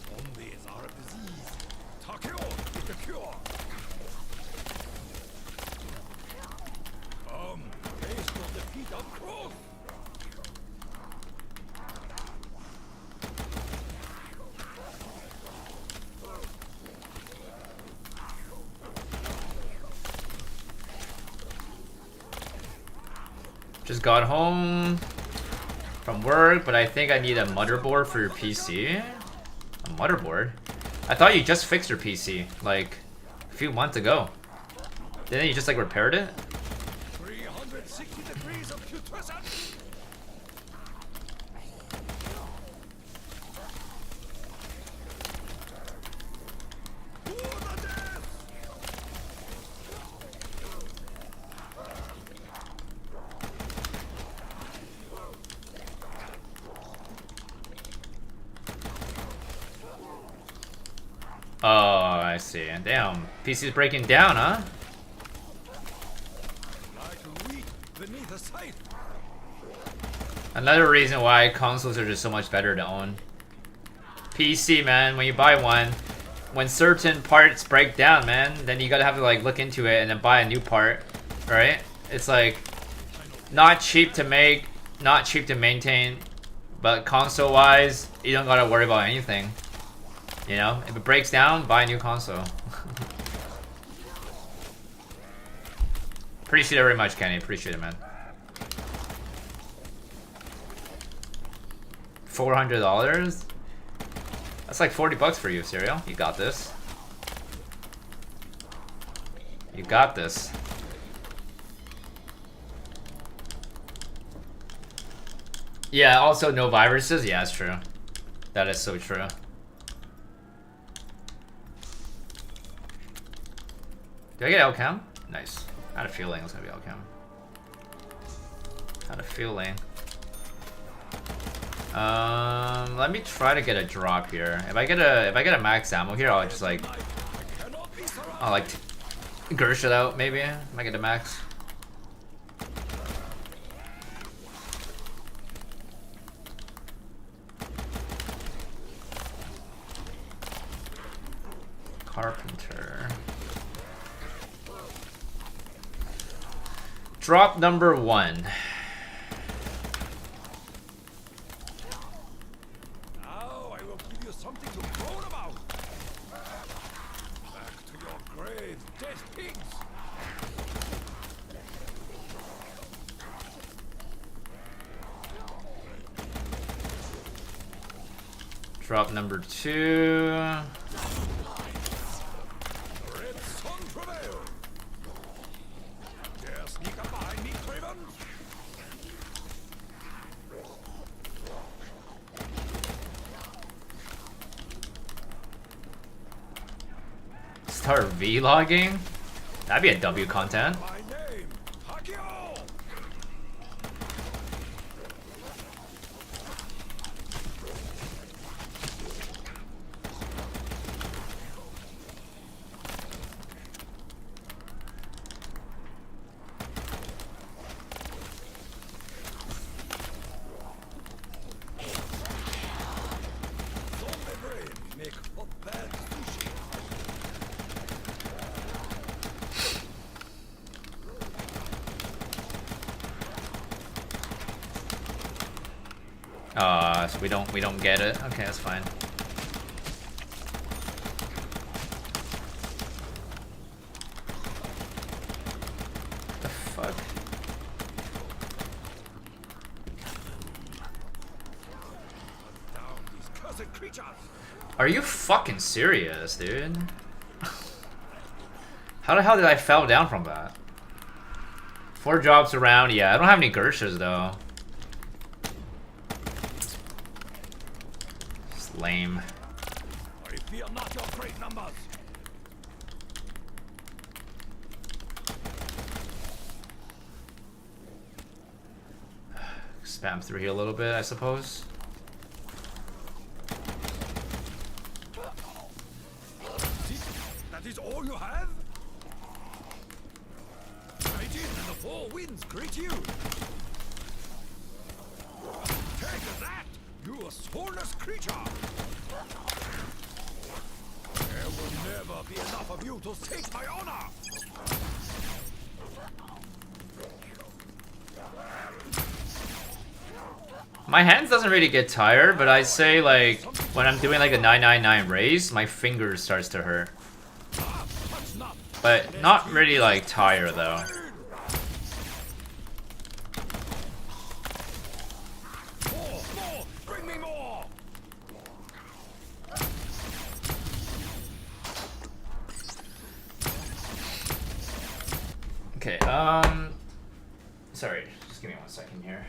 Zombies are a disease. Takio is the cure. Taste of defeat of growth. Just got home from work, but I think I need a motherboard for your PC. A motherboard? I thought you just fixed your PC like a few months ago. Didn't you just like repaired it? 360 degrees of putrescence. I see. Damn, PC's breaking down, huh? Like wheat beneath a scythe. Another reason why consoles are just so much better to own. PC, man, when you buy one, when certain parts break down, man, then you gotta have to like look into it and then buy a new part, right? It's like not cheap to make, not cheap to maintain, but console-wise, you don't gotta worry about anything. You know, if it breaks down, buy a new console. Appreciate it very much, Kenny. Appreciate it, man. $400? That's like 40 bucks for you, Serial. You got this. You got this. Yeah, also no viruses. Yeah, that's true. That is so true. Do I get L-Cam? Nice. I had a feeling it was gonna be L-Cam. Had a feeling. Let me try to get a drop here. If I get a max ammo here, I'll just like, I'll like Gersh it out maybe. Might get a max. Carpenter. Drop number 1. Now I will give you something to groan about. Back to your grave, dead pigs. Drop number 2. Red sun travail. Dare sneak up behind me, cravens? Start vlogging? That'd be a W content. My name, Hakio. Zombie brain make hot bad sushi. So we don't get it. Okay, that's fine. The fuck? Down these cursed creatures. Are you fucking serious, dude? How the hell did I fall down from that? 4 drops around. Yeah, I don't have any Gershes though. It's lame. I fear not your great numbers. Spam through here a little bit, I suppose. That is all you have? Mighty and the 4 winds greet you. Take that, you soulless creature. There will never be enough of you to sate my honor. My hands doesn't really get tired, but I say like when I'm doing like a 999 race, my fingers starts to hurt. But not really like tired though. More, bring me more. Okay, sorry, just give me 1 second here.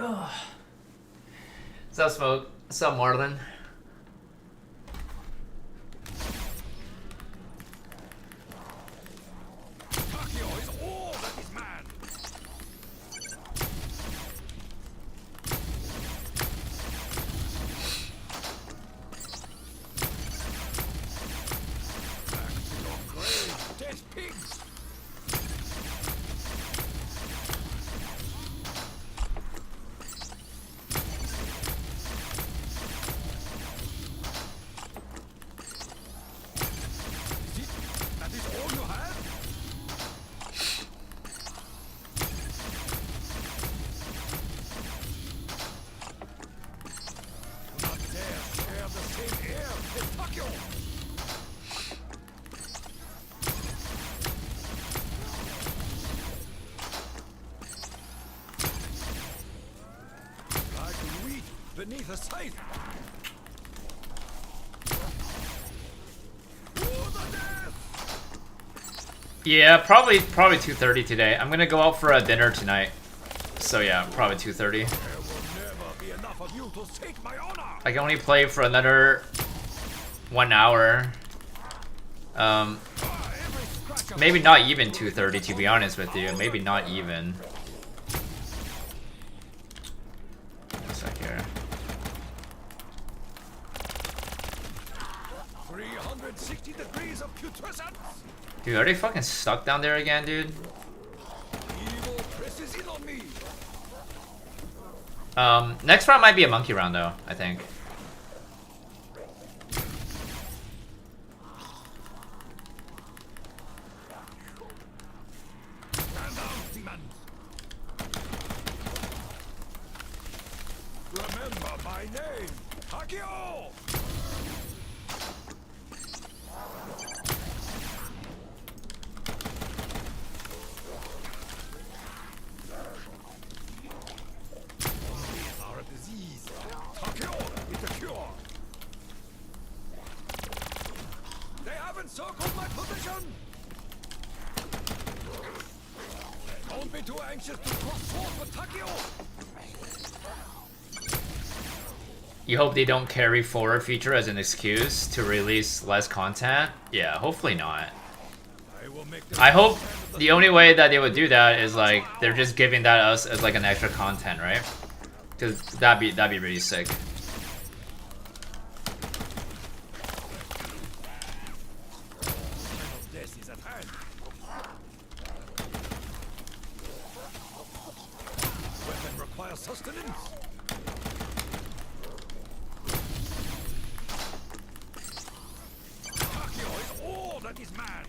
What's up, Smoke? What's up, Marlon? Takio is all that is man. Back to your grave, dead pigs. That is all you have? Do not dare share the same air with Takio! Like wheat beneath a scythe! To the death! Yeah, probably 2:30 today. I'm gonna go out for a dinner tonight. So yeah, probably 2:30. There will never be enough of you to seek my honor! I can only play for another 1 hour. Every scratch of Maybe not even 2:30 to be honest with you. Maybe not even. One sec here. 360 degrees of putrescence! Dude, are they fucking stuck down there again, dude? Evil presses in on me! Next round might be a monkey round though, I think. Stand down, demons! Remember my name! Takio! Zombies are a disease. Takio is the cure. They have encircled my position. Don't be too anxious to cross swords with Takio. You hope they don't carry forward feature as an excuse to release less content? Yeah, hopefully not. I will make the I hope the only way that they would do that is like they're just giving that us as like an extra content, right? Because that'd be really sick. time of death is at hand. Weapon requires sustenance. Takio is all that is man.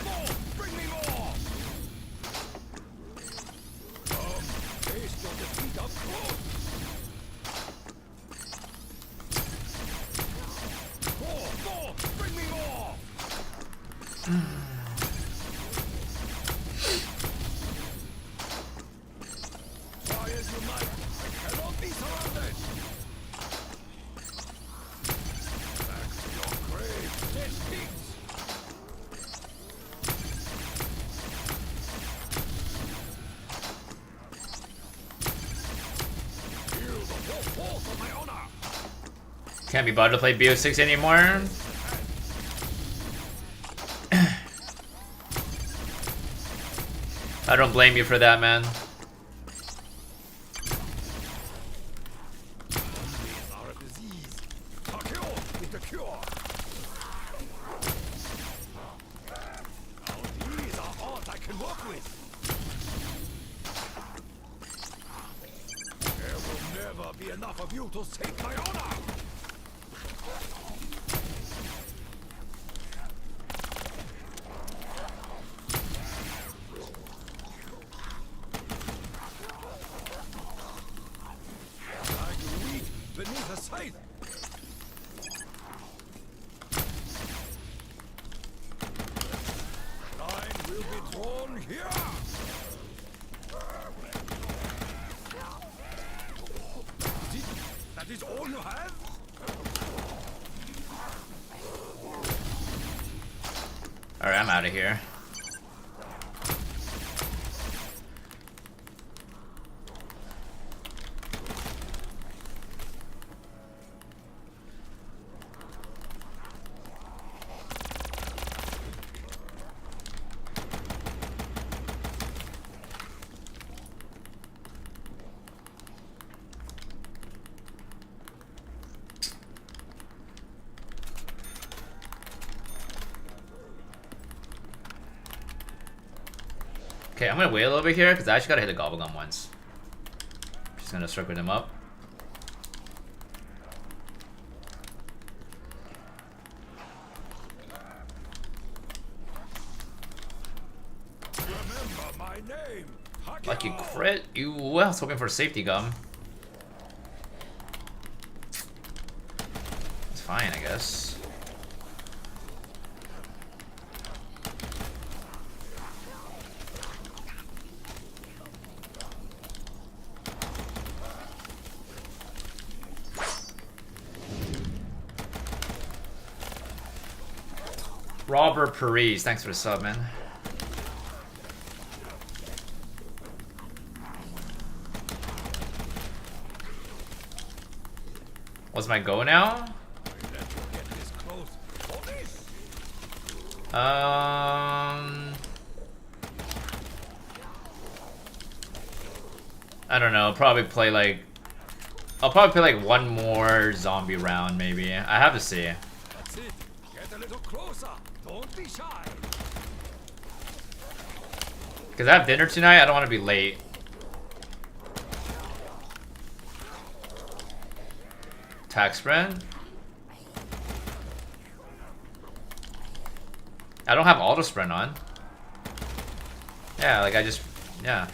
More! Bring me more! Taste your defeat up close! More! Bring me more! Try as you might, I cannot be surrounded! Back to your grave, dead pigs! Feel the full force of my honor! Can't be bothered to play BO6 anymore. I don't blame you for that, man. Zombies are a disease. Takio is the cure. Now these are odds I can work with. There will never be enough of you to save my honor. Like wheat beneath a scythe. Line will be drawn here. That is all you have? Alright, I'm out of here. Okay, I'm gonna wait a little bit here because I actually gotta hit the Gobblegum once. Just gonna circle them up. Remember my name. Lucky crit. You I was hoping for a safety gum. It's fine, I guess. Robert Paris, thanks for the sub, man. What's my go now? I don't know. Probably play like. I'll probably play like one more zombie round, maybe. I have to see. That's it. Get a little closer. Don't be shy. Because I have dinner tonight, I don't want to be late. Tax spread? I don't have auto sprint on. Yeah, like I just, yeah.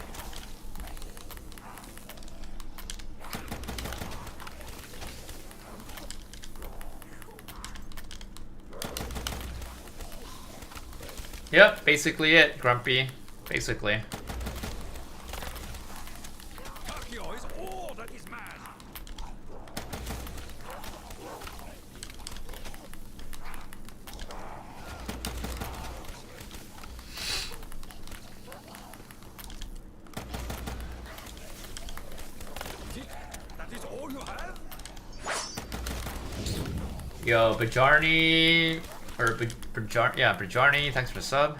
Yep, basically it, Grumpy. Basically. Takio is all that is mad. That is all you have? Yo, Bajarni, or Bajarni, thanks for the sub.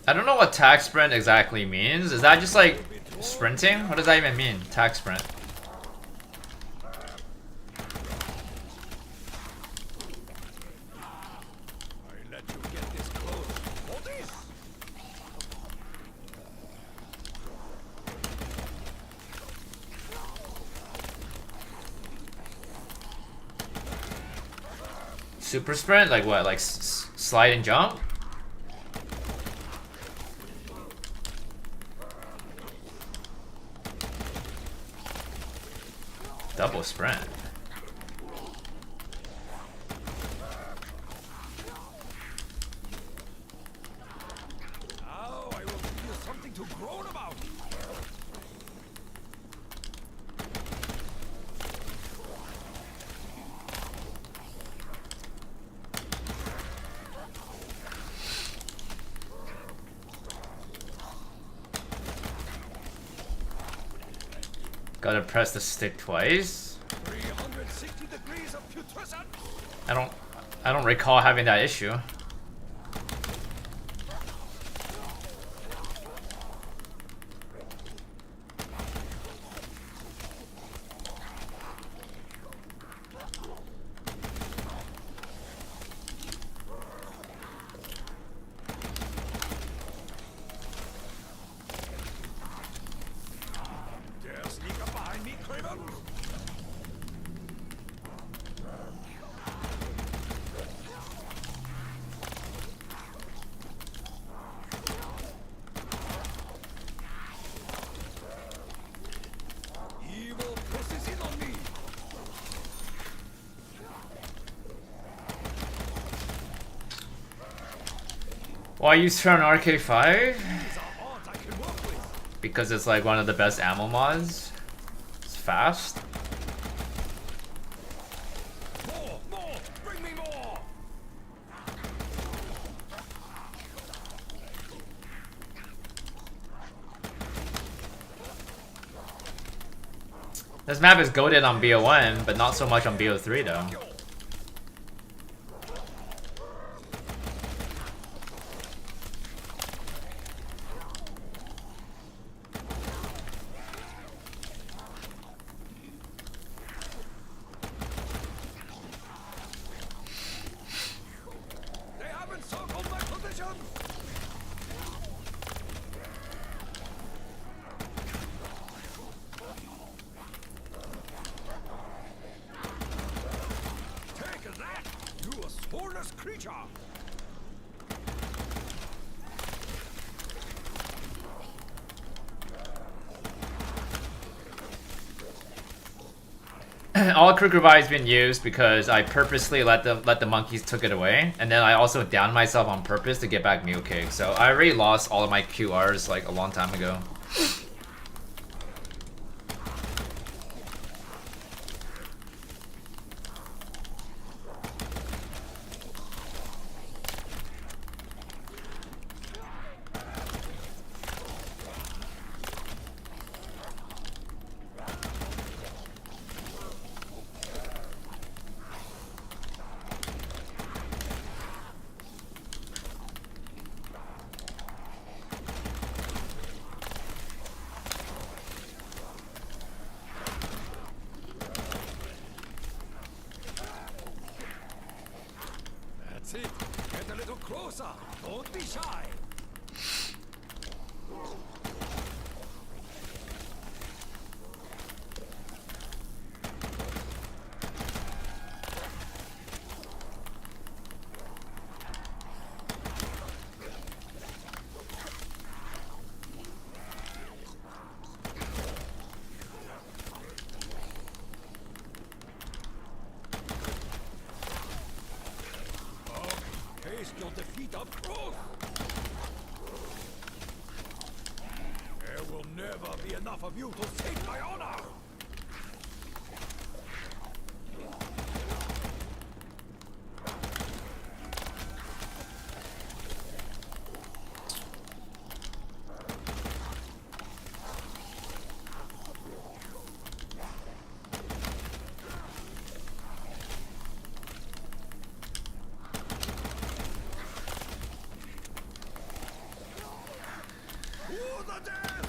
I don't know what tag sprint exactly means. Is that just like sprinting? What does that even mean? Tag sprint. I let you get this close. For this. Super sprint? Like what? Like slide and jump? Double sprint. Now I will give you something to groan about. Gotta press the stick twice. 360 degrees of putrescence. I don't recall having that issue. Dare sneak up behind me, Craven? Why use turn RK5? These are odds I can work with. Because it's like one of the best ammo mods. It's fast. More! Bring me more! This map is goated on BO1, but not so much on BO3 though. They haven't circled my position! Take that, you soulless creature! All Crook Revive's been used because I purposely let the monkeys took it away, and then I also downed myself on purpose to get back NUKE. So I already lost all of my QRs like a long time ago. That's it. Get a little closer. Don't be shy. Taste your defeat up close. There will never be enough of you to save my honor. To the death!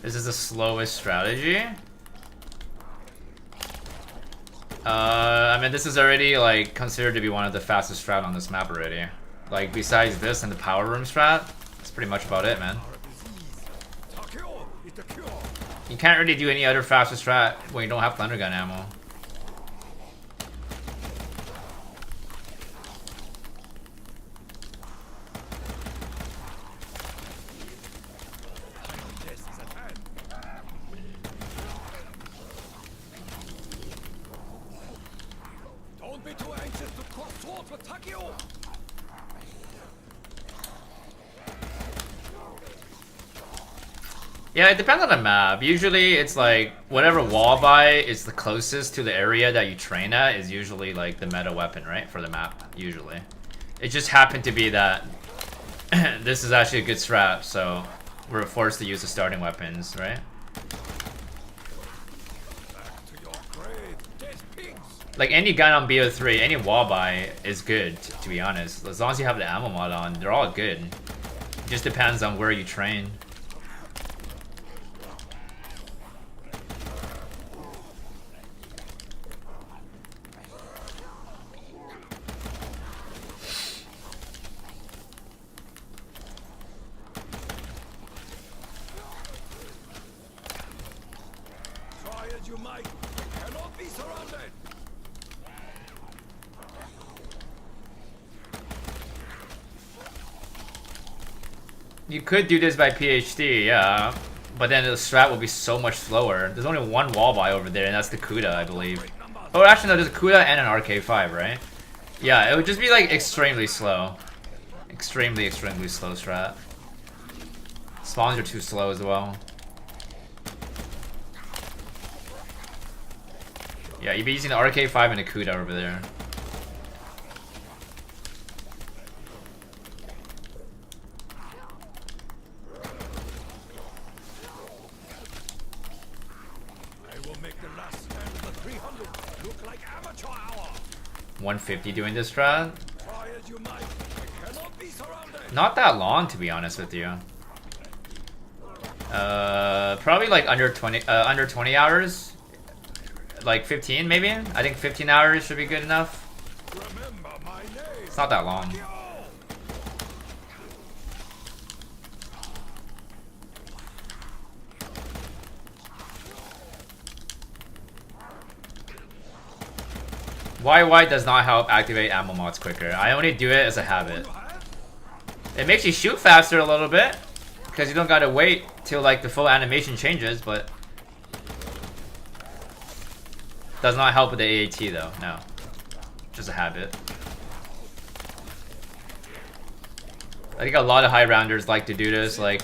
This is the slowest strategy. I mean, this is already like considered to be one of the fastest strat on this map already. Like besides this and the power room strat, that's pretty much about it, man. You can't really do any other faster strat when you don't have thunder gun ammo. Don't be too anxious to cross swords with Takeo! Yeah, it depends on the map. Usually it's like whatever wall by is the closest to the area that you train at is usually like the meta weapon, right? For the map, usually. It just happened to be that this is actually a good strat, so we're forced to use the starting weapons, right? Back to your grave, dead pigs! Like any gun on BO3, any wall by is good, to be honest. As long as you have the ammo mod on, they're all good. It just depends on where you train. Try as you might, you cannot be surrounded! You could do this by PhD, yeah. But then the strat will be so much slower. There's only one wall buy over there, and that's the Kuda, I believe. Oh, actually, no, there's a Kuda and an RK5, right? Yeah, it would just be like extremely slow. Extremely slow strat. Spawns are too slow as well. Yeah, you'd be using the RK5 and a Kuda over there. I will make the last stand of the 300 look like amateur hour. 150 doing this strat? Try as you might, I cannot be surrounded. Not that long, to be honest with you. Probably like under 20 hours. Like 15 maybe? I think 15 hours should be good enough. Remember my name. It's not that long. YY does not help activate ammo mods quicker. I only do it as a habit. It makes you shoot faster a little bit, because you don't gotta wait till like the full animation changes, but does not help with the AAT though, no. Just a habit. I think a lot of high rounders like to do this, like,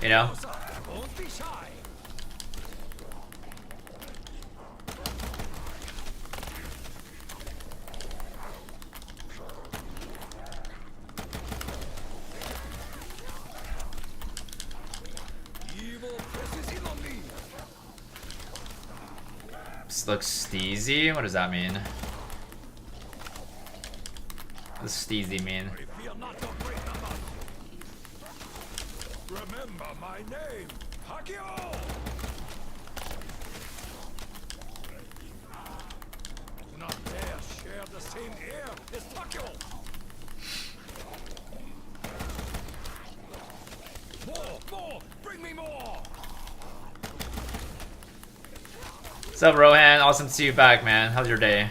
you know. This looks steezy? What does that mean? What does steezy mean? Remember my name, Hakio! Do not dare share the same air as Hakio! More! Bring me more! What's up, Rohan? Awesome to see you back, man. How's your day?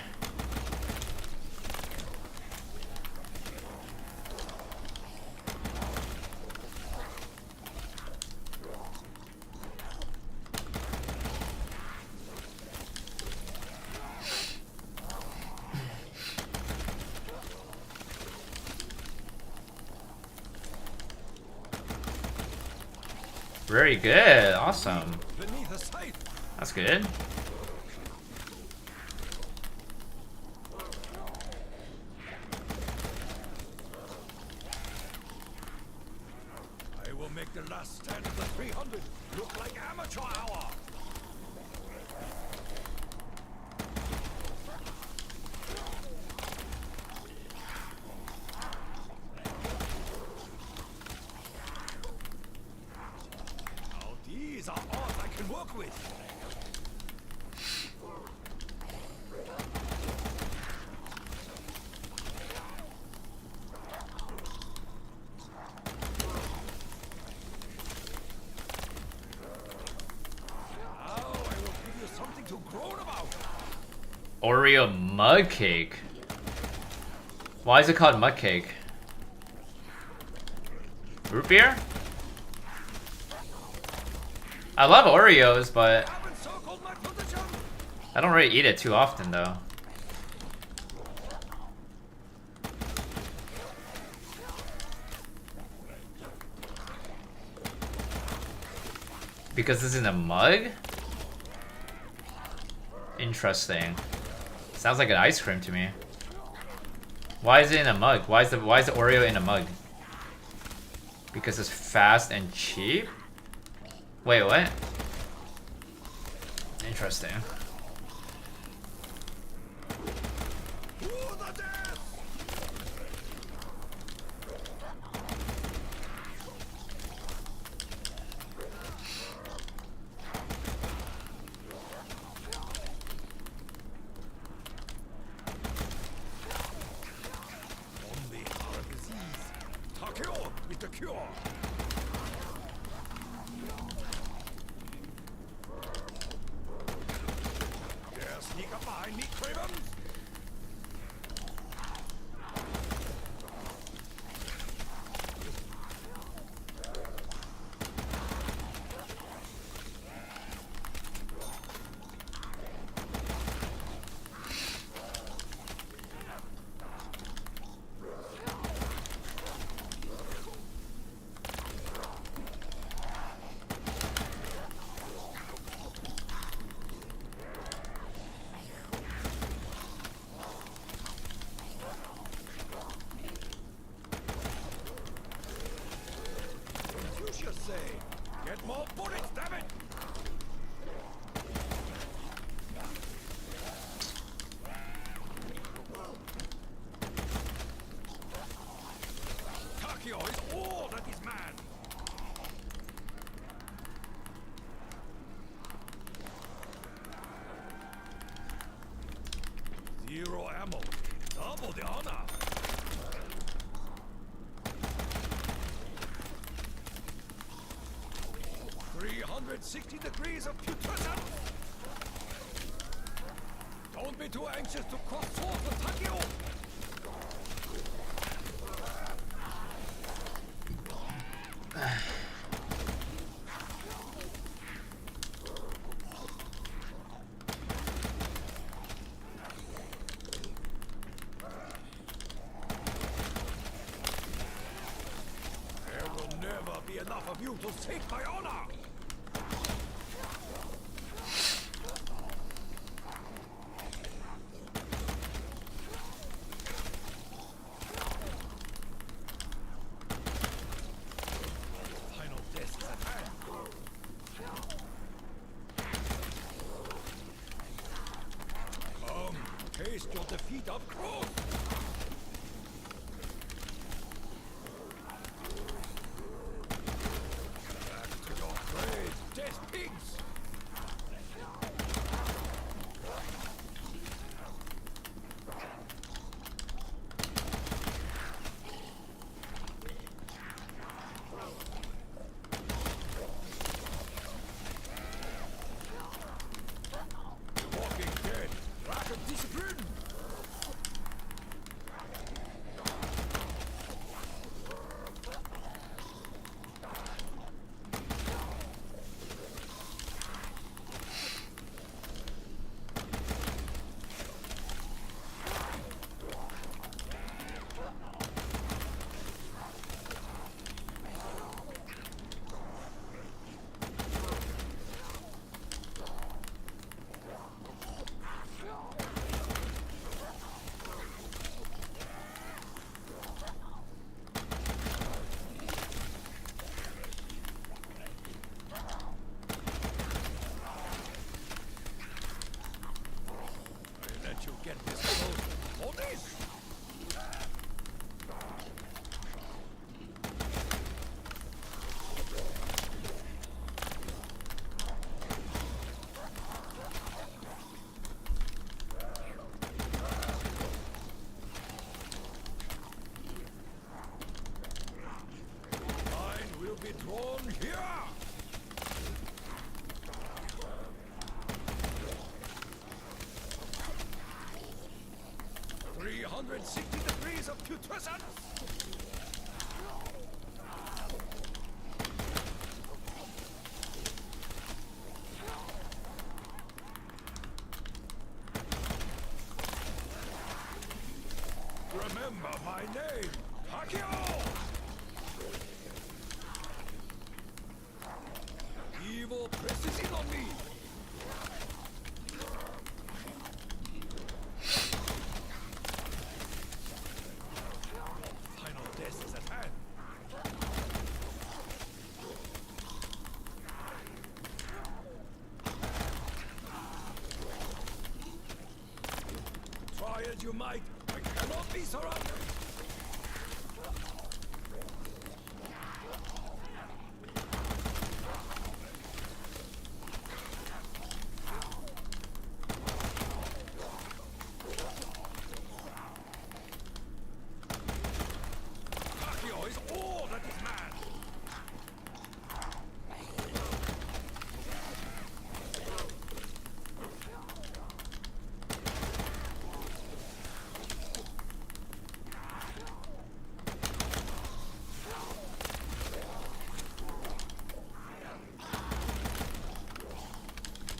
Very good. Awesome. That's good. I will make the last stand of the 300 look like amateur hour. Now these are odds I can work with. Oreo mug cake. Why is it called mug cake? Root beer? I love Oreos, but I don't really eat it too often though. Because this is in a mug? Interesting. Sounds like an ice cream to me. Why is it in a mug? Why is the Oreo in a mug? Because it's fast and cheap? Wait, what? Interesting. honor. 360 degrees of putrescence. Don't be too anxious to cross swords with Takio. There will never be enough of you to save my honor. Taste your defeat up close. Back to your grave, dead pigs. The walking dead. Lack of discipline. You get this close. Hold this! Line will be drawn here! 360 degrees of putrescence! Remember my name, Takio! Evil presses in on me! Try as you might, I cannot be surrounded. Takio is all that is man.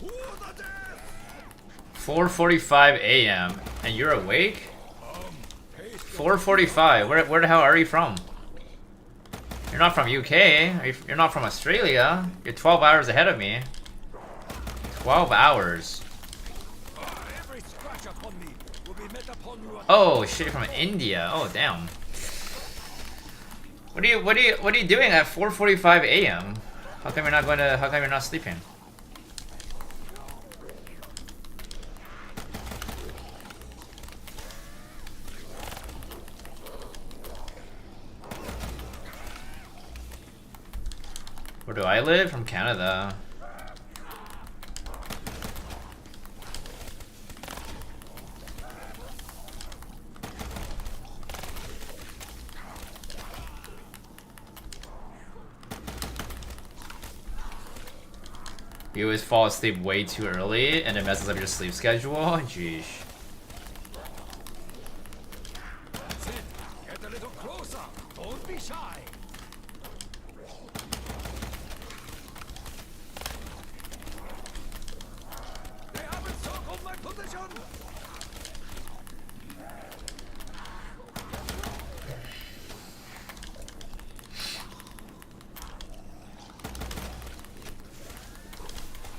Who the death? 4:45 a.m. and you're awake? 4:45. Where the hell are you from? You're not from UK. You're not from Australia. You're 12 hours ahead of me. 12 hours. Every scratch upon me will be met upon you. Oh shit, you're from India. Oh damn. What are you doing at 4:45 a.m.? How come you're not sleeping? Where do I live? From Canada. You always fall asleep way too early and it messes up your sleep schedule? Jeez. That's it. Get a little closer. Don't be shy. They haven't circled my position.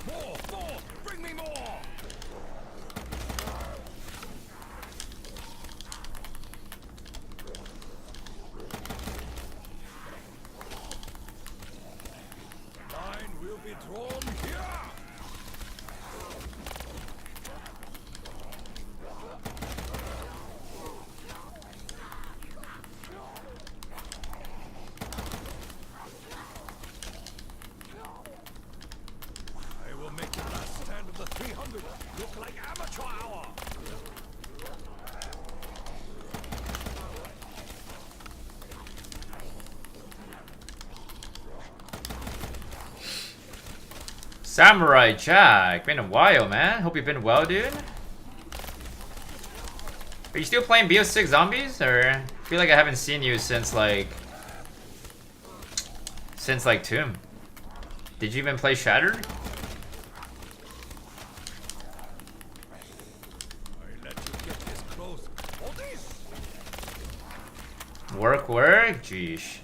More! Bring me more! Line will be drawn here! I will make the last stand of the 300 look like amateur hour! Samurai Jack, been a while, man. Hope you've been well, dude. Are you still playing BO6 Zombies? Or I feel like I haven't seen you since like Tomb. Did you even play Shattered? I let you get this close. Hold this! Work? Jeesh.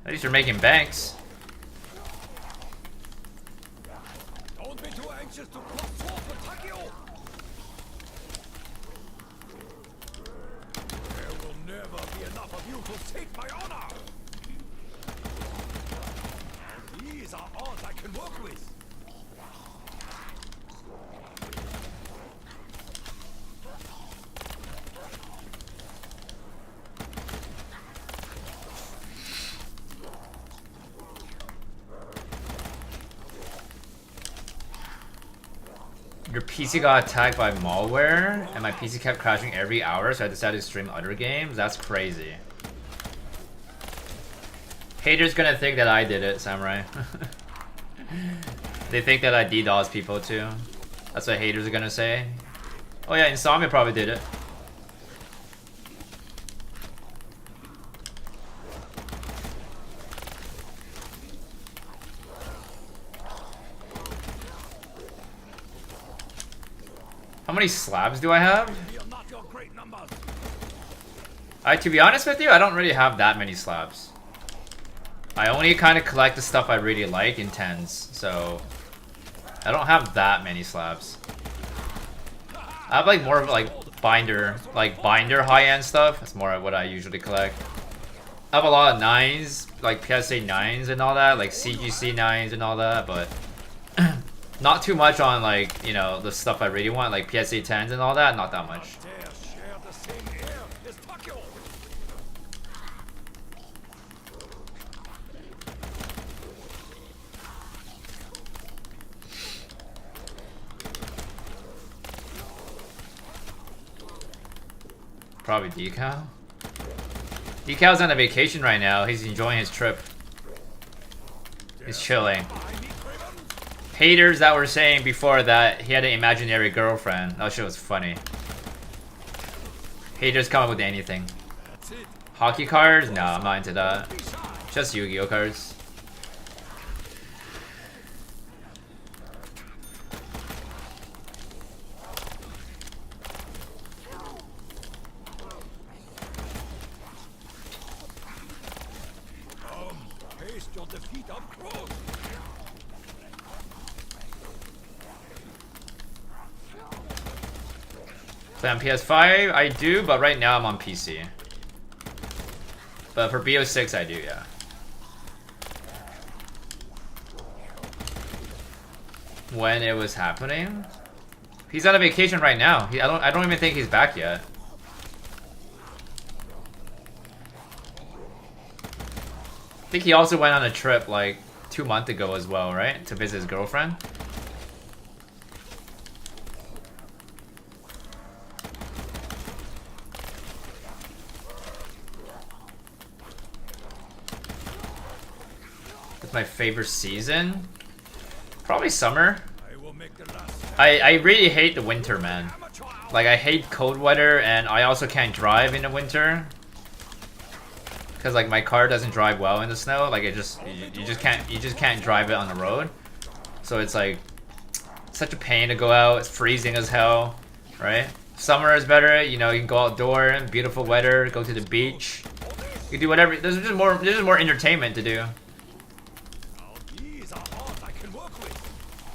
At least you're making banks. Don't be too anxious to cross swords with Takio! There will never be enough of you to take my honor! These are odds I can work with! Your PC got attacked by malware, and my PC kept crashing every hour, so I decided to stream other games? That's crazy. Haters gonna think that I did it, Samurai. They think that I DDoS people too. That's what haters are gonna say. Oh yeah, Insomnia probably did it. How many slabs do I have? To be honest with you, I don't really have that many slabs. I only kind of collect the stuff I really like in 10s, so I don't have that many slabs. I have like more of like binder high-end stuff. That's more of what I usually collect. I have a lot of 9s, like PSA 9s and all that, like CGC 9s and all that, but not too much on like, you know, the stuff I really want, like PSA 10s and all that, not that much. Probably Decal. Decal's on a vacation right now. He's enjoying his trip. He's chilling. Haters that were saying before that he had an imaginary girlfriend. That shit was funny. Haters come up with anything. Hockey cards? No, I'm not into that. Just Yu-Gi-Oh cards. Play on PS5? I do, but right now I'm on PC. But for BO6 I do, yeah. When it was happening? He's on a vacation right now. I don't even think he's back yet. I think he also went on a trip like 2 months ago as well, right? To visit his girlfriend. My favorite season? Probably summer. I will make the last. I really hate the winter, man. Like, I hate cold weather, and I also can't drive in the winter. Cause like my car doesn't drive well in the snow. Like it just you just can't drive it on the road. So it's like such a pain to go out. It's freezing as hell, right? Summer is better. You know, you can go outdoor, beautiful weather, go to the beach. You can do whatever. There's just more entertainment to do. These are hard I can work with.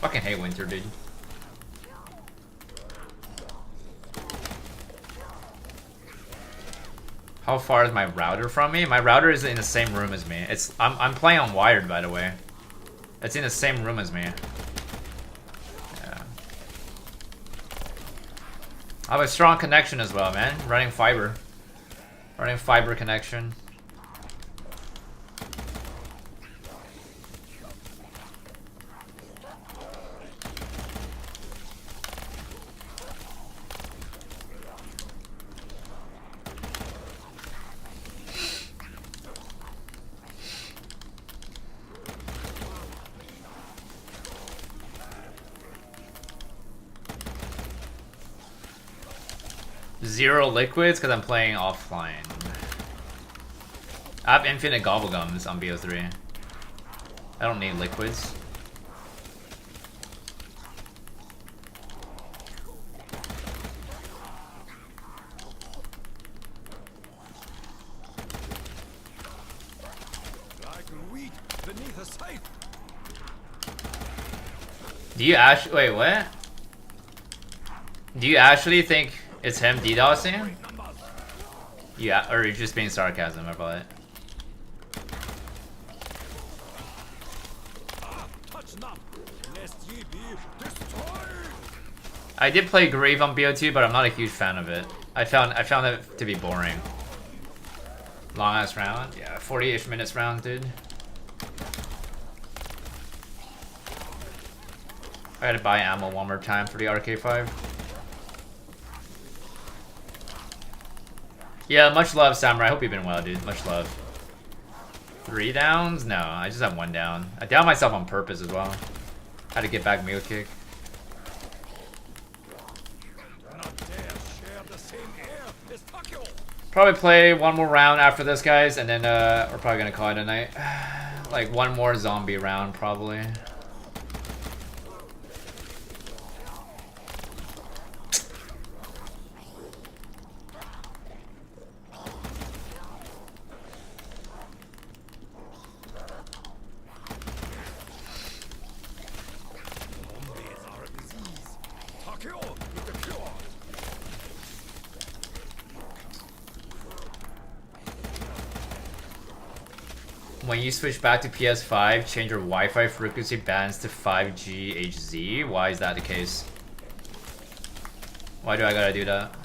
Fucking hate winter, dude. How far is my router from me? My router is in the same room as me. I'm playing on wired, by the way. It's in the same room as me. Yeah. I have a strong connection as well, man. Running fiber connection. Zero liquids because I'm playing offline. I have infinite gobblegums on BO3. I don't need liquids. Like wheat beneath a scythe. Do you actually wait? What? Do you actually think it's him DDoSing? Yeah, or you're just being sarcasm about it. I did play Grave on BO2, but I'm not a huge fan of it. I found it to be boring. Long ass round, yeah, 40-ish minutes round, dude. I had to buy ammo one more time for the RK5. Yeah, much love, Samurai. I hope you've been well, dude. Much love. 3 downs? No, I just have 1 down. I downed myself on purpose as well. Had to get back meal kick. Probably play one more round after this, guys, and then we're probably gonna call it a night. Like one more zombie round, probably. When you switch back to PS5, change your Wi-Fi frequency bands to 5G HZ. Why is that the case? Why do I gotta do that?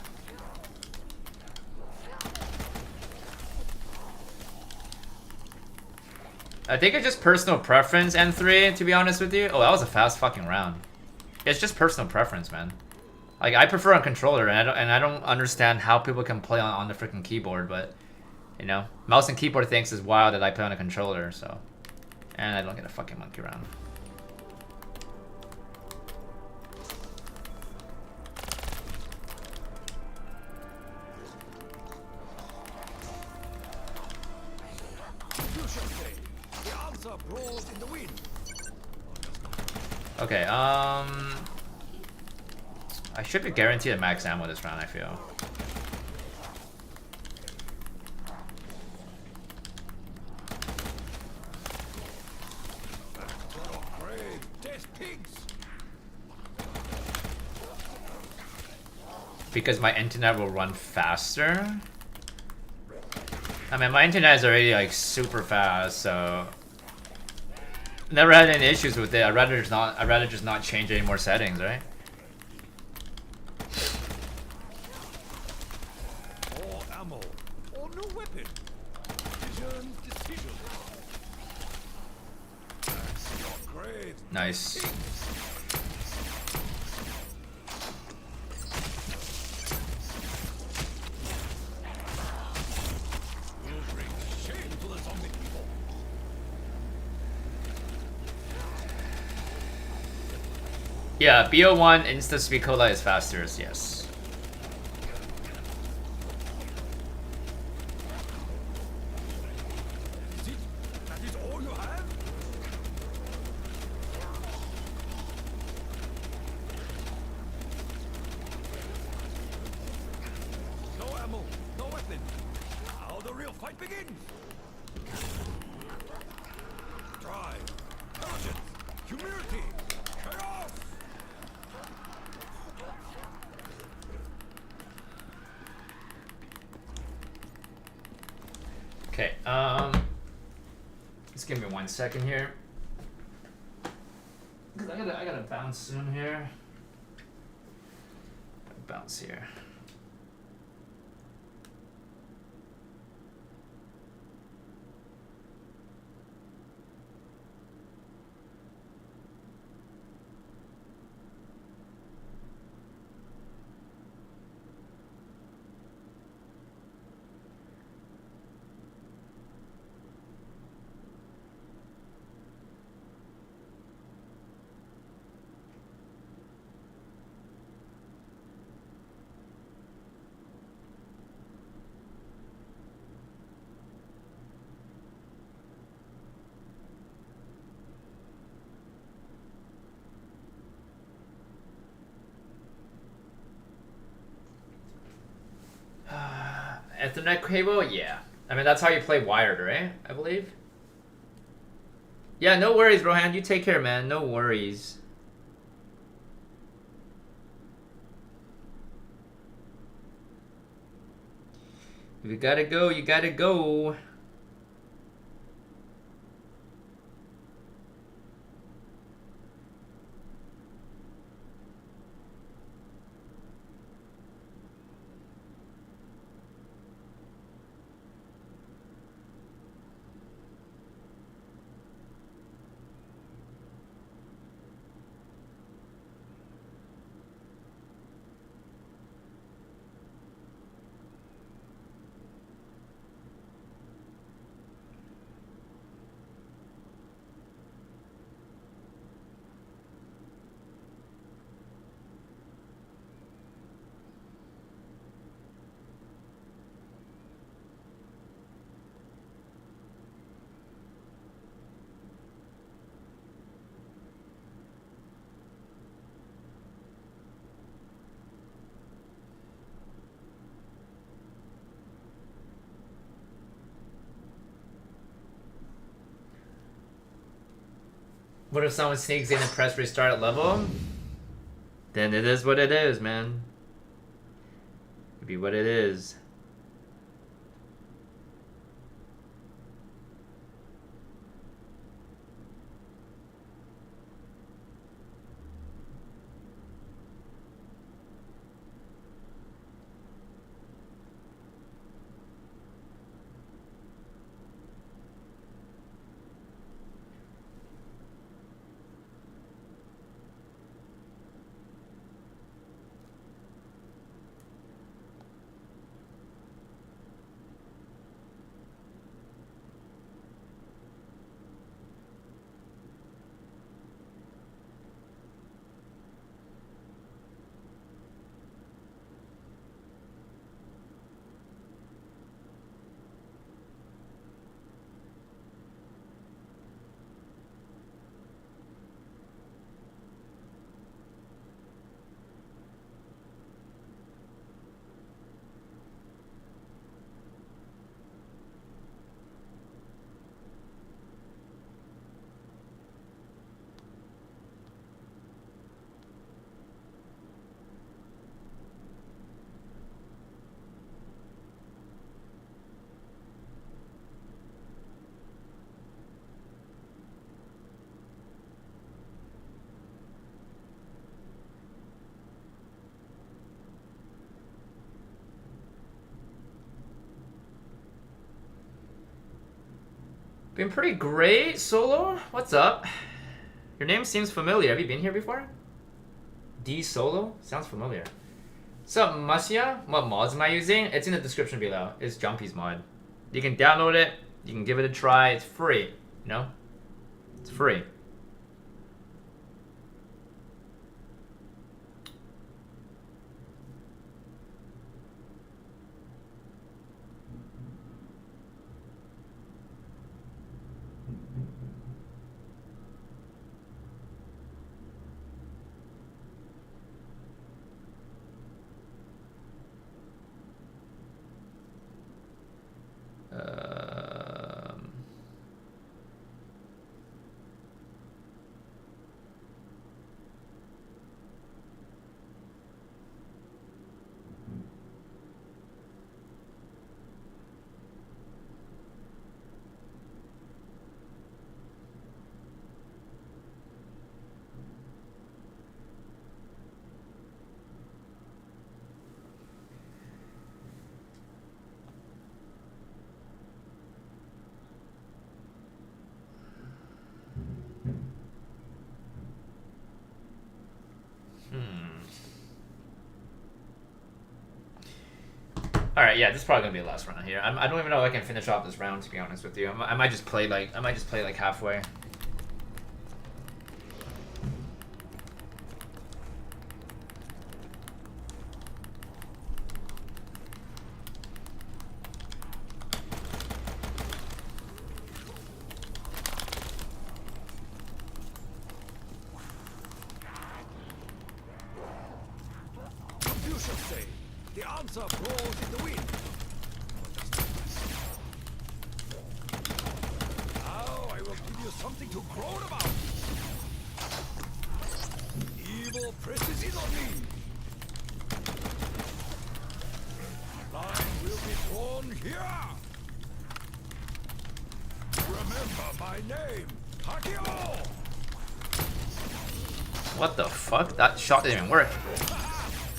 I think it's just personal preference, N3, to be honest with you. Oh, that was a fast fucking round. It's just personal preference, man. Like, I prefer on controller, and I don't understand how people can play on the freaking keyboard, but... You know, mouse and keyboard thinks is wild that I play on a controller, so. And I don't get a fucking monkey round. Okay, I should be guaranteed a max ammo this round, I feel. Because my internet will run faster. I mean, my internet is already like super fast, so never had any issues with it. I'd rather just not change any more settings, right? Or ammo, or new weapon. Decision. That's not great. Nice. Yeah, BO1 Insta Speed Cola is faster, yes. Is it? That is all you have? No ammo, no weapon. Now the real fight begins. Drive, intelligence, humility, chaos. Okay, just give me 1 second here. Cause I gotta bounce soon here. Bounce here. Ethernet cable? Yeah. I mean, that's how you play wired, right? I believe. Yeah, no worries, Rohan. You take care, man. No worries. If you gotta go, you gotta go. What if someone sneaks in and press restart at level? Then it is what it is, man. It'd be what it is. Been pretty great, Solo. What's up? Your name seems familiar. Have you been here before? D Solo? Sounds familiar. What's up, Masya? What mods am I using? It's in the description below. It's Jumpy's mod. You can download it. You can give it a try. It's free. You know? It's free. Alright, yeah, this is probably gonna be the last round here. I don't even know if I can finish off this round, to be honest with you. I might just play like halfway. The answer blows in the wind. Now I will give you something to groan about. Evil presses in on me. Line will be drawn here. Remember my name, Takio. What the fuck? That shot didn't even work.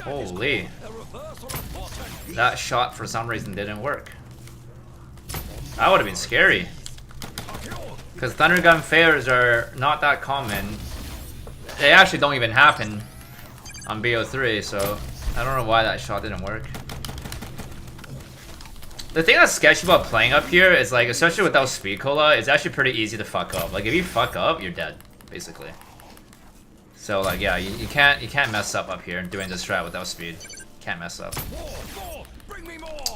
Holy. That shot for some reason didn't work. That would have been scary. Because thunder gun failures are not that common. They actually don't even happen on BO3, so I don't know why that shot didn't work. The thing that's sketchy about playing up here is like, especially without speed cola, it's actually pretty easy to fuck up. Like if you fuck up, you're dead, basically. So like yeah, you can't mess up here doing this strat without speed. Can't mess up.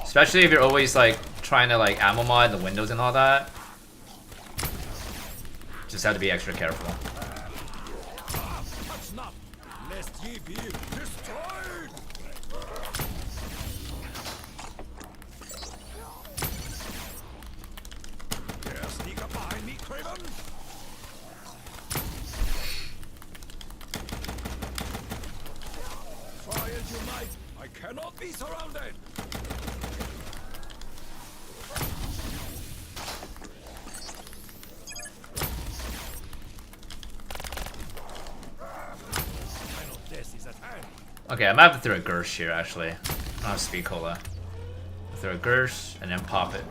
Especially if you're always like trying to like ammo mod the windows and all that. Just have to be extra careful. I cannot be surrounded. Okay, I might have to throw a Gersh here actually. I don't have speed cola. Throw a Gersh and then pop it.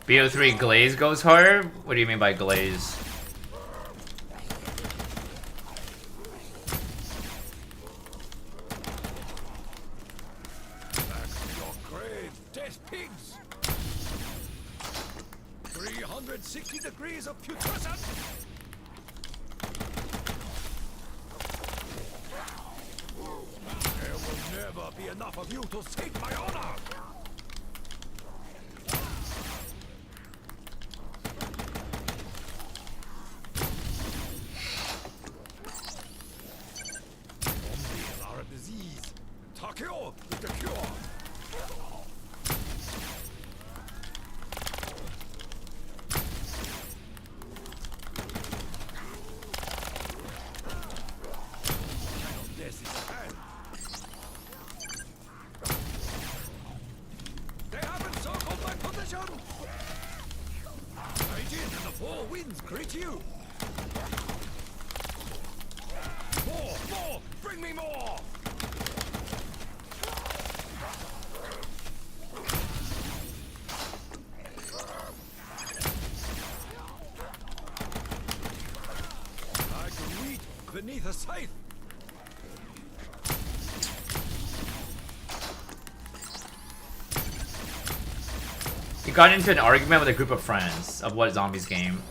BO3 glaze goes hard? What do you mean by glaze? Back to your grave, dead pigs! 360 degrees of putrescence! There will never be enough of you to save my honor! Beneath a scythe. He got into an argument with a group of friends of what zombies game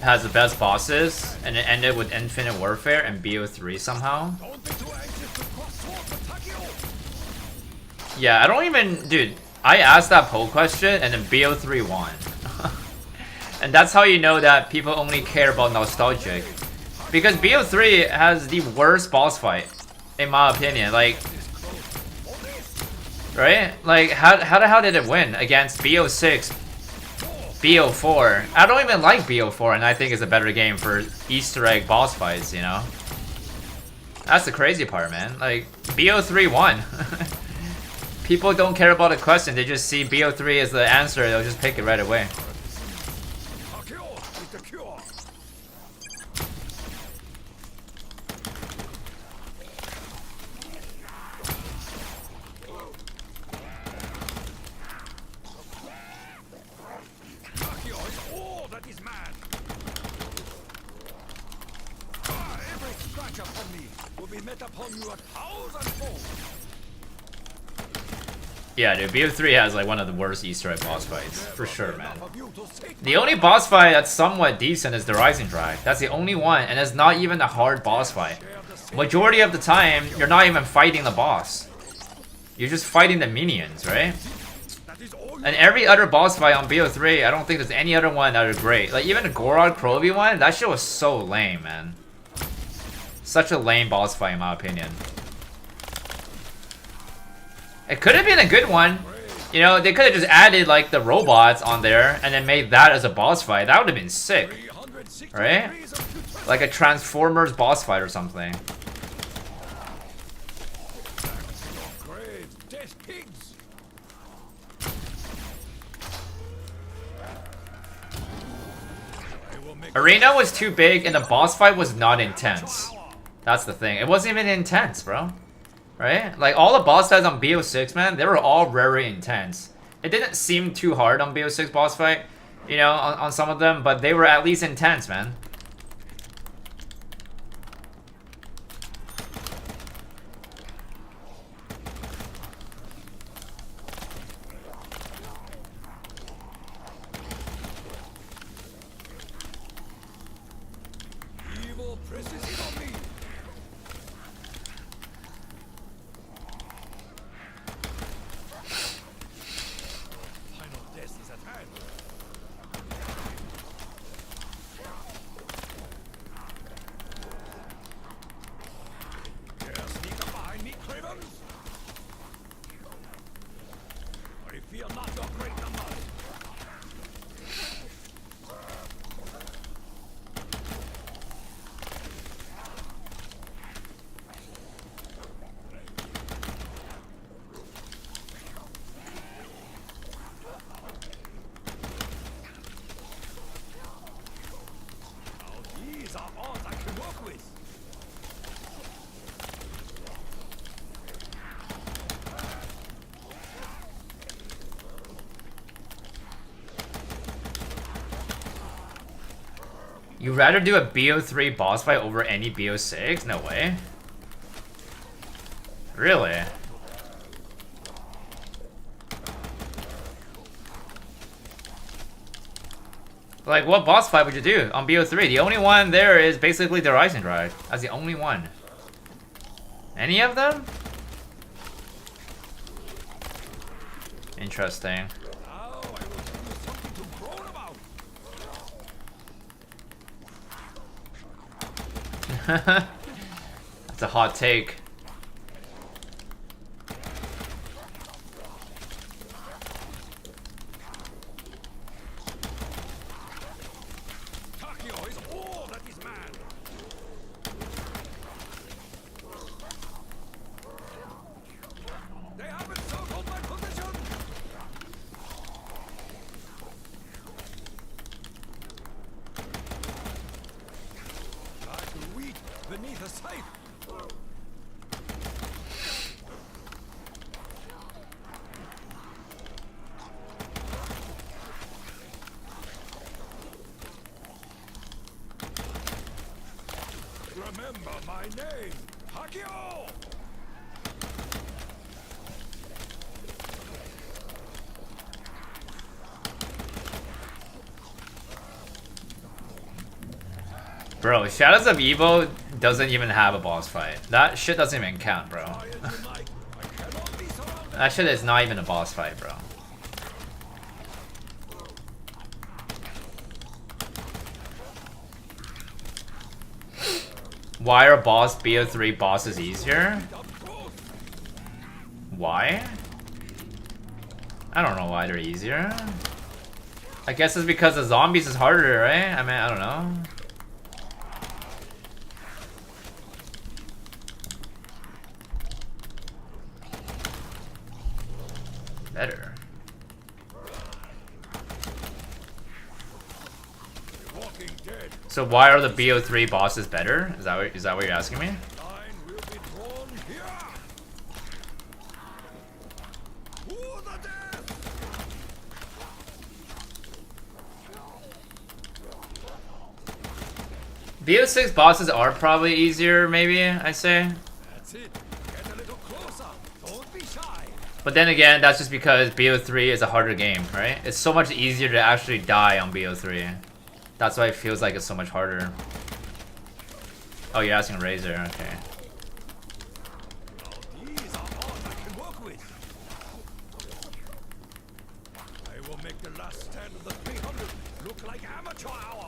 has the best bosses, and it ended with Infinite Warfare and BO3 somehow. Yeah, I don't even... Dude, I asked that poll question, and then BO3 won. And that's how you know that people only care about nostalgic. Because BO3 has the worst boss fight, in my opinion. Like... Right? Like, how the hell did it win against BO6, BO4? I don't even like BO4, and I think it's a better game for Easter egg boss fights, you know? That's the crazy part, man. Like, BO3 won. People don't care about the question, they just see BO3 as the answer, they'll just pick it right away. Yeah, dude, BO3 has like one of the worst Easter egg boss fights, for sure, man. The only boss fight that's somewhat decent is the Rising Drag. That's the only one, and it's not even a hard boss fight. Majority of the time, you're not even fighting the boss. You're just fighting the minions, right? And every other boss fight on BO3, I don't think there's any other one that are great. Like, even the Gorod Krovi one, that shit was so lame, man. Such a lame boss fight, in my opinion. It could have been a good one. You know, they could have just added, like, the robots on there and then made that as a boss fight. That would have been sick. Right? Like a Transformers boss fight or something. Arena was too big and the boss fight was not intense. That's the thing. It wasn't even intense, bro. Right? Like, all the boss fights on BO6, man, they were all very intense. It didn't seem too hard on BO6 boss fight, you know, on some of them, but they were at least intense, man. You'd rather do a BO3 boss fight over any BO6? No way. Really? Like, what boss fight would you do on BO3? The only one there is basically the Rising Drag. That's the only one. Any of them? Interesting. That's a hot take. Remember my name, Hakio! Bro, Shadows of Evil doesn't even have a boss fight. That shit doesn't even count, bro. That shit is not even a boss fight, bro. Why are boss BO3 bosses easier? Why? I don't know why they're easier. I guess it's because the zombies is harder, right? I mean, I don't know. Better. So why are the BO3 bosses better? Is that what you're asking me? BO6 bosses are probably easier, maybe, I'd say. That's it. Get a little closer. Don't be shy. But then again, that's just because BO3 is a harder game, right? It's so much easier to actually die on BO3. That's why it feels like it's so much harder. Oh, you're asking Razor, okay. Now these are all I can work with. I will make the last stand of the 300 look like amateur hour.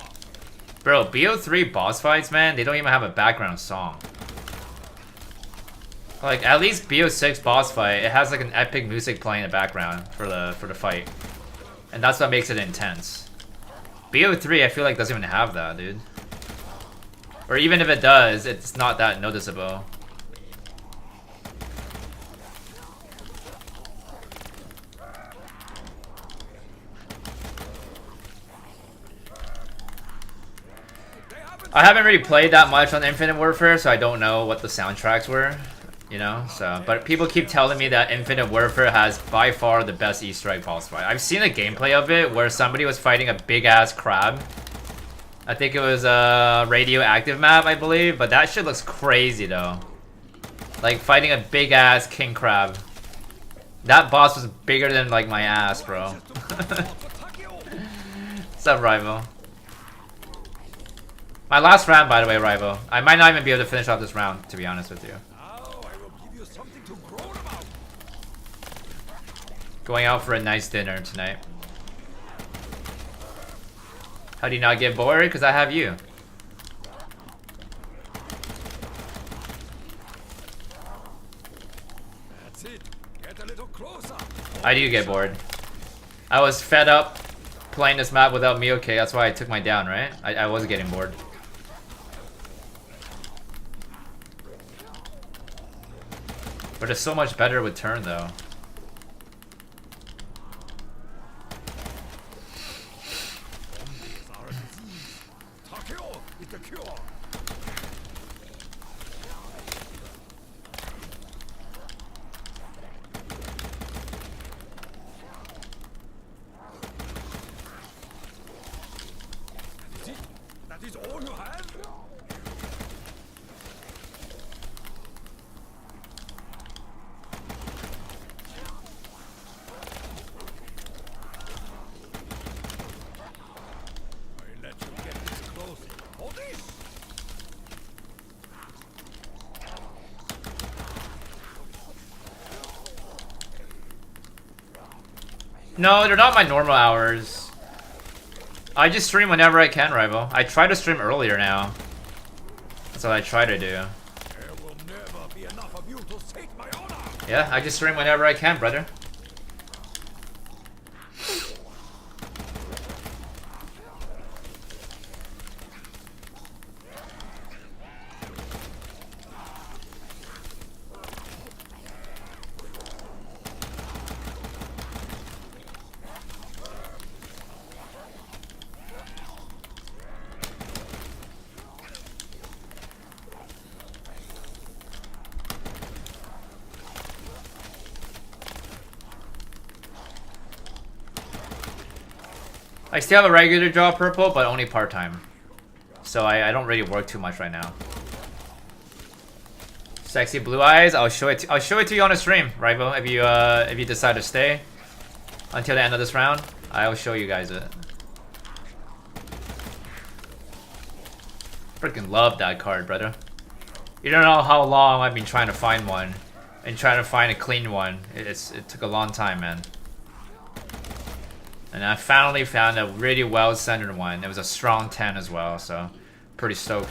Bro, BO3 boss fights, man, they don't even have a background song. Like, at least BO6 boss fight, it has like an epic music playing in the background for the fight. And that's what makes it intense. BO3, I feel like doesn't even have that, dude. Or even if it does, it's not that noticeable. I haven't really played that much on Infinite Warfare, so I don't know what the soundtracks were, you know, so, but people keep telling me that Infinite Warfare has by far the best Easter egg boss fight. I've seen a gameplay of it where somebody was fighting a big-ass crab. I think it was a radioactive map, I believe, but that shit looks crazy, though. Like, fighting a big-ass king crab. That boss was bigger than, like, my ass, bro. What's up, Rival? My last round, by the way, Rival. I might not even be able to finish off this round, to be honest with you. Going out for a nice dinner tonight. How do you not get bored? Because I have you. That's it. Get a little closer. I do get bored. I was fed up playing this map without Mioke. That's why I took my down, right? I was getting bored. But it's so much better with turn, though. That is all you have? I let you get this close. Hold this! No, they're not my normal hours. I just stream whenever I can, Rival. I try to stream earlier now. That's what I try to do. There will never be enough of you to take my honor. Yeah, I just stream whenever I can, brother. I still have a regular job, Purple, but only part-time. So I don't really work too much right now. Sexy blue eyes, I'll show it to you on a stream, Rival. If you decide to stay until the end of this round, I'll show you guys it. Freaking love that card, brother. You don't know how long I've been trying to find one. And trying to find a clean one. It took a long time, man. And I finally found a really well-centered one. It was a strong 10 as well, so pretty stoked.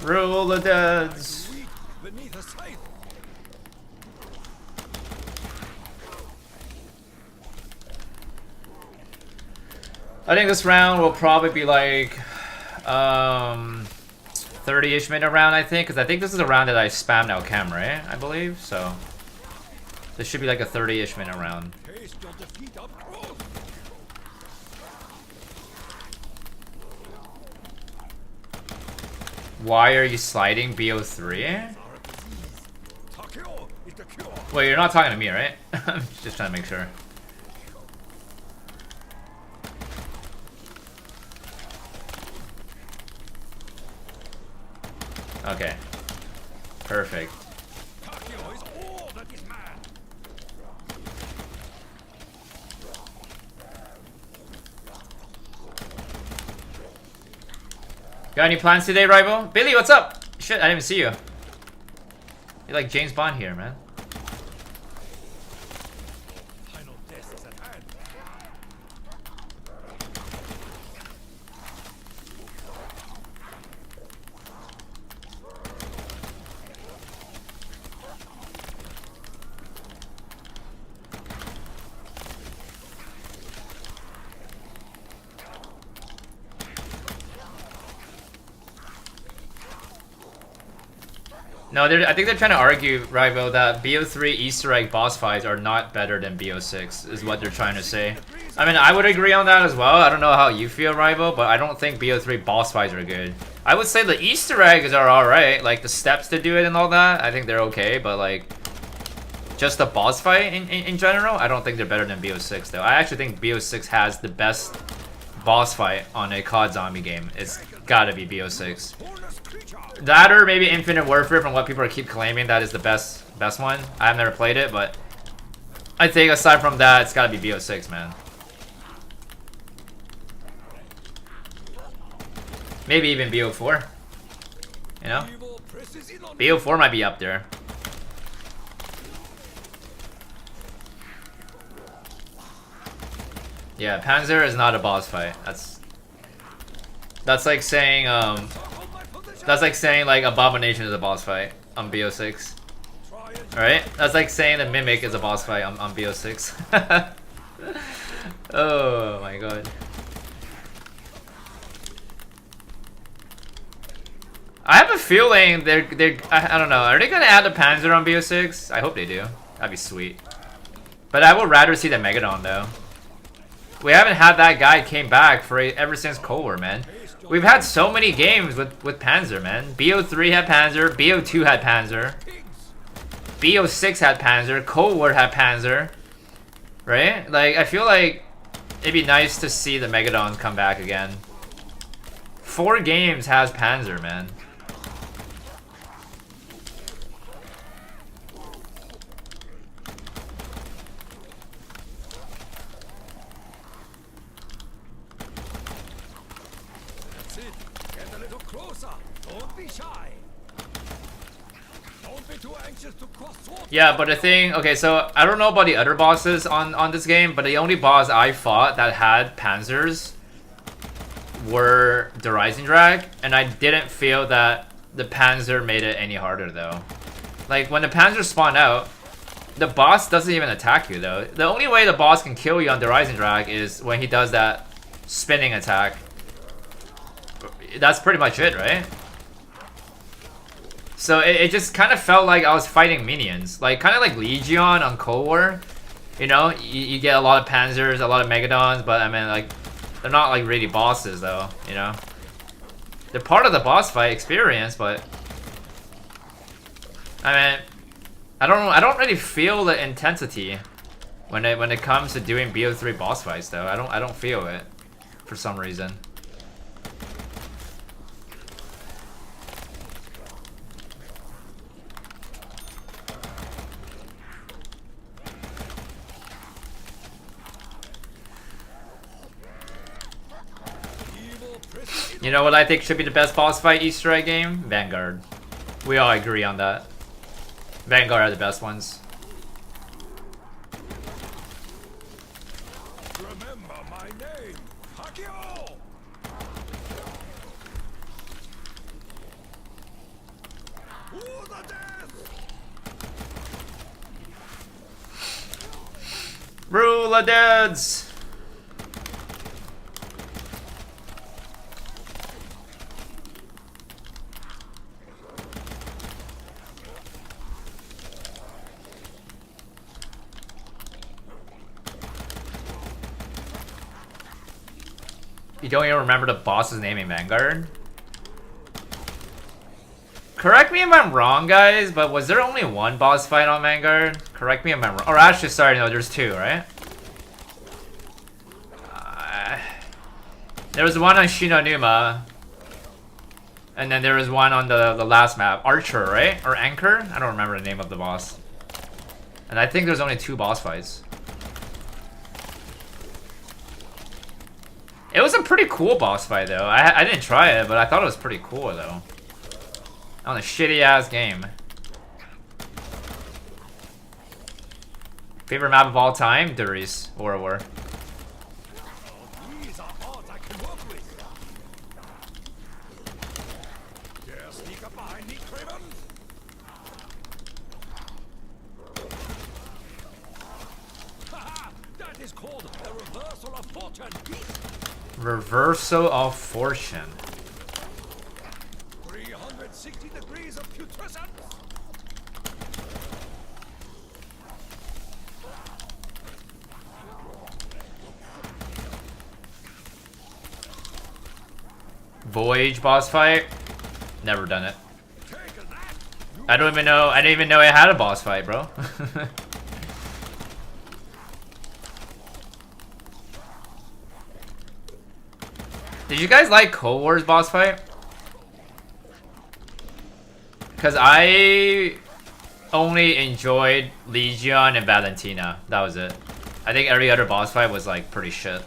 Rule the deads. I think this round will probably be like 30-ish minute round, I think, because I think this is a round that I spammed out cam, right? I believe so. This should be like a 30-ish minute round. Why are you sliding BO3? Wait, you're not talking to me, right? I'm just trying to make sure. Okay. Perfect. Got any plans today, rival? Billy, what's up? Shit, I didn't even see you. You're like James Bond here, man. No, I think they're trying to argue, Rival, that BO3 Easter egg boss fights are not better than BO6, is what they're trying to say. I mean, I would agree on that as well. I don't know how you feel, Rival, but I don't think BO3 boss fights are good. I would say the Easter eggs are alright, like the steps to do it and all that, I think they're okay, but like, just the boss fight in general, I don't think they're better than BO6 though. I actually think BO6 has the best boss fight on a COD zombie game. It's gotta be BO6. That or maybe Infinite Warfare, from what people keep claiming that is the best one. I've never played it, but I think aside from that, it's gotta be BO6, man. Maybe even BO4. You know? BO4 might be up there. Yeah, Panzer is not a boss fight. That's like saying like Abomination is a boss fight on BO6. Alright? That's like saying the Mimic is a boss fight on BO6. Oh my god. I have a feeling they're I don't know, are they gonna add the Panzer on BO6? I hope they do. That'd be sweet. But I would rather see the Megadon though. We haven't had that guy came back for ever since Cold War, man. We've had so many games with Panzer, man. BO3 had Panzer, BO2 had Panzer, BO6 had Panzer, Cold War had Panzer, right? Like, I feel like it'd be nice to see the Megadon come back again. 4 games has Panzer, man. Yeah, but the thing, okay, so I don't know about the other bosses on this game, but the only boss I fought that had Panzers were the Rising Drag, and I didn't feel that the Panzer made it any harder though. Like, when the Panzer spawn out, the boss doesn't even attack you though. The only way the boss can kill you on the Rising Drag is when he does that spinning attack. That's pretty much it, right? So it just kind of felt like I was fighting minions. Like, kind of like Legion on Cold War. You know, you get a lot of Panzers, a lot of Megadons, but I mean, like, they're not like really bosses though, you know? They're part of the boss fight experience, but I mean, I don't really feel the intensity when it comes to doing BO3 boss fights though. I don't feel it for some reason. You know what I think should be the best boss fight Easter egg game? Vanguard. We all agree on that. Vanguard are the best ones. Remember my name, Hakio! Who the death? Rule the deads! You don't even remember the boss's name in Vanguard? Correct me if I'm wrong, guys, but was there only one boss fight on Vanguard? Correct me if I'm wrong. Or actually, sorry, no, there's two, right? There was one on Shinonuma. And then there was one on the last map. Archer, right? Or Anchor? I don't remember the name of the boss. And I think there's only two boss fights. It was a pretty cool boss fight, though. I didn't try it, but I thought it was pretty cool, though. On a shitty-ass game. Favorite map of all time? Duris. War. These are odds I can work with. Dare sneak up behind me, Craven? Haha! That is called a reversal of fortune. Reversal of fortune. 360 degrees of putrescence. Voyage boss fight? Never done it. I don't even know. I didn't even know it had a boss fight, bro. Did you guys like Cold War's boss fight? Because I only enjoyed Legion and Valentina. That was it. I think every other boss fight was like pretty shit.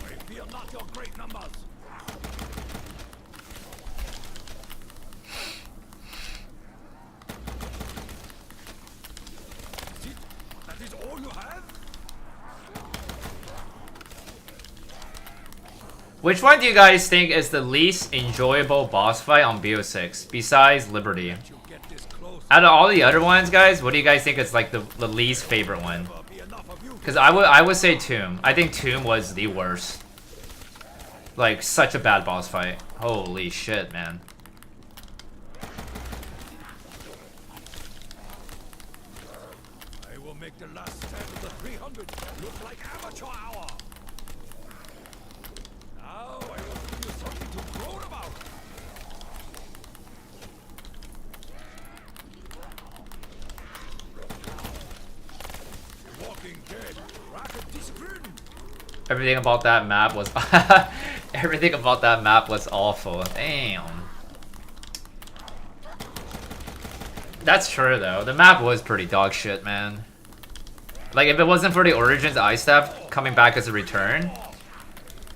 I fear not your great numbers. That is all you have? Which one do you guys think is the least enjoyable boss fight on BO6 besides Liberty? You get this close. Out of all the other ones, guys, what do you guys think is like the least favorite one? There'll be enough of you. Because I would say Tomb. I think Tomb was the worst. Like, such a bad boss fight. Holy shit, man. I will make the last stand of the 300 look like amateur hour. Now I will give you something to groan about. Walking dead, rapid discipline. Everything about that map was everything about that map was awful. Damn. That's true though. The map was pretty dog shit, man. Like if it wasn't for the Origins Ice Step coming back as a return,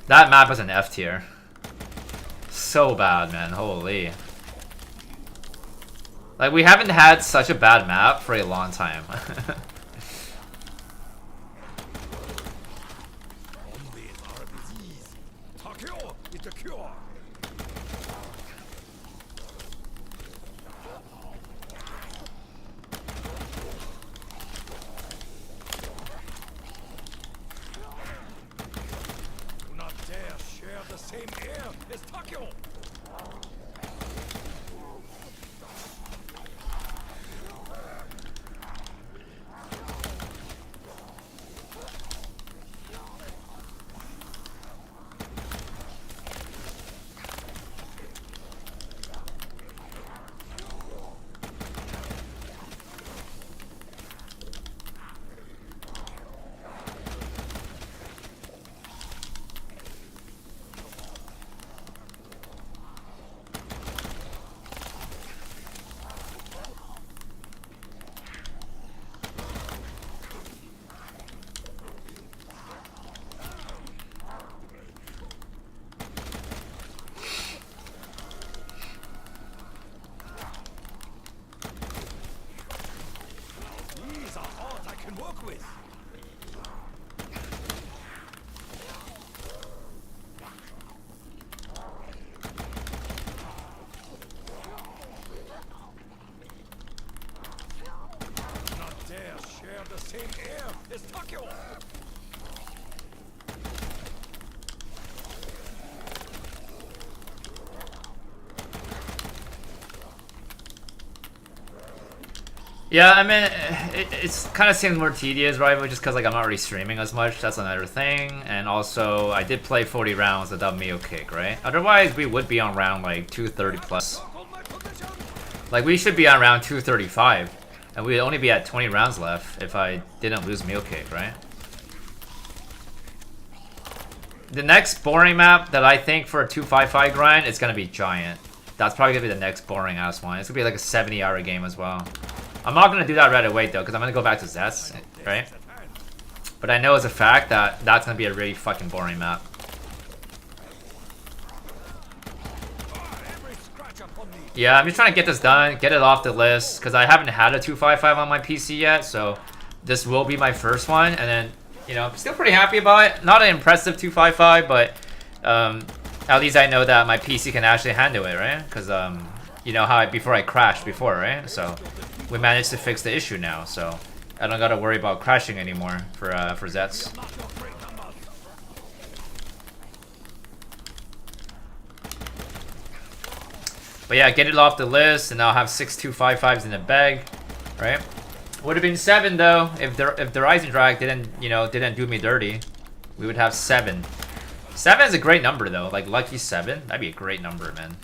that map was an F tier. So bad, man. Holy. Like we haven't had such a bad map for a long time. Zombies are a disease. Takeo is the cure. same air as Tokyo. These are odds I can work with. Not dare share the same air as Tokyo. Yeah, I mean, it's kind of seems more tedious, right? But just because like I'm not really streaming as much, that's another thing. And also, I did play 40 rounds without meal kick, right? Otherwise, we would be on round like 230 plus. Like we should be on round 235, and we'd only be at 20 rounds left if I didn't lose meal kick, right? The next boring map that I think for a 255 grind is gonna be Giant. That's probably gonna be the next boring ass one. It's gonna be like a 70-hour game as well. I'm not gonna do that right away though, because I'm gonna go back to Zets, right? But I know as a fact that that's gonna be a really fucking boring map. Yeah, I'm just trying to get this done, get it off the list, because I haven't had a 255 on my PC yet, so this will be my first one, and then, you know, I'm still pretty happy about it. Not an impressive 255, but at least I know that my PC can actually handle it, right? Because, you know how before I crashed before, right? So we managed to fix the issue now, so I don't gotta worry about crashing anymore for Zets. But yeah, get it off the list, and I'll have 6 255s in the bag, right? Would have been 7 though if the Rising Drag didn't do me dirty. We would have 7. 7 is a great number though, like lucky 7. That'd be a great number, man.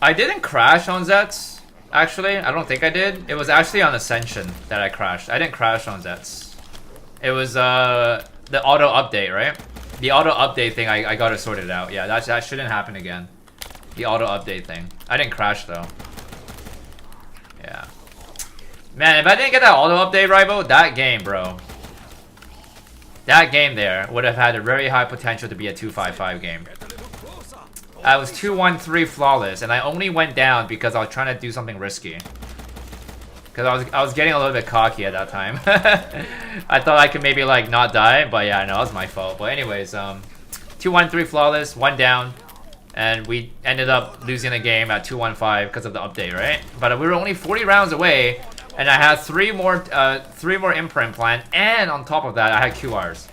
I didn't crash on Zets, actually. I don't think I did. It was actually on Ascension that I crashed. I didn't crash on Zets. It was the auto update, right? The auto update thing, I got it sorted out. Yeah, that shouldn't happen again. The auto update thing. I didn't crash though. Yeah. Man, if I didn't get that auto update, Ribo, that game, bro. That game there would have had a very high potential to be a 255 game. I was 2-1-3 flawless, and I only went down because I was trying to do something risky. Because I was getting a little bit cocky at that time. I thought I could maybe like not die, but yeah, no, it was my fault. But anyways, 2-1-3 flawless, 1 down, and we ended up losing the game at 2-1-5 because of the update, right? But we were only 40 rounds away, and I had 3 more imprint plan, and on top of that, I had QRs.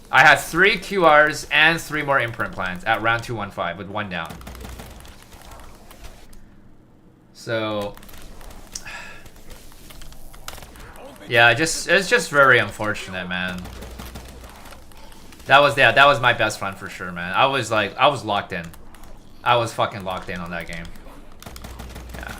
I had 3 QRs and 3 more imprint plans at round 2-1-5 with 1 down. So yeah, it's just very unfortunate, man. That was my best run for sure, man. I was locked in. I was fucking locked in on that game. Yeah.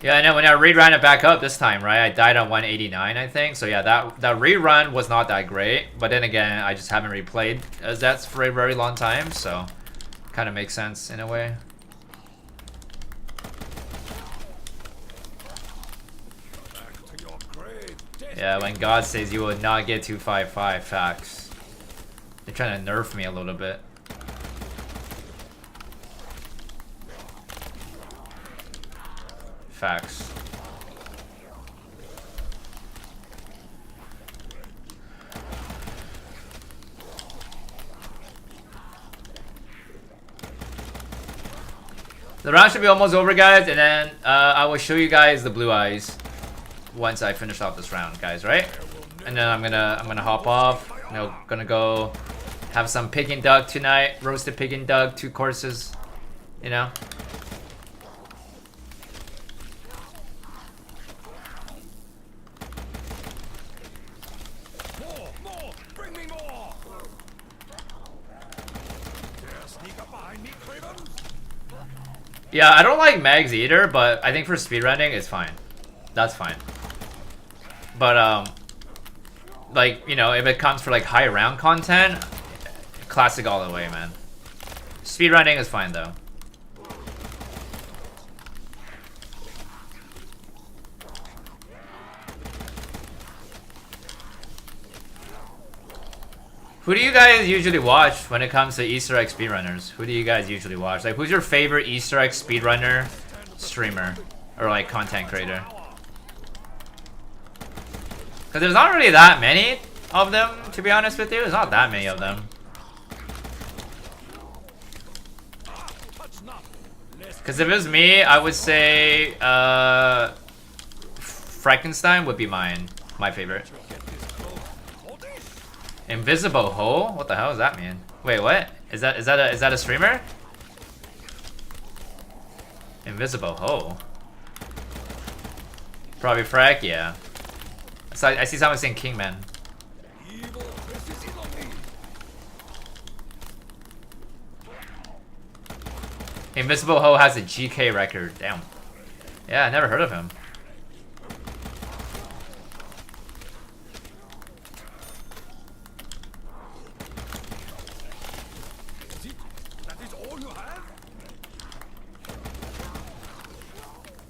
Yeah, I know. When I reran it back up this time, right? I died on 189, I think. So yeah, that rerun was not that great. But then again, I just haven't replayed Zets for a very long time, so kind of makes sense in a way. Yeah, when God says you will not get 255, facts. They're trying to nerf me a little bit. Facts. The round should be almost over, guys, and then I will show you guys the blue eyes once I finish off this round, guys, right? And then I'm gonna hop off. You know, gonna go have some Peking duck tonight, roasted Peking duck, 2 courses, you know. More! Bring me more! Dare sneak up behind me, Craven? Yeah, I don't like mags either, but I think for speedrunning, it's fine. That's fine. But, like, you know, if it comes for, like, high round content, classic all the way, man. Speedrunning is fine, though. Who do you guys usually watch when it comes to Easter egg speedrunners? Who do you guys usually watch? Like, who's your favorite Easter egg speedrunner streamer? Or, like, content creator? Because there's not really that many of them, to be honest with you. There's not that many of them. Because if it was me, I would say Frankenstein would be my favorite. Invisible hole? What the hell does that mean? Wait, what? Is that a streamer? Invisible hole. Probably Frack, yeah. So I see someone saying Kingman. Invisible Ho has a GK record. Damn. Yeah, I never heard of him.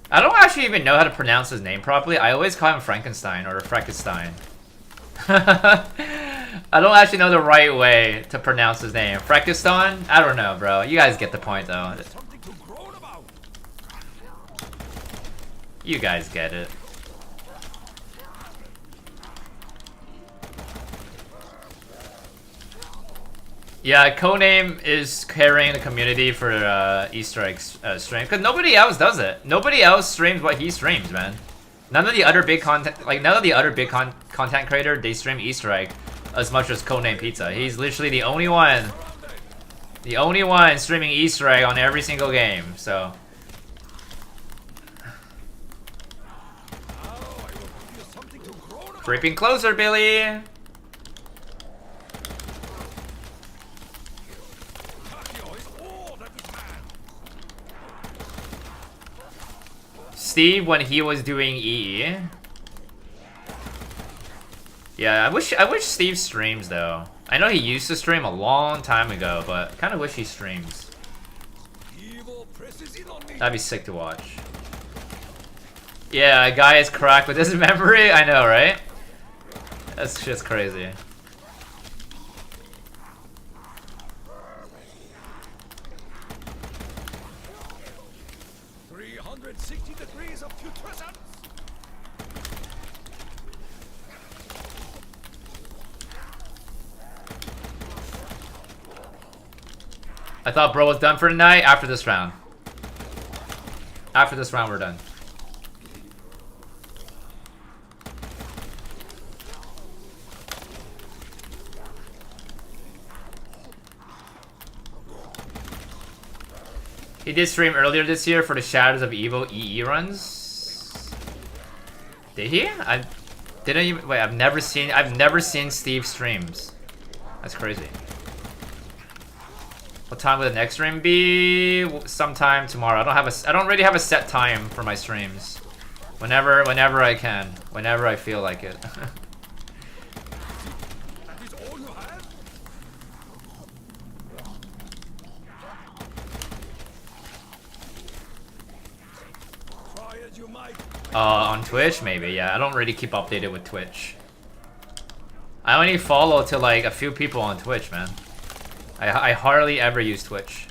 I don't actually even know how to pronounce his name properly. I always call him Frankenstein or Frankenstein. I don't actually know the right way to pronounce his name. Frankenstein? I don't know, bro. You guys get the point, though. You guys get it. Yeah, Codename is carrying the community for Easter eggs stream because nobody else does it. Nobody else streams what he streams, man. None of the other big content, content creator, they stream Easter egg as much as Codename Pizza. He's literally the only one streaming Easter egg on every single game. So. Creeping closer, Billy. Steve when he was doing EE. Yeah, I wish Steve streams though. I know he used to stream a long time ago, but kind of wish he streams. That'd be sick to watch. Yeah, a guy is cracked with his memory. I know, right? That's just crazy. I thought bro was done for tonight. After this round. After this round, we're done. He did stream earlier this year for the Shadows of Evil EE runs. Did he? I didn't even wait. I've never seen Steve streams. That's crazy. What time will the next stream be? Sometime tomorrow. I don't really have a set time for my streams. Whenever I can. Whenever I feel like it. On Twitch, maybe, yeah. I don't really keep updated with Twitch. I only follow to like a few people on Twitch, man. I hardly ever use Twitch.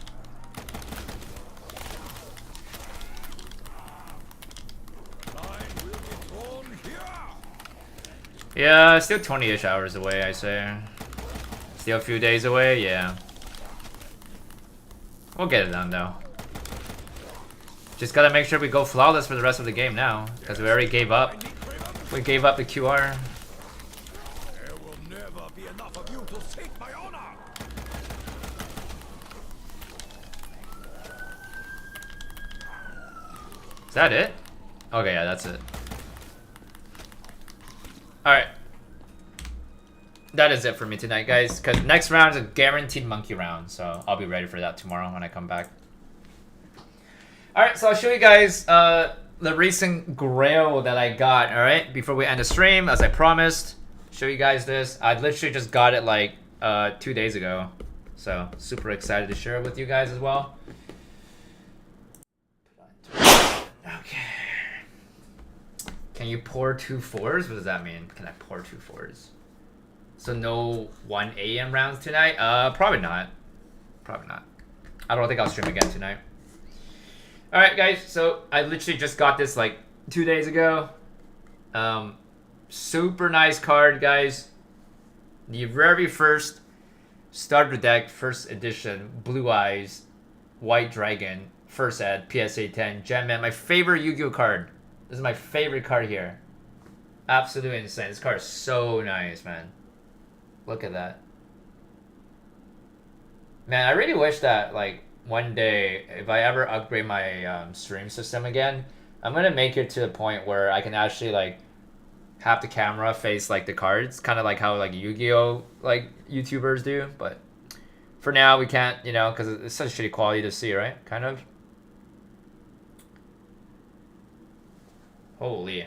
Yeah, still 20-ish hours away, I say. Still a few days away, yeah. We'll get it done, though. Just gotta make sure we go flawless for the rest of the game now, because we already gave up. We gave up the QR. There will never be enough of you to seek my honor. Is that it? Okay, yeah, that's it. Alright. That is it for me tonight, guys, because next round is a guaranteed monkey round, so I'll be ready for that tomorrow when I come back. Alright, so I'll show you guys the recent grail that I got, alright? Before we end the stream, as I promised, show you guys this. I literally just got it like 2 days ago. So, super excited to share it with you guys as well. Okay. Can you pour 2 4s? What does that mean? Can I pour 2 4s? So no 1 AM rounds tonight? Probably not. Probably not. I don't think I'll stream again tonight. Alright guys, so I literally just got this like 2 days ago. Super nice card, guys. The very first starter deck, first edition, Blue Eyes, White Dragon, first ed, PSA 10, Gem Man, my favorite Yu-Gi-Oh card. This is my favorite card here. Absolutely insane. This card is so nice, man. Look at that. Man, I really wish that like one day, if I ever upgrade my stream system again, I'm gonna make it to the point where I can actually like have the camera face like the cards, kind of like how like Yu-Gi-Oh like YouTubers do. But for now, we can't, you know, because it's such shitty quality to see, right? Kind of. Holy,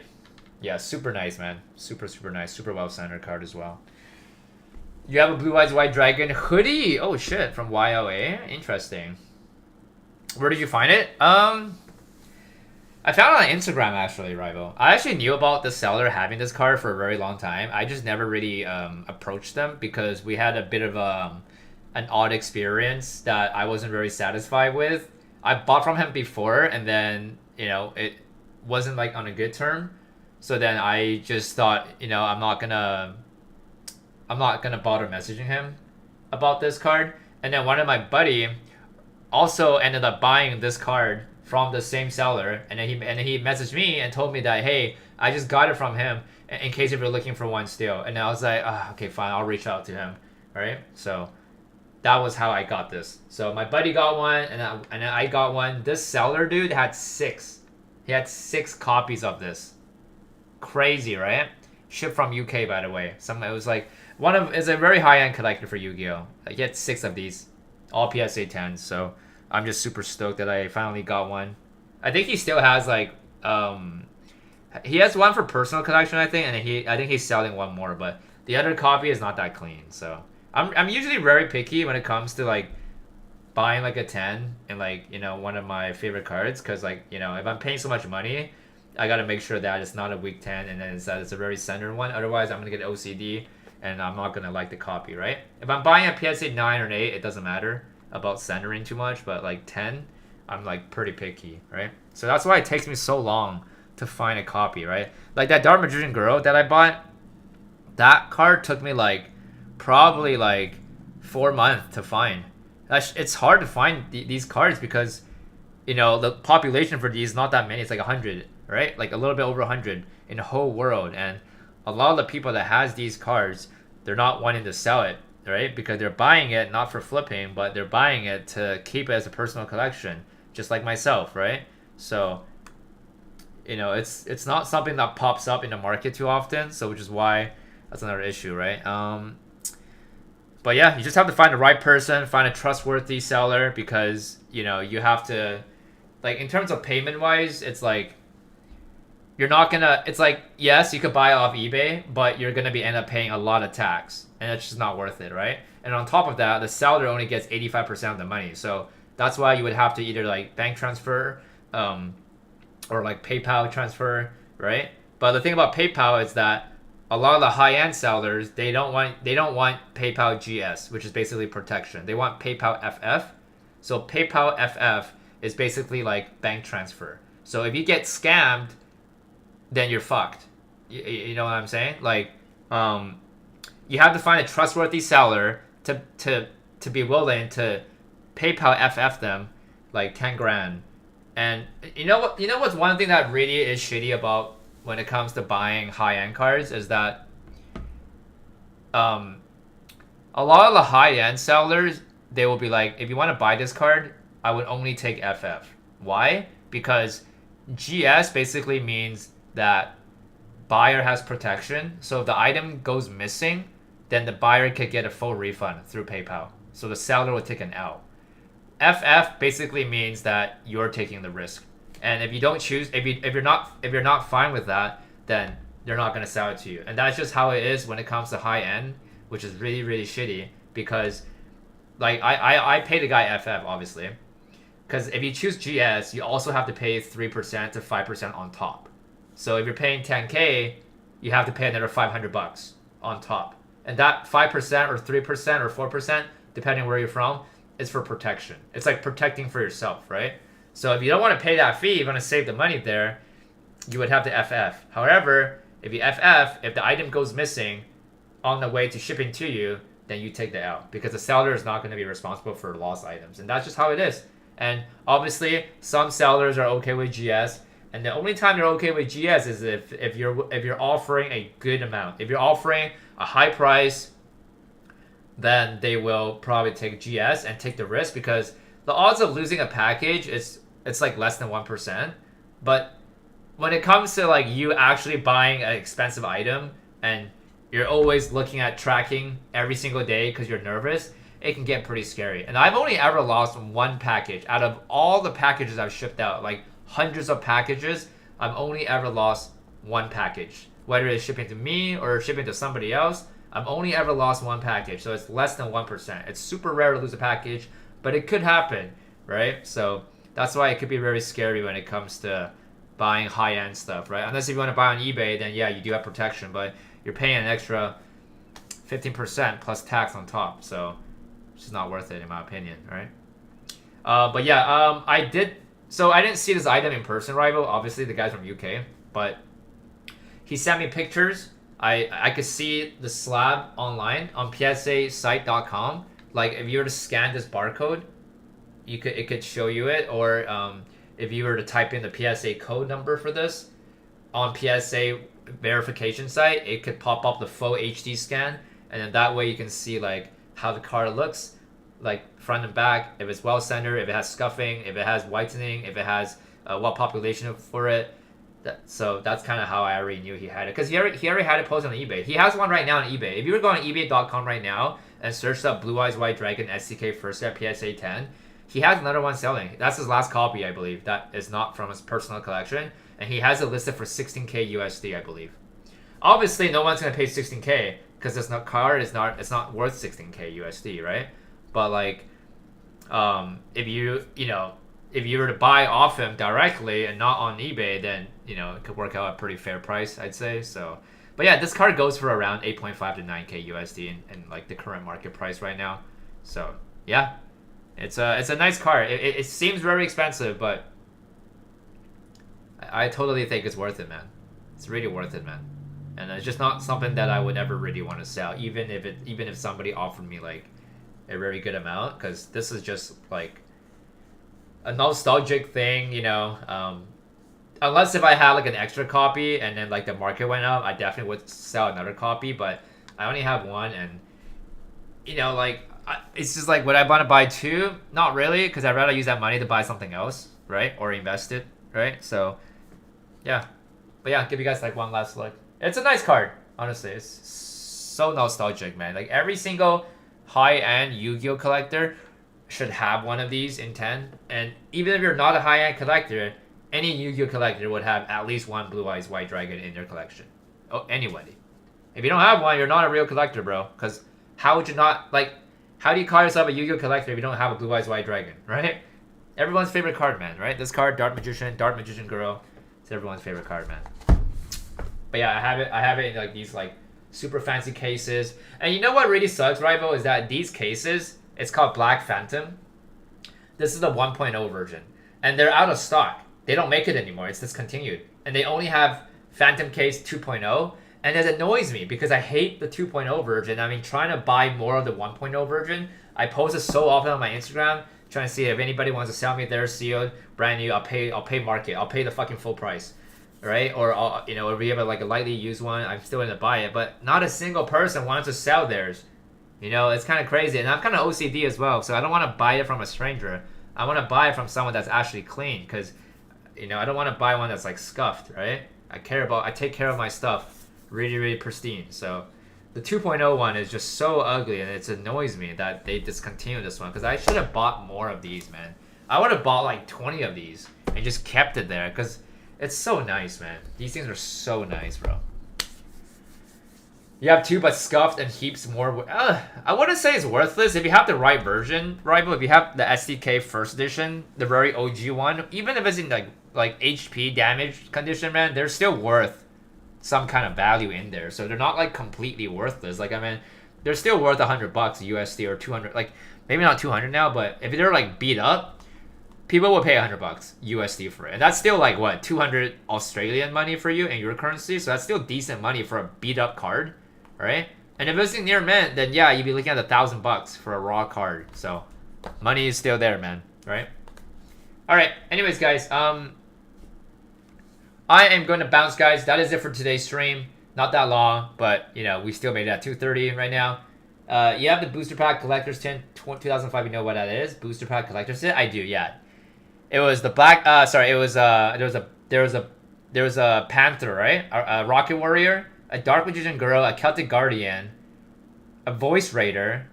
yeah, super nice, man. Super nice, super well centered card as well. You have a Blue Eyes White Dragon hoodie. Oh shit, from YOA. Interesting. Where did you find it? I found it on Instagram actually, Rival. I actually knew about the seller having this card for a very long time. I just never really approached them because we had a bit of an odd experience that I wasn't very satisfied with. I bought from him before and then, you know, it wasn't like on a good term. So then I just thought, you know, I'm not gonna bother messaging him about this card. And then one of my buddy also ended up buying this card from the same seller, and then he messaged me and told me that, hey, I just got it from him in case if you're looking for one still. And I was like, okay, fine, I'll reach out to him. All right, so that was how I got this. So my buddy got one, and I got one. This seller dude had 6. He had 6 copies of this. Crazy, right? Shipped from UK, by the way. It was like it's a very high-end collector for Yu-Gi-Oh. He had 6 of these, all PSA 10s. So I'm just super stoked that I finally got one. I think he still has like he has one for personal collection, I think, and I think he's selling one more, but the other copy is not that clean. So I'm usually very picky when it comes to like buying like a 10 and like, you know, one of my favorite cards, because like, you know, if I'm paying so much money, I gotta make sure that it's not a weak 10 and then it's a very centered one. Otherwise, I'm gonna get OCD and I'm not gonna like the copy, right? If I'm buying a PSA 9 or an 8, it doesn't matter about centering too much, but like 10, I'm like pretty picky, right? So that's why it takes me so long to find a copy, right? Like that Dark Magician Girl that I bought, that card took me like probably like 4 months to find. It's hard to find these cards because, you know, the population for these is not that many. It's like 100, right? Like a little bit over 100 in the whole world. And a lot of the people that has these cards, they're not wanting to sell it, right? Because they're buying it not for flipping, but they're buying it to keep it as a personal collection, just like myself, right? So, you know, it's not something that pops up in the market too often, so which is why that's another issue, right? But yeah, you just have to find the right person, find a trustworthy seller, because, you know, you have to, like, in terms of payment wise, it's like you're not gonna, it's like, yes, you could buy it off eBay, but you're gonna end up paying a lot of tax, and it's just not worth it, right? And on top of that, the seller only gets 85% of the money, so that's why you would have to either like bank transfer, or like PayPal transfer, right? But the thing about PayPal is that a lot of the high-end sellers, they don't want PayPal GS, which is basically protection. They want PayPal FF. So PayPal FF is basically like bank transfer. So if you get scammed, then you're fucked. You know what I'm saying? Like, you have to find a trustworthy seller to be willing to PayPal FF them like 10 grand, And you know what? You know what's one thing that really is shitty about when it comes to buying high-end cards is that a lot of the high-end sellers, they will be like, if you want to buy this card, I would only take FF. Why? Because GS basically means that buyer has protection. So if the item goes missing, then the buyer could get a full refund through PayPal. So the seller will take an L. FF basically means that you're taking the risk. And if you don't choose, if you're not fine with that, then they're not gonna sell it to you. And that's just how it is when it comes to high end, which is really, really shitty because like I pay the guy FF obviously. Because if you choose GS, you also have to pay 3% to 5% on top. So if you're paying 10K, you have to pay another $500 on top. And that 5% or 3% or 4%, depending where you're from, is for protection. It's like protecting for yourself, right? So if you don't want to pay that fee, you want to save the money there, you would have to FF. However, if you FF, if the item goes missing on the way to shipping to you, then you take the L because the seller is not going to be responsible for lost items. And that's just how it is. And obviously, some sellers are okay with GS, and the only time you're okay with GS is if you're offering a good amount. If you're offering a high price, then they will probably take GS and take the risk because the odds of losing a package it's like less than 1%. But when it comes to like you actually buying an expensive item and you're always looking at tracking every single day because you're nervous, it can get pretty scary. And I've only ever lost one package. Out of all the packages I've shipped out, like hundreds of packages, I've only ever lost one package. Whether it's shipping to me or shipping to somebody else, I've only ever lost one package. So it's less than 1%. It's super rare to lose a package, but it could happen, right? So that's why it could be very scary when it comes to buying high-end stuff, right? Unless if you want to buy on eBay, then yeah, you do have protection, but you're paying an extra 15% plus tax on top. So it's just not worth it in my opinion, right? But yeah, I didn't see this item in person, Rival. Obviously, the guy's from UK, but he sent me pictures. I could see the slab online on psasite.com. Like if you were to scan this barcode, it could show you it. Or if you were to type in the PSA code number for this on PSA verification site, it could pop up the full HD scan, and then that way you can see like how the card looks, like front and back, if it's well centered, if it has scuffing, if it has whitening, if it has what population for it. So that's kind of how I already knew he had it, because he already had it posted on eBay. He has one right now on eBay. If you were going on ebay.com right now and searched up Blue Eyes White Dragon SDK first set PSA 10, he has another one selling. That's his last copy, I believe. That is not from his personal collection, and he has it listed for 16K USD, I believe. Obviously, no one's gonna pay 16K because this card is not worth 16K USD, right? But like, if you were to buy off him directly and not on eBay, then it could work out a pretty fair price, I'd say. So, but yeah, this card goes for around 8.5 to 9K USD in like the current market price right now. So yeah, it's a nice card. It seems very expensive, but I totally think it's worth it, man. It's really worth it, man. And it's just not something that I would ever really want to sell, even if somebody offered me like a very good amount, because this is just like a nostalgic thing, unless if I had like an extra copy and then like the market went up, I definitely would sell another copy, but I only have one, and it's just like, would I want to buy two? Not really, because I'd rather use that money to buy something else, right? Or invest it, right? So yeah, but yeah, give you guys like one last look. It's a nice card, honestly. It's so nostalgic, man. Like every single high-end Yu-Gi-Oh collector should have one of these in 10. And even if you're not a high-end collector, any Yu-Gi-Oh collector would have at least one Blue Eyes White Dragon in their collection. Oh, anybody. If you don't have one, you're not a real collector, bro. Because how would you not, like, how do you call yourself a Yu-Gi-Oh collector if you don't have a Blue Eyes White Dragon, right? Everyone's favorite card, man, right? This card, Dark Magician Girl, it's everyone's favorite card, man. But yeah, I have it in like these like super fancy cases. And you know what really sucks, Rival, is that these cases, it's called Black Phantom. This is the 1.0 version. And they're out of stock. They don't make it anymore. It's discontinued. And they only have Phantom Case 2.0. And it annoys me because I hate the 2.0 version. I mean, trying to buy more of the 1.0 version. I post it so often on my Instagram. Trying to see if anybody wants to sell me their sealed, brand new. I'll pay market. I'll pay the fucking full price, right? Or you know, if we have like a lightly used one, I'm still gonna buy it. But not a single person wants to sell theirs. You know, it's kind of crazy, and I'm kind of OCD as well. So I don't want to buy it from a stranger. I want to buy it from someone that's actually clean, because you know, I don't want to buy one that's like scuffed, right? I take care of my stuff really, really pristine. So the 2.0 one is just so ugly, and it annoys me that they discontinued this one, because I should have bought more of these, man. I would have bought like 20 of these and just kept it there, because it's so nice, man. These things are so nice, bro. You have 2 but scuffed and heaps more. I wouldn't say it's worthless if you have the right version, Rival. If you have the SDK first edition, the very OG one, even if it's in like HP damage condition, man, they're still worth some kind of value in there. So they're not like completely worthless. Like, I mean, they're still worth $100 USD or 200. Like, maybe not 200 now, but if they're like beat up, people will pay $100 USD for it. And that's still like what, 200 Australian money for you in your currency. So that's still decent money for a beat up card, right? And if it's in near mint, then yeah, you'd be looking at $1,000 for a raw card. So money is still there, man, right? All right. Anyways, guys, I am going to bounce, guys. That is it for today's stream. Not that long, but you know, we still made it at 2:30 right now. You have the booster pack collector's tin 2005. You know what that is? Booster pack collector's tin. I do, yeah. It was the black. Sorry, it was there was a panther, right? A rocket warrior, a dark magician girl, a Celtic guardian, a voice raider.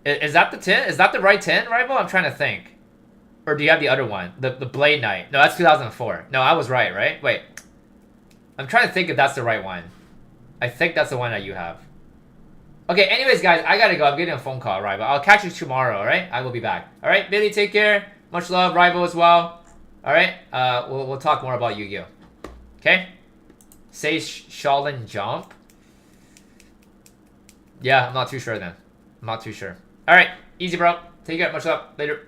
Is that the tin? Is that the right tin, Rival? I'm trying to think. Or do you have the other one? The Blade Knight. No, that's 2004. No, I was right? Wait. I'm trying to think if that's the right one. I think that's the one that you have. Okay, anyways, guys, I gotta go. I'm getting a phone call, Rival. I'll catch you tomorrow, alright? I will be back. Alright, Billy, take care. Much love, Rival as well. Alright, we'll talk more about Yu-Gi-Oh! Okay? Say Shaolin Jump? Yeah, I'm not too sure then. I'm not too sure. Alright, easy, bro. Take care. Much love. Later.